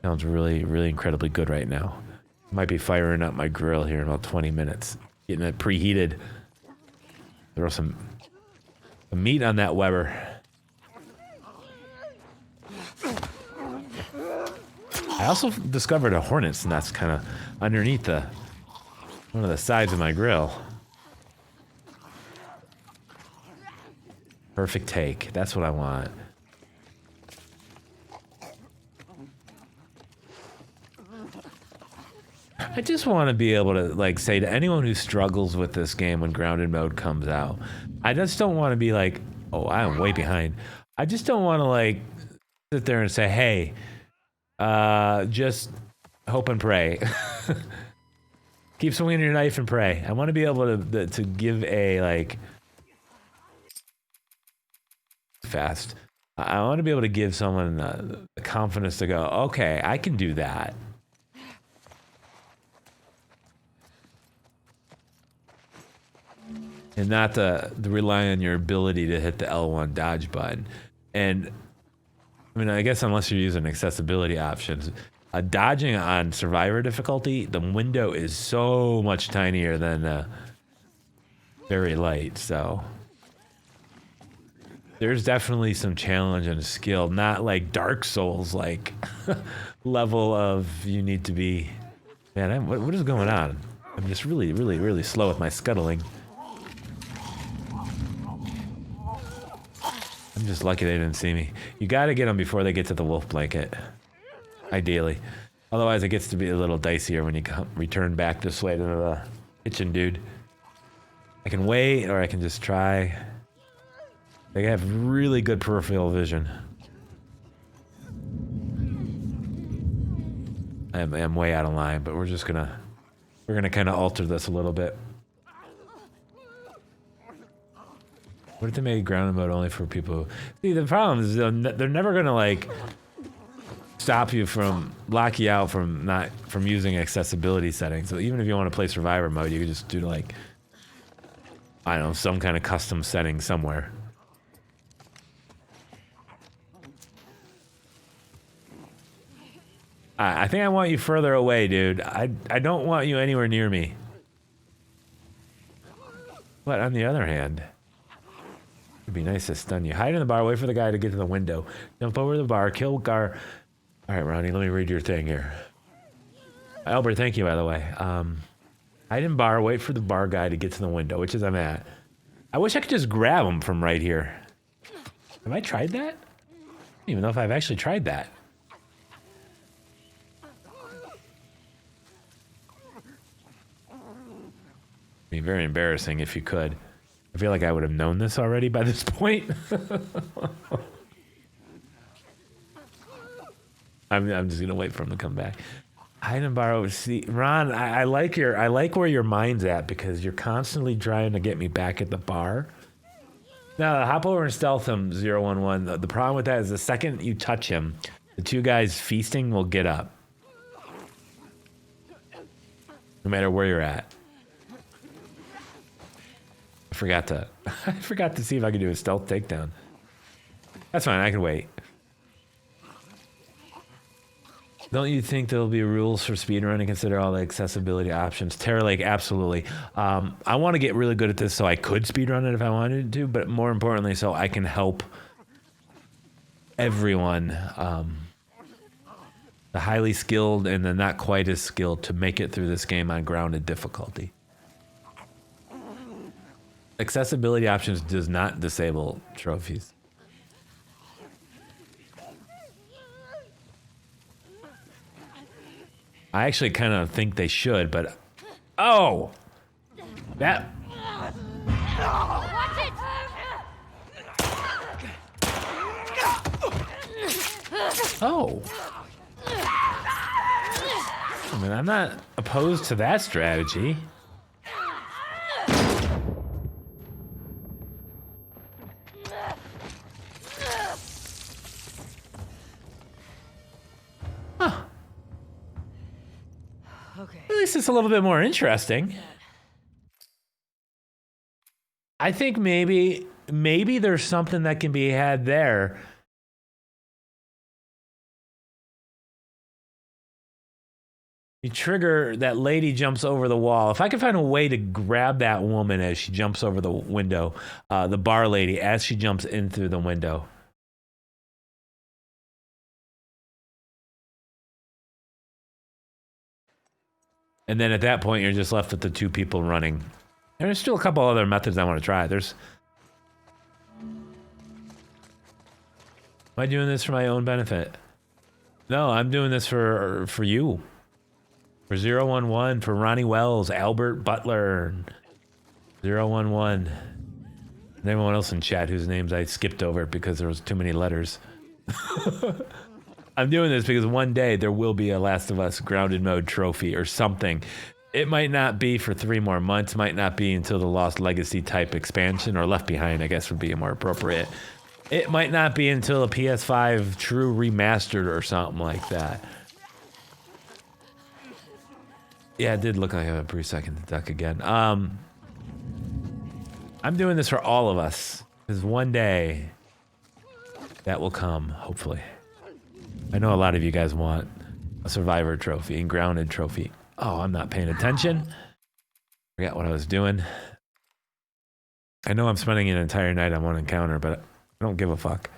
Sounds really incredibly good right now. Might be firing up my grill here in about 20 minutes. Getting it preheated. Throw some meat on that Weber. I also discovered a hornet's nest kind of underneath one of the sides of my grill. Perfect take. That's what I want. I just want to be able to like say to anyone who struggles with this game when grounded mode comes out, I just don't want to be like, oh, I'm way behind. I just don't want to like sit there and say, hey, just hope and pray. Keep swinging your knife and pray. I want to be able to give a like fast. I want to be able to give someone the confidence to go, okay, I can do that. And not to rely on your ability to hit the L1 dodge button. And I mean, I guess unless you're using accessibility options. Dodging on survivor difficulty, the window is so much tinier than very light, so there's definitely some challenge and skill, not like Dark Souls like level of you need to be. Man, what is going on? I'm just really slow with my scuttling. I'm just lucky they didn't see me. You gotta get them before they get to the wolf blanket. Ideally. Otherwise, it gets to be a little dicier when you return back this way to the kitchen, dude. I can wait, or I can just try. They have really good peripheral vision. I'm way out of line, but we're gonna kind of alter this a little bit. What if they made grounded mode only for people? See, the problem is they're never gonna like stop you from, lock you out from using accessibility settings. So even if you want to play survivor mode, you could just do like, I don't know, some kind of custom setting somewhere. I think I want you further away, dude. I don't want you anywhere near me. But on the other hand, it'd be nice to stun you. Hide in the bar, wait for the guy to get to the window. Jump over the bar, kill Gar. All right, Ronnie, let me read your thing here. Albert, thank you, by the way. Hide in bar, wait for the bar guy to get to the window, which is I'm at. I wish I could just grab him from right here. Have I tried that? I don't even know if I've actually tried that. It'd be very embarrassing if you could. I feel like I would have known this already by this point. I'm just gonna wait for him to come back. Hide and borrow. See, Ron, I like where your mind's at because you're constantly trying to get me back at the bar. Now hop over and stealth him, 011. The problem with that is the second you touch him, the two guys feasting will get up. No matter where you're at. I forgot to see if I could do a stealth takedown. That's fine, I can wait. Don't you think there'll be rules for speedrun and consider all the accessibility options? Terra Lake, absolutely. I want to get really good at this so I could speedrun it if I wanted to, but more importantly, so I can help everyone, the highly skilled and the not quite as skilled, to make it through this game on grounded difficulty. Accessibility options does not disable trophies. I actually kind of think they should, but oh, that. Watch it! Oh. I mean, I'm not opposed to that strategy. Huh. Okay. At least it's a little bit more interesting. I think maybe there's something that can be had there. You trigger, that lady jumps over the wall. If I could find a way to grab that woman as she jumps over the window, the bar lady, as she jumps in through the window. And then at that point, you're just left with the two people running. And there's still a couple other methods I want to try. Am I doing this for my own benefit? No, I'm doing this for you. For 011, for Ronnie Wells, Albert Butler, 011. And everyone else in chat whose names I skipped over because there was too many letters. I'm doing this because one day there will be a Last of Us grounded mode trophy or something. It might not be for 3 more months, might not be until the Lost Legacy type expansion, or Left Behind, I guess would be more appropriate. It might not be until a PS5 true remastered or something like that. Yeah, it did look like a brief second to duck again. I'm doing this for all of us, because one day that will come, hopefully. I know a lot of you guys want a survivor trophy and grounded trophy. Oh, I'm not paying attention. Forgot what I was doing. I know I'm spending an entire night on one encounter, but I don't give a fuck.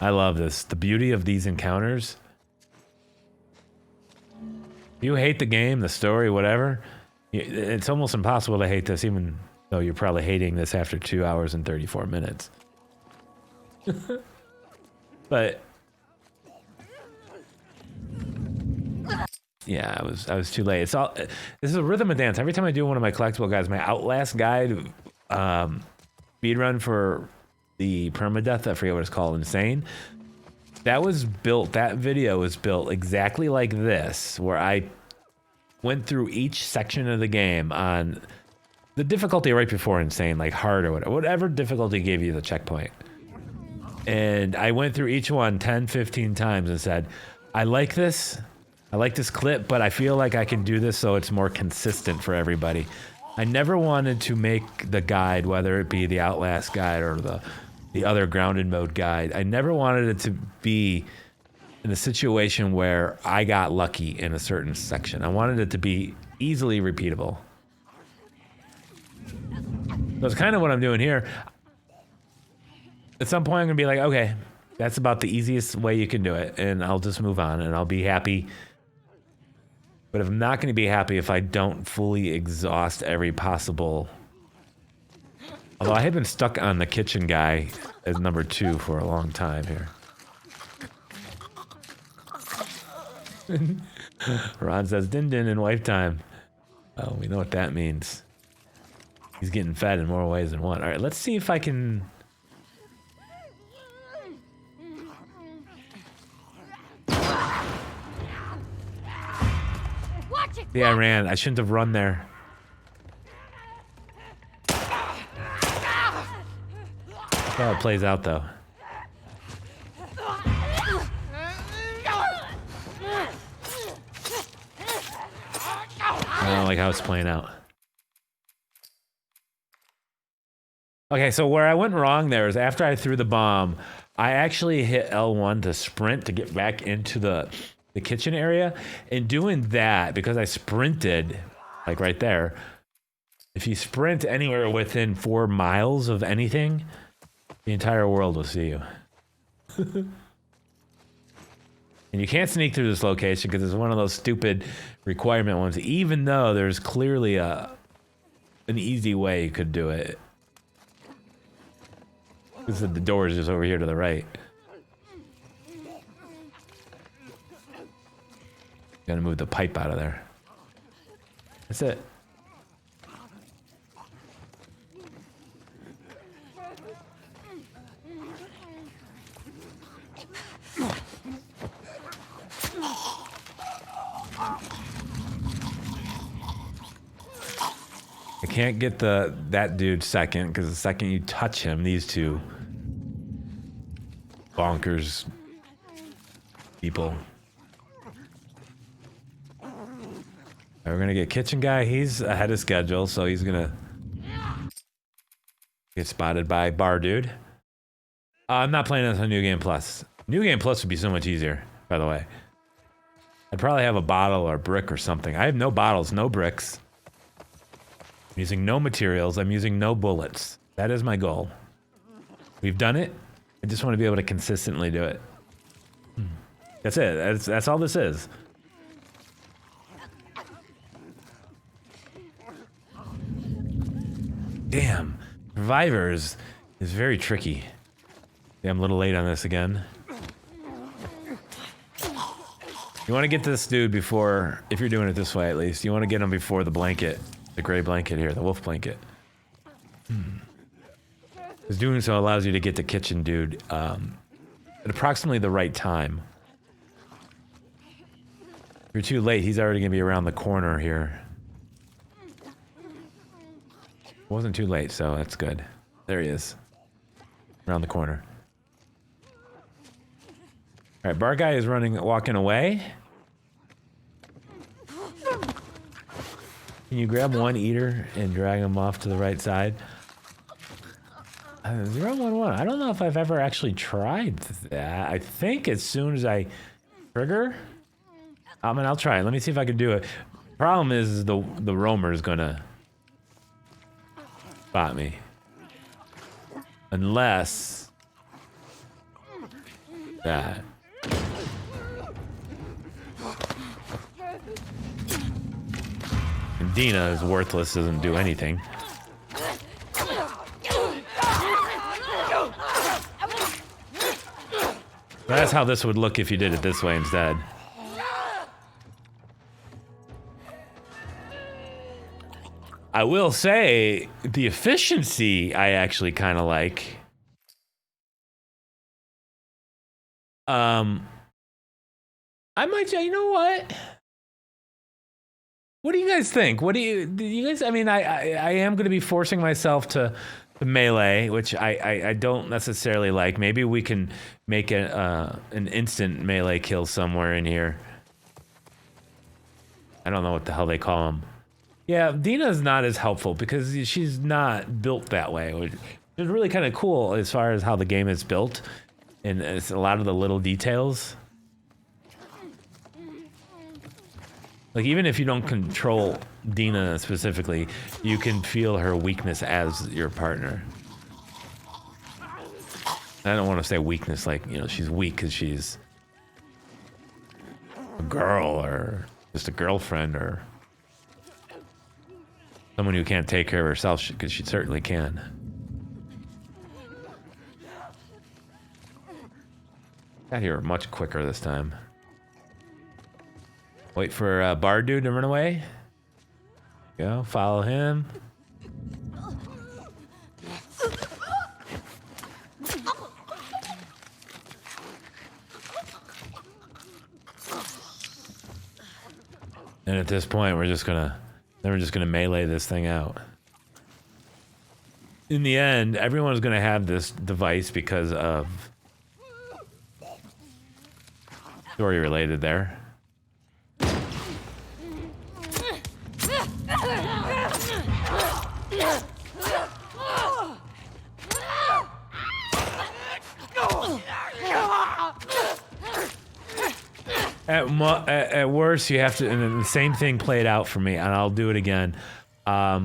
I love this. The beauty of these encounters. If you hate the game, the story, whatever, it's almost impossible to hate this, even though you're probably hating this after 2 hours and 34 minutes. But yeah, I was too late. It's all this is a rhythm of dance. Every time I do one of my collectible guides, my Outlast guide, speedrun for the permadeath, I forget what it's called, Insane. That was built, that video was built exactly like this, where I went through each section of the game on the difficulty right before Insane, like hard or whatever difficulty gave you the checkpoint. And I went through each one 10, 15 times and said, I like this clip, but I feel like I can do this so it's more consistent for everybody. I never wanted to make the guide, whether it be the Outlast guide or the other grounded mode guide, I never wanted it to be in a situation where I got lucky in a certain section. I wanted it to be easily repeatable. That's kind of what I'm doing here. At some point, I'm gonna be like, okay, that's about the easiest way you can do it, and I'll just move on, and I'll be happy. But I'm not gonna be happy if I don't fully exhaust every possible. Although I had been stuck on the kitchen guy as number 2 for a long time here. Ron says, din din in wife time. Oh, we know what that means. He's getting fed in more ways than one. All right, let's see if I can... See, I ran. I shouldn't have run there. That's how it plays out, though. I don't like how it's playing out. Okay, so where I went wrong there is after I threw the bomb, I actually hit L1 to sprint to get back into the kitchen area. And doing that, because I sprinted, like right there, if you sprint anywhere within 4 miles of anything, the entire world will see you. And you can't sneak through this location because it's one of those stupid requirement ones, even though there's clearly an easy way you could do it. Because the door is just over here to the right. Gotta move the pipe out of there. That's it. I can't get that dude second, because the second you touch him, these two bonkers people. We're gonna get kitchen guy. He's ahead of schedule, so he's gonna get spotted by bar dude. I'm not playing this on New Game Plus. New Game Plus would be so much easier, by the way. I'd probably have a bottle or a brick or something. I have no bottles, no bricks. I'm using no materials. I'm using no bullets. That is my goal. We've done it. I just want to be able to consistently do it. That's it. That's all this is. Damn, Survivors is very tricky. Yeah, I'm a little late on this again. You want to get this dude before, if you're doing it this way at least, you want to get him before the blanket, the gray blanket here, the wolf blanket. Because doing so allows you to get the kitchen dude at approximately the right time. If you're too late, he's already going to be around the corner here. It wasn't too late, so that's good. There he is. Around the corner. Alright, bar guy is walking away. Can you grab one eater and drag him off to the right side? 011. I don't know if I've ever actually tried that. I think as soon as I trigger, I mean, I'll try it. Let me see if I can do it. Problem is the roamer is gonna spot me. Unless that. And Dina is worthless, doesn't do anything. That's how this would look if you did it this way instead. I will say the efficiency I actually kind of like. I might say, you know what? What do you guys think? Do you guys? I mean, I am going to be forcing myself to melee, which I don't necessarily like. Maybe we can make an instant melee kill somewhere in here. I don't know what the hell they call them. Yeah, Dina's not as helpful because she's not built that way. Which is really kind of cool as far as how the game is built, and it's a lot of the little details. Like, even if you don't control Dina specifically, you can feel her weakness as your partner. I don't want to say weakness like, you know, she's weak because she's a girl or just a girlfriend or someone who can't take care of herself, because she certainly can. Got here much quicker this time. Wait for Bar Dude to run away. Go, follow him. And at this point, we're just gonna melee this thing out. In the end, everyone's gonna have this device because of story related there. At worst, you have to, and the same thing played out for me, and I'll do it again. Okay.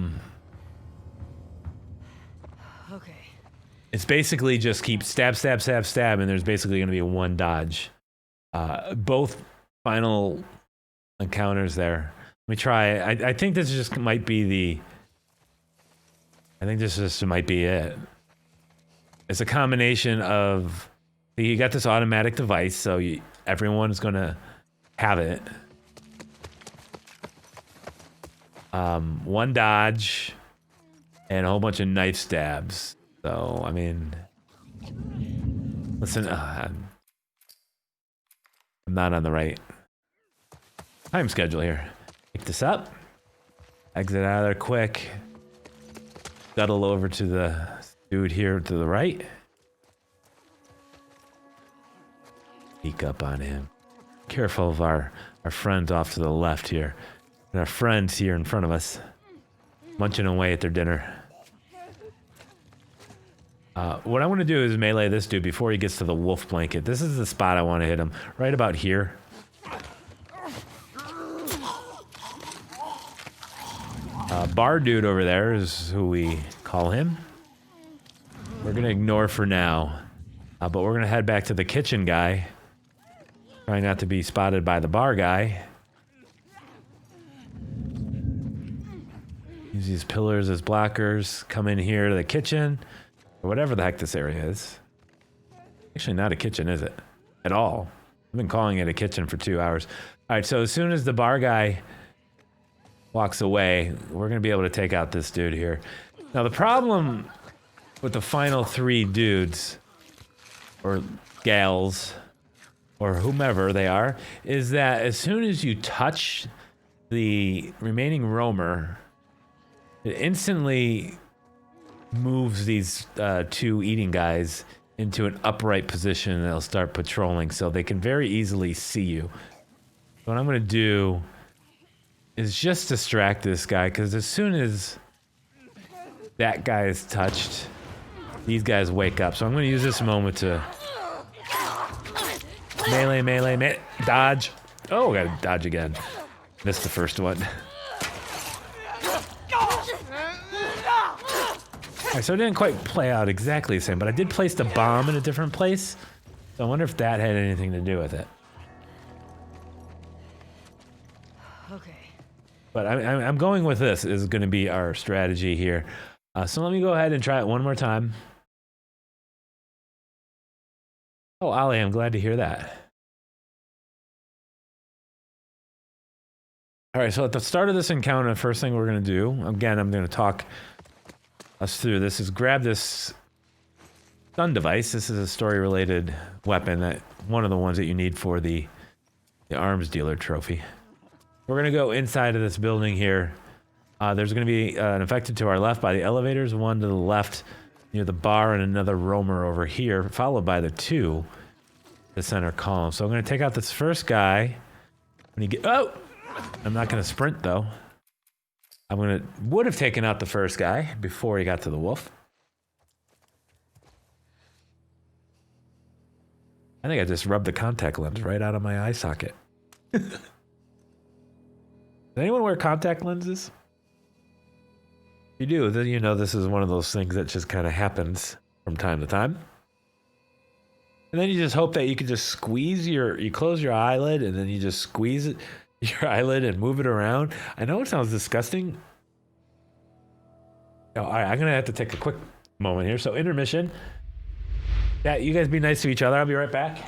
It's basically just keep stab, stab, stab, stab, and there's basically going to be one dodge. Both final encounters there. Let me try. I think this just might be the. I think this just might be it. It's a combination of. You got this automatic device, so everyone's gonna have it. One dodge and a whole bunch of knife stabs. So I mean, listen, I'm not on the right time schedule here. Pick this up, exit out of there quick, scuttle over to the dude here to the right. Sneak up on him. Careful of our friends off to the left here. And our friends here in front of us. Munching away at their dinner. What I want to do is melee this dude before he gets to the wolf blanket. This is the spot I want to hit him. Right about here. Bar dude over there is who we call him. We're going to ignore for now. But we're going to head back to the kitchen guy. Trying not to be spotted by the bar guy. Use these pillars as blockers. Come in here to the kitchen. Or whatever the heck this area is. Actually not a kitchen, is it? At all. I've been calling it a kitchen for 2 hours. Alright, so as soon as the bar guy walks away, we're going to be able to take out this dude here. Now the problem with the final 3 dudes, or gals, or whomever they are, is that as soon as you touch the remaining roamer, it instantly moves these 2 eating guys into an upright position and they'll start patrolling, so they can very easily see you. What I'm going to do is just distract this guy, because as soon as that guy is touched, these guys wake up. So I'm going to use this moment to melee, dodge. Oh, got to dodge again. Missed the first one. Alright, so it didn't quite play out exactly the same, but I did place the bomb in a different place. So I wonder if that had anything to do with it. Okay. But I'm going with this is going to be our strategy here. So let me go ahead and try it one more time. Oh, Ollie, I'm glad to hear that. All right, so at the start of this encounter, the first thing we're going to do, again, I'm going to talk us through this, is grab this stun device. This is a story-related weapon, that one of the ones that you need for the arms dealer trophy. We're going to go inside of this building here. There's going to be an infected to our left by the elevators, one to the left near the bar, and another roamer over here, followed by the two, the center column. So I'm going to take out this first guy. When you get, oh! I'm not going to sprint, though. Would have taken out the first guy before he got to the wolf. I think I just rubbed the contact lens right out of my eye socket. Does anyone wear contact lenses? If you do, then you know this is one of those things that just kind of happens from time to time. And then you just hope that you can just squeeze you close your eyelid and then you just squeeze it, your eyelid and move it around. I know it sounds disgusting. Oh, all right, I'm going to have to take a quick moment here. So intermission. Yeah, you guys be nice to each other. I'll be right back.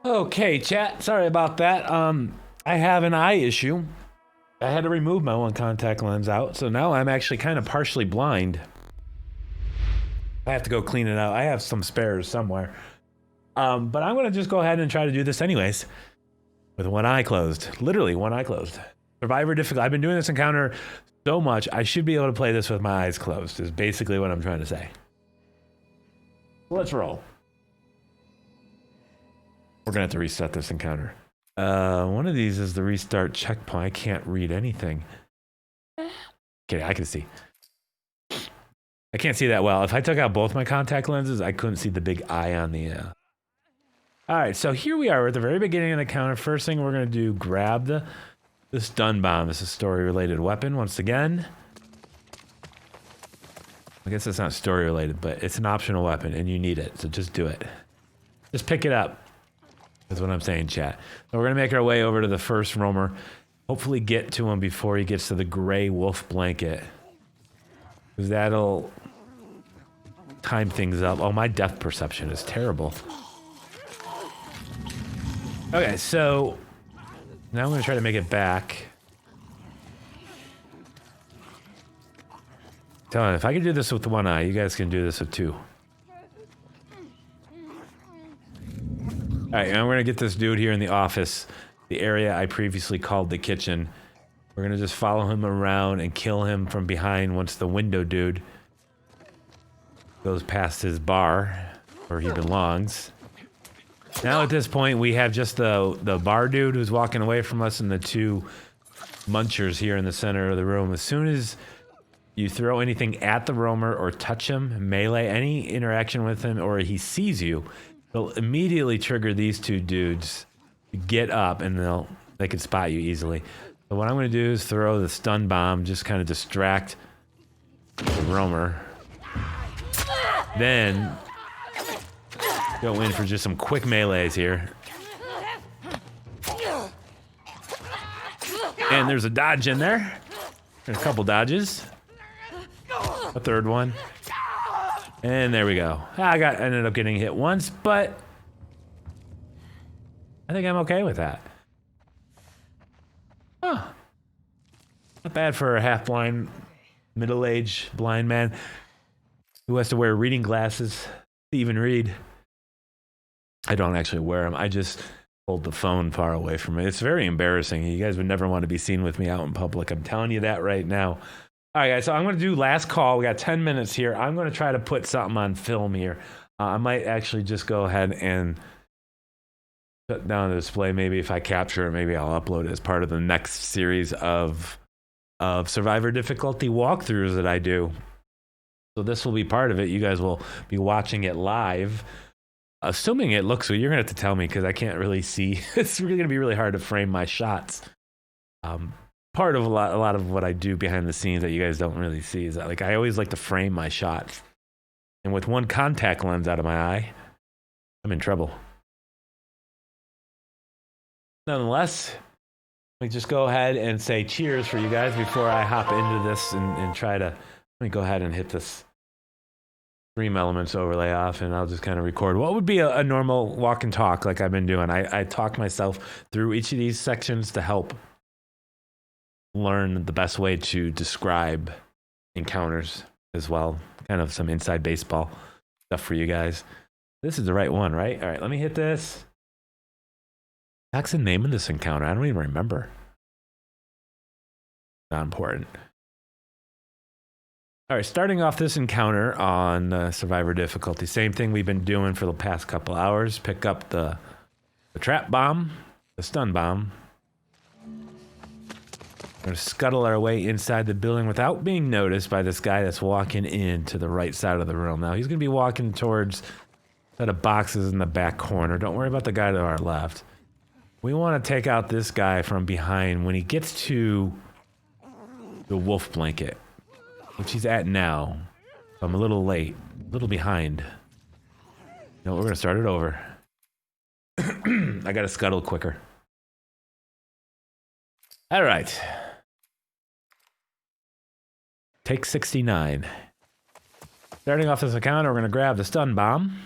Okay, chat. Sorry about that. I have an eye issue. I had to remove my one contact lens out, so now I'm actually kind of partially blind. I have to go clean it out. I have some spares somewhere. But I'm going to just go ahead and try to do this anyways. With one eye closed. Literally, one eye closed. Survivor difficult. I've been doing this encounter so much, I should be able to play this with my eyes closed, is basically what I'm trying to say. Let's roll. We're going to have to reset this encounter. One of these is the restart checkpoint. I can't read anything. Okay, I can see. I can't see that well. If I took out both my contact lenses, I couldn't see the big eye on the... All right, so here we are. We're at the very beginning of the counter. First thing we're going to do, grab the stun bomb. This is a story-related weapon once again. I guess it's not story-related, but it's an optional weapon, and you need it, so just do it. Just pick it up. That's what I'm saying, chat. So we're going to make our way over to the first roamer. Hopefully get to him before he gets to the gray wolf blanket. Because that'll time things up. Oh, my depth perception is terrible. Okay, so now I'm going to try to make it back. Tell him, if I can do this with one eye, you guys can do this with two. Alright, now we're gonna get this dude here in the office, the area I previously called the kitchen. We're gonna just follow him around and kill him from behind once the window dude goes past his bar, where he belongs. Now at this point, we have just the bar dude who's walking away from us and the two munchers here in the center of the room. As soon as you throw anything at the roamer or touch him, melee, any interaction with him, or he sees you, it'll immediately trigger these two dudes to get up, and they can spot you easily. So what I'm going to do is throw the stun bomb, just kind of distract the roamer. Then go in for just some quick melees here. And there's a dodge in there. And a couple dodges. A third one. And there we go. I ended up getting hit once, but I think I'm okay with that. Huh. Not bad for a half-blind, middle-aged blind man who has to wear reading glasses to even read. I don't actually wear them. I just hold the phone far away from me. It's very embarrassing. You guys would never want to be seen with me out in public. I'm telling you that right now. All right, guys, so I'm going to do last call. We got 10 minutes here. I'm going to try to put something on film here. I might actually just go ahead and shut down the display. Maybe if I capture it, maybe I'll upload it as part of the next series of Survivor difficulty walkthroughs that I do. So this will be part of it. You guys will be watching it live. Assuming it looks good, you're going to have to tell me because I can't really see. It's really going to be really hard to frame my shots. Part of a lot of what I do behind the scenes that you guys don't really see is that, like, I always like to frame my shots. And with one contact lens out of my eye, I'm in trouble. Nonetheless, let me just go ahead and say cheers for you guys before I hop into this and try to... Let me go ahead and hit this Stream Elements overlay off, and I'll just kind of record what would be a normal walk and talk like I've been doing. I talk myself through each of these sections to help learn the best way to describe encounters as well. Kind of some inside baseball stuff for you guys. This is the right one, right? All right, let me hit this. What's the name of this encounter? I don't even remember. Not important. All right, starting off this encounter on Survivor difficulty. Same thing we've been doing for the past couple hours. Pick up the trap bomb, the stun bomb. We're going to scuttle our way inside the building without being noticed by this guy that's walking in to the right side of the room. Now, he's going to be walking towards a set of boxes in the back corner. Don't worry about the guy to our left. We want to take out this guy from behind when he gets to the wolf blanket, which he's at now. I'm a little late, a little behind. No, we're going to start it over. I got to scuttle quicker. All right. Take 69. Starting off this encounter, we're going to grab the stun bomb.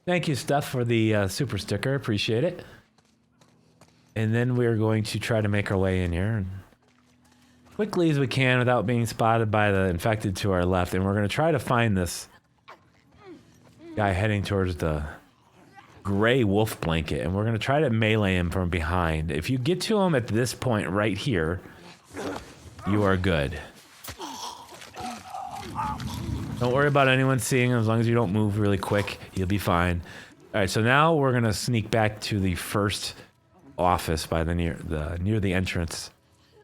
Thank you, Steph, for the super sticker. Appreciate it. And then we're going to try to make our way in here quickly as we can without being spotted by the infected to our left. And we're going to try to find this guy heading towards the gray wolf blanket. And we're going to try to melee him from behind. If you get to him at this point right here, you are good. Don't worry about anyone seeing him. As long as you don't move really quick, you'll be fine. All right, so now we're going to sneak back to the first office by near the entrance.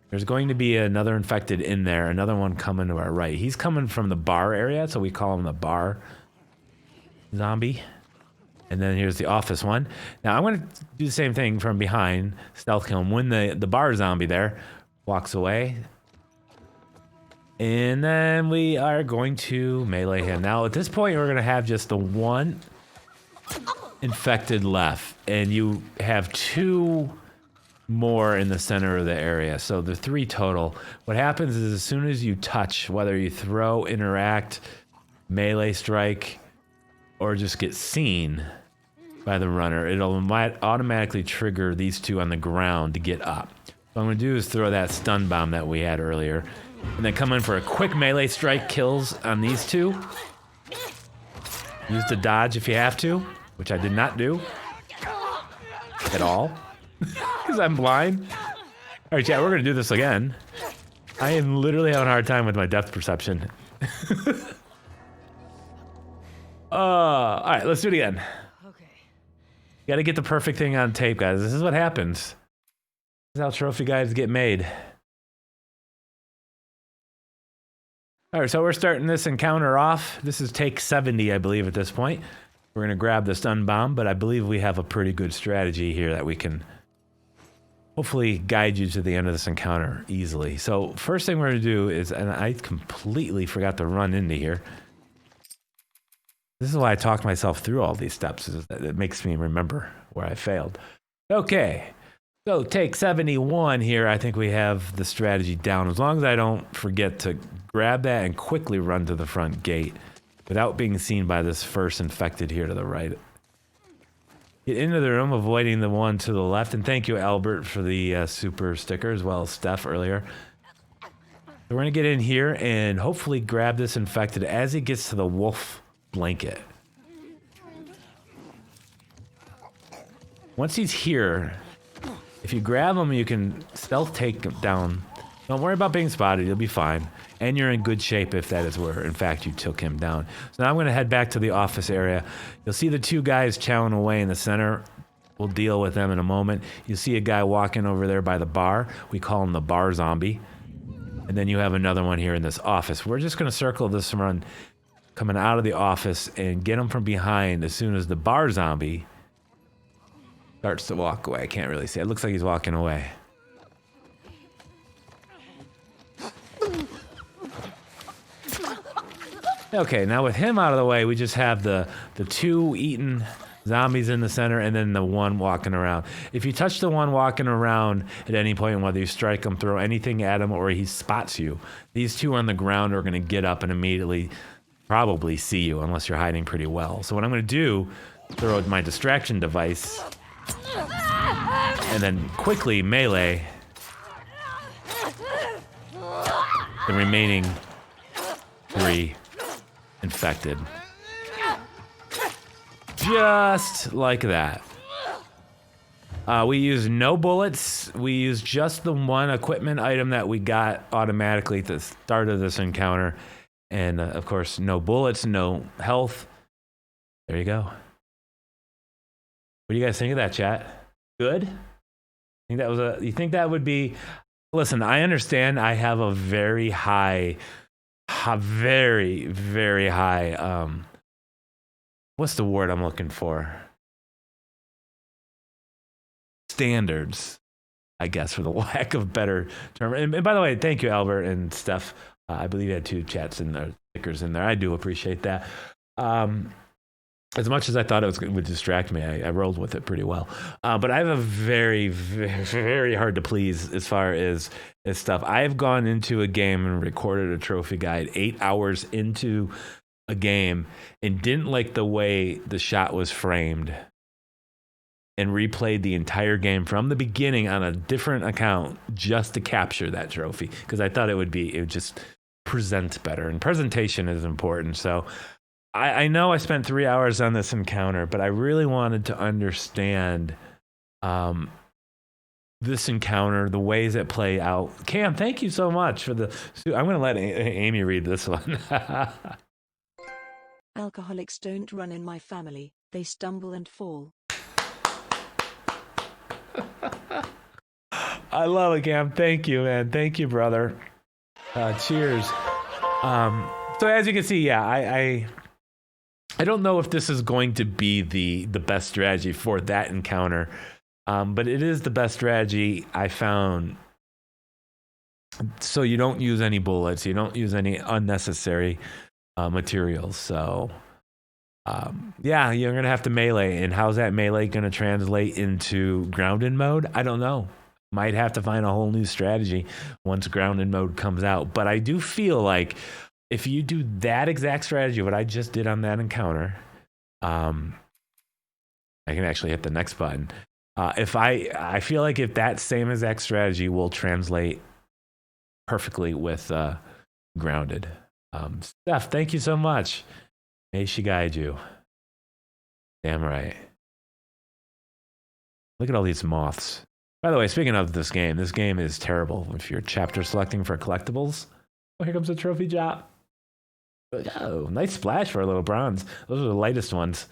There's going to be another infected in there, another one coming to our right. He's coming from the bar area, so we call him the bar zombie. And then here's the office one. Now I'm going to do the same thing from behind, stealth kill him when the bar zombie there walks away. And then we are going to melee him. Now at this point, we're going to have just the one infected left, and you have two more in the center of the area, so the 3 total. What happens is as soon as you touch, whether you throw, interact, melee strike, or just get seen by the runner, it'll automatically trigger these two on the ground to get up. What I'm going to do is throw that stun bomb that we had earlier. And then come in for a quick melee strike kills on these two. Use the dodge if you have to, which I did not do at all because I'm blind. All right, chat, we're going to do this again. I am literally having a hard time with my depth perception. All right, let's do it again. Okay. You got to get the perfect thing on tape, guys. This is what happens. This is how trophy guides get made. All right, so we're starting this encounter off. This is take 70, I believe, at this point. We're going to grab the stun bomb, but I believe we have a pretty good strategy here that we can hopefully guide you to the end of this encounter easily. So first thing we're going to do is, and I completely forgot to run into here. This is why I talked myself through all these steps. Is that it makes me remember where I failed. Okay, so take 71 here. I think we have the strategy down. As long as I don't forget to grab that and quickly run to the front gate without being seen by this first infected here to the right. Get into the room, avoiding the one to the left. And thank you, Albert, for the super sticker, as well as Steph earlier. So we're going to get in here and hopefully grab this infected as he gets to the wolf blanket. Once he's here, if you grab him, you can stealth take him down. Don't worry about being spotted. You'll be fine. And you're in good shape if that is where, in fact, you took him down. So now I'm going to head back to the office area. You'll see the two guys chowing away in the center. We'll deal with them in a moment. You'll see a guy walking over there by the bar. We call him the bar zombie. And then you have another one here in this office. We're just going to circle this run coming out of the office and get him from behind as soon as the bar zombie starts to walk away. I can't really see. It looks like he's walking away. Okay, now with him out of the way, we just have the two eaten zombies in the center and then the one walking around. If you touch the one walking around at any point, whether you strike him, throw anything at him, or he spots you, these two on the ground are going to get up and immediately probably see you unless you're hiding pretty well. So what I'm going to do, throw my distraction device and then quickly melee the remaining three infected. Just like that. We use no bullets. We use just the one equipment item that we got automatically at the start of this encounter. And of course, no bullets, no health. There you go. What do you guys think of that, chat? Good? You think that would be... Listen, I understand I have a very high, very, very high, what's the word I'm looking for? Standards, I guess, for the lack of better term. And by the way, thank you, Albert and Steph. I believe you had two chats in there, stickers in there. I do appreciate that. As much as I thought it would distract me, I rolled with it pretty well. But I have a very, very, very hard to please as far as stuff. I've gone into a game and recorded a trophy guide 8 hours into a game and didn't like the way the shot was framed and replayed the entire game from the beginning on a different account just to capture that trophy because I thought it would just present better, and presentation is important. So I know I spent 3 hours on this encounter, but I really wanted to understand this encounter, the ways it play out. Cam, thank you so much for the... I'm going to let Amy read this one. Alcoholics don't run in my family. They stumble and fall. I love it, Cam. Thank you, man. Thank you, brother. Cheers. So as you can see, yeah, I don't know if this is going to be the best strategy for that encounter, but it is the best strategy I found. So you don't use any bullets, you don't use any unnecessary materials. So yeah, you're gonna have to melee, and how's that melee gonna translate into grounded mode? I don't know. Might have to find a whole new strategy once grounded mode comes out. But I do feel like if you do that exact strategy, what I just did on that encounter, I can actually hit the next button. If I feel like if that same exact strategy will translate perfectly with Grounded. Steph, thank you so much. May she guide you. Damn right. Look at all these moths. By the way, speaking of this game is terrible if you're chapter selecting for collectibles. Oh, here comes a trophy drop. Oh, nice splash for a little bronze. Those are the lightest ones.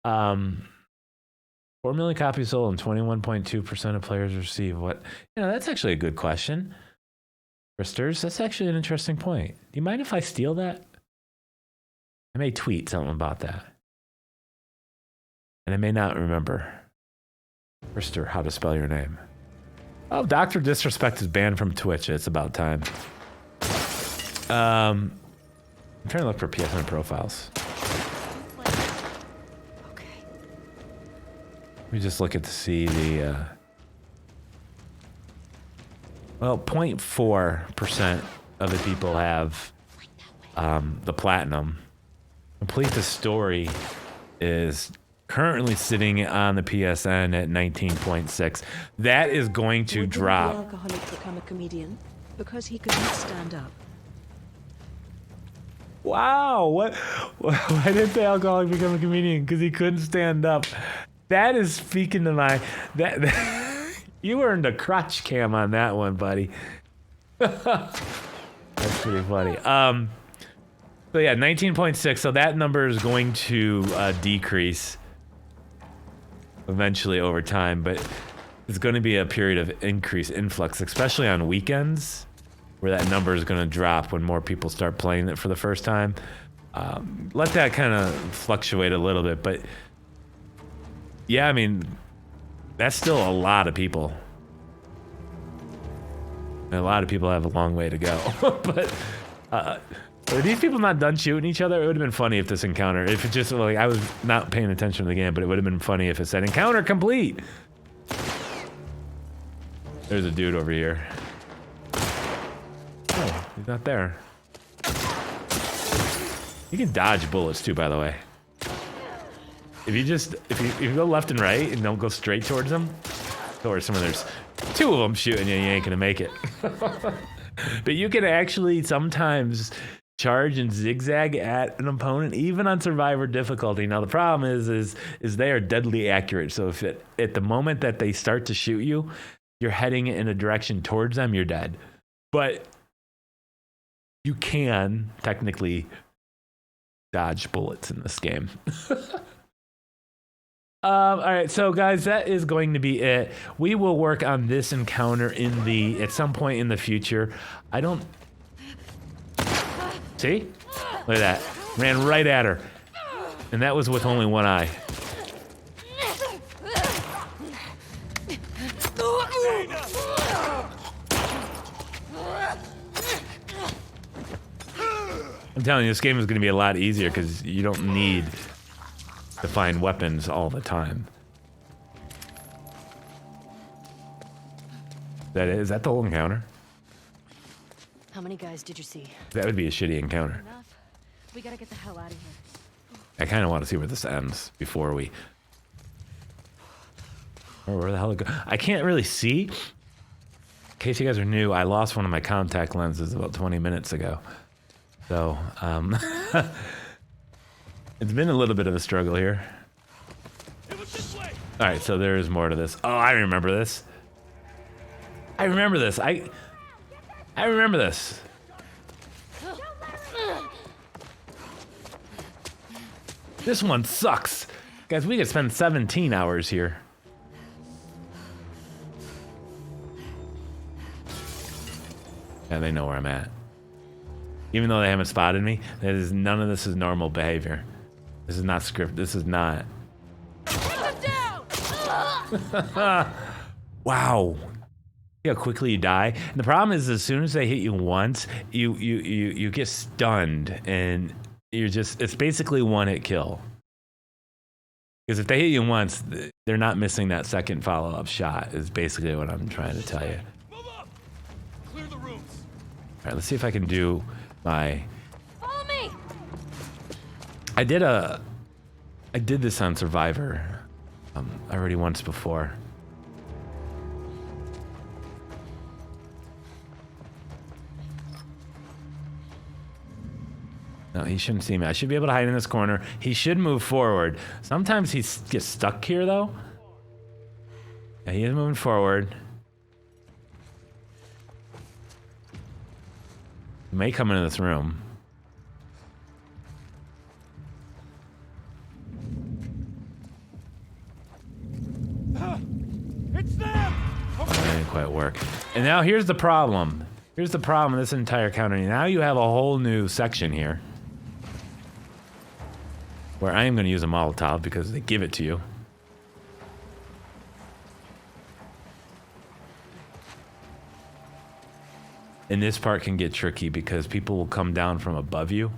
4 million copies sold and 21.2% of players receive what? That's actually a good question. Bristers, that's actually an interesting point. Do you mind if I steal that? I may tweet something about that. And I may not remember. Brister, how to spell your name. Oh, Dr. Disrespect is banned from Twitch. It's about time. I'm trying to look for PSN profiles. Okay. Let me just look at to see the... Well, 0.4% of the people have the platinum. Complete the Story is currently sitting on the PSN at 19.6. That is going to drop. Would the alcoholic become a comedian because he could not stand up? Wow, what? Why did the alcoholic become a comedian? Because he couldn't stand up. That is speaking to my... You earned a crotch cam on that one, buddy. That's pretty funny. So yeah, 19.6. So that number is going to decrease eventually over time, but it's going to be a period of increased influx, especially on weekends, where that number is going to drop when more people start playing it for the first time. Let that kind of fluctuate a little bit, but yeah, I mean, that's still a lot of people. And a lot of people have a long way to go. But are these people not done shooting each other? It would have been funny if this encounter, if it just, like, I was not paying attention to the game, but it would have been funny if it said encounter complete. There's a dude over here. Oh, he's not there. You can dodge bullets too, by the way. If you go left and right and don't go straight towards them, towards someone, there's two of them shooting you, you ain't gonna make it. But you can actually sometimes charge and zigzag at an opponent, even on survivor difficulty. Now the problem is they are deadly accurate. So if at the moment that they start to shoot you, you're heading in a direction towards them, you're dead. But you can technically dodge bullets in this game. All right, so guys, that is going to be it. We will work on this encounter at some point in the future. I don't... See? Look at that. Ran right at her. And that was with only one eye. I'm telling you, this game is going to be a lot easier because you don't need to find weapons all the time. Is that the whole encounter? How many guys did you see? That would be a shitty encounter. Enough. We gotta get the hell out of here. I kind of want to see where this ends before we... Or where the hell it go? I can't really see. In case you guys are new, I lost one of my contact lenses about 20 minutes ago. So, it's been a little bit of a struggle here. All right, so there is more to this. Oh, I remember this. I remember this. I remember this. This one sucks. Guys, we could spend 17 hours here. Yeah, they know where I'm at. Even though they haven't spotted me, none of this is normal behavior. This is not script. This is not. Wow. See how quickly you die? And the problem is, as soon as they hit you once, you get stunned, and it's basically one hit kill. Because if they hit you once, they're not missing that second follow-up shot, is basically what I'm trying to tell you. Move up. Clear the rooms. All right, let's see if I can do my... Follow me! I did this on Survivor already once before. No, he shouldn't see me. I should be able to hide in this corner. He should move forward. Sometimes he gets stuck here, though. Yeah, he is moving forward. He may come into this room. It's them! That didn't quite work. And now here's the problem. Here's the problem with this entire counter. Now you have a whole new section here. Where I am going to use a Molotov because they give it to you. And this part can get tricky because people will come down from above you.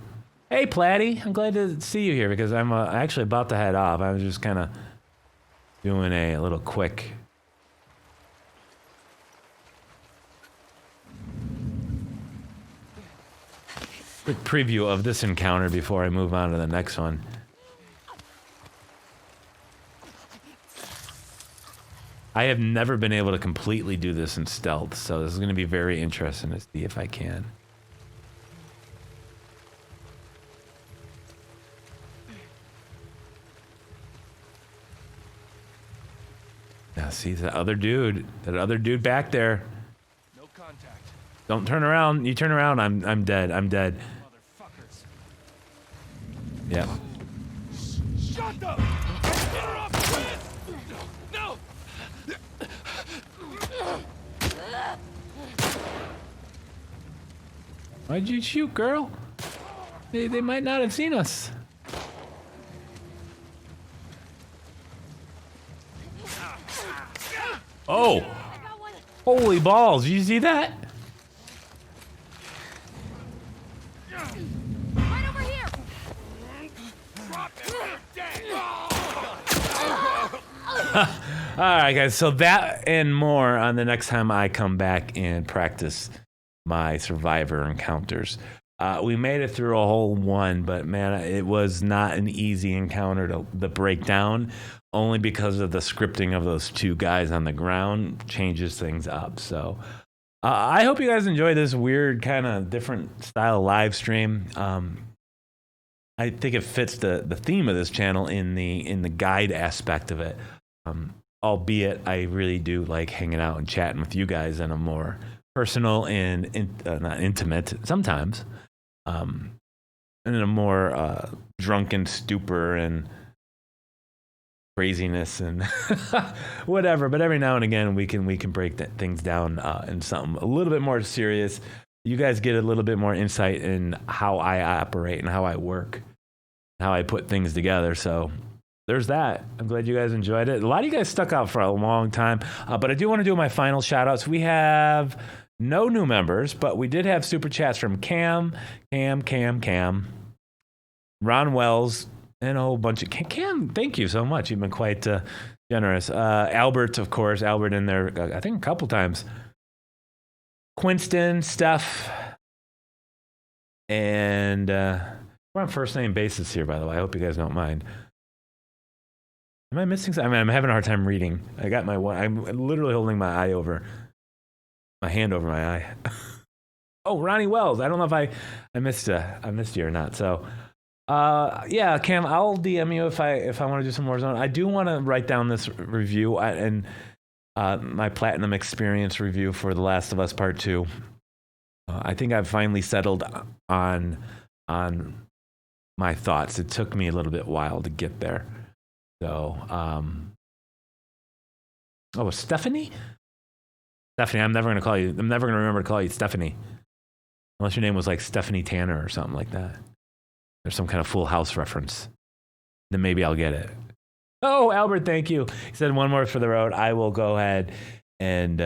Hey, Platty, I'm glad to see you here because I'm actually about to head off. I was just kind of doing a little quick preview of this encounter before I move on to the next one. I have never been able to completely do this in stealth, so this is going to be very interesting to see if I can. Now, see that other dude back there. No contact. Don't turn around. You turn around, I'm dead. I'm dead. Motherfuckers. Yeah. Shut them! Get her off the grid! No! Why'd you shoot, girl? They might not have seen us. Oh! Holy balls, did you see that? Right over here! Drop it! Dead! Alright guys, so that and more on the next time I come back and practice my survivor encounters. We made it through a whole one, but man, it was not an easy encounter to break down, only because of the scripting of those two guys on the ground changes things up. So I hope you guys enjoy this weird kind of different style live stream. I think it fits the theme of this channel in the guide aspect of it. Albeit I really do like hanging out and chatting with you guys in a more personal and not intimate sometimes, and in a more drunken stupor and craziness and whatever. But every now and again we can break things down in something a little bit more serious. You guys get a little bit more insight in how I operate and how I work, how I put things together. So there's that. I'm glad you guys enjoyed it. A lot of you guys stuck out for a long time, but I do want to do my final shout outs. We have no new members, but we did have super chats from Cam, Ron Wells, and a whole bunch of Cam. Thank you so much. You've been quite generous. Albert, of course, Albert in there, I think a couple times. Quinston, Steph, and we're on first name basis here, by the way. I hope you guys don't mind. Am I missing something? I mean, I'm having a hard time reading. I got my one. I'm literally holding my hand over my eye. Oh, Ronnie Wells. I don't know if I missed you or not. So, yeah, Cam, I'll DM you if I want to do some more zone. I do want to write down this review and my platinum experience review for The Last of Us Part 2. I think I've finally settled on my thoughts. It took me a little bit while to get there. So, Stephanie? Stephanie, I'm never going to remember to call you Stephanie. Unless your name was like Stephanie Tanner or something like that. There's some kind of Full House reference. Then maybe I'll get it. Oh, Albert, thank you. He said one more for the road. I will go ahead and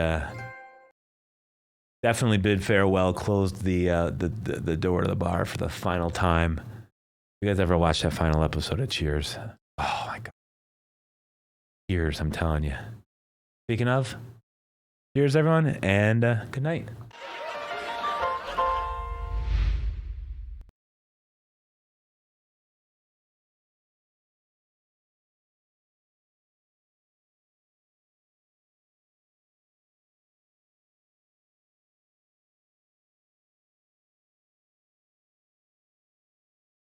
definitely bid farewell. Closed the door to the bar for the final time. You guys ever watched that final episode of Cheers? Oh my God. Cheers, I'm telling you. Speaking of, cheers everyone, and good night.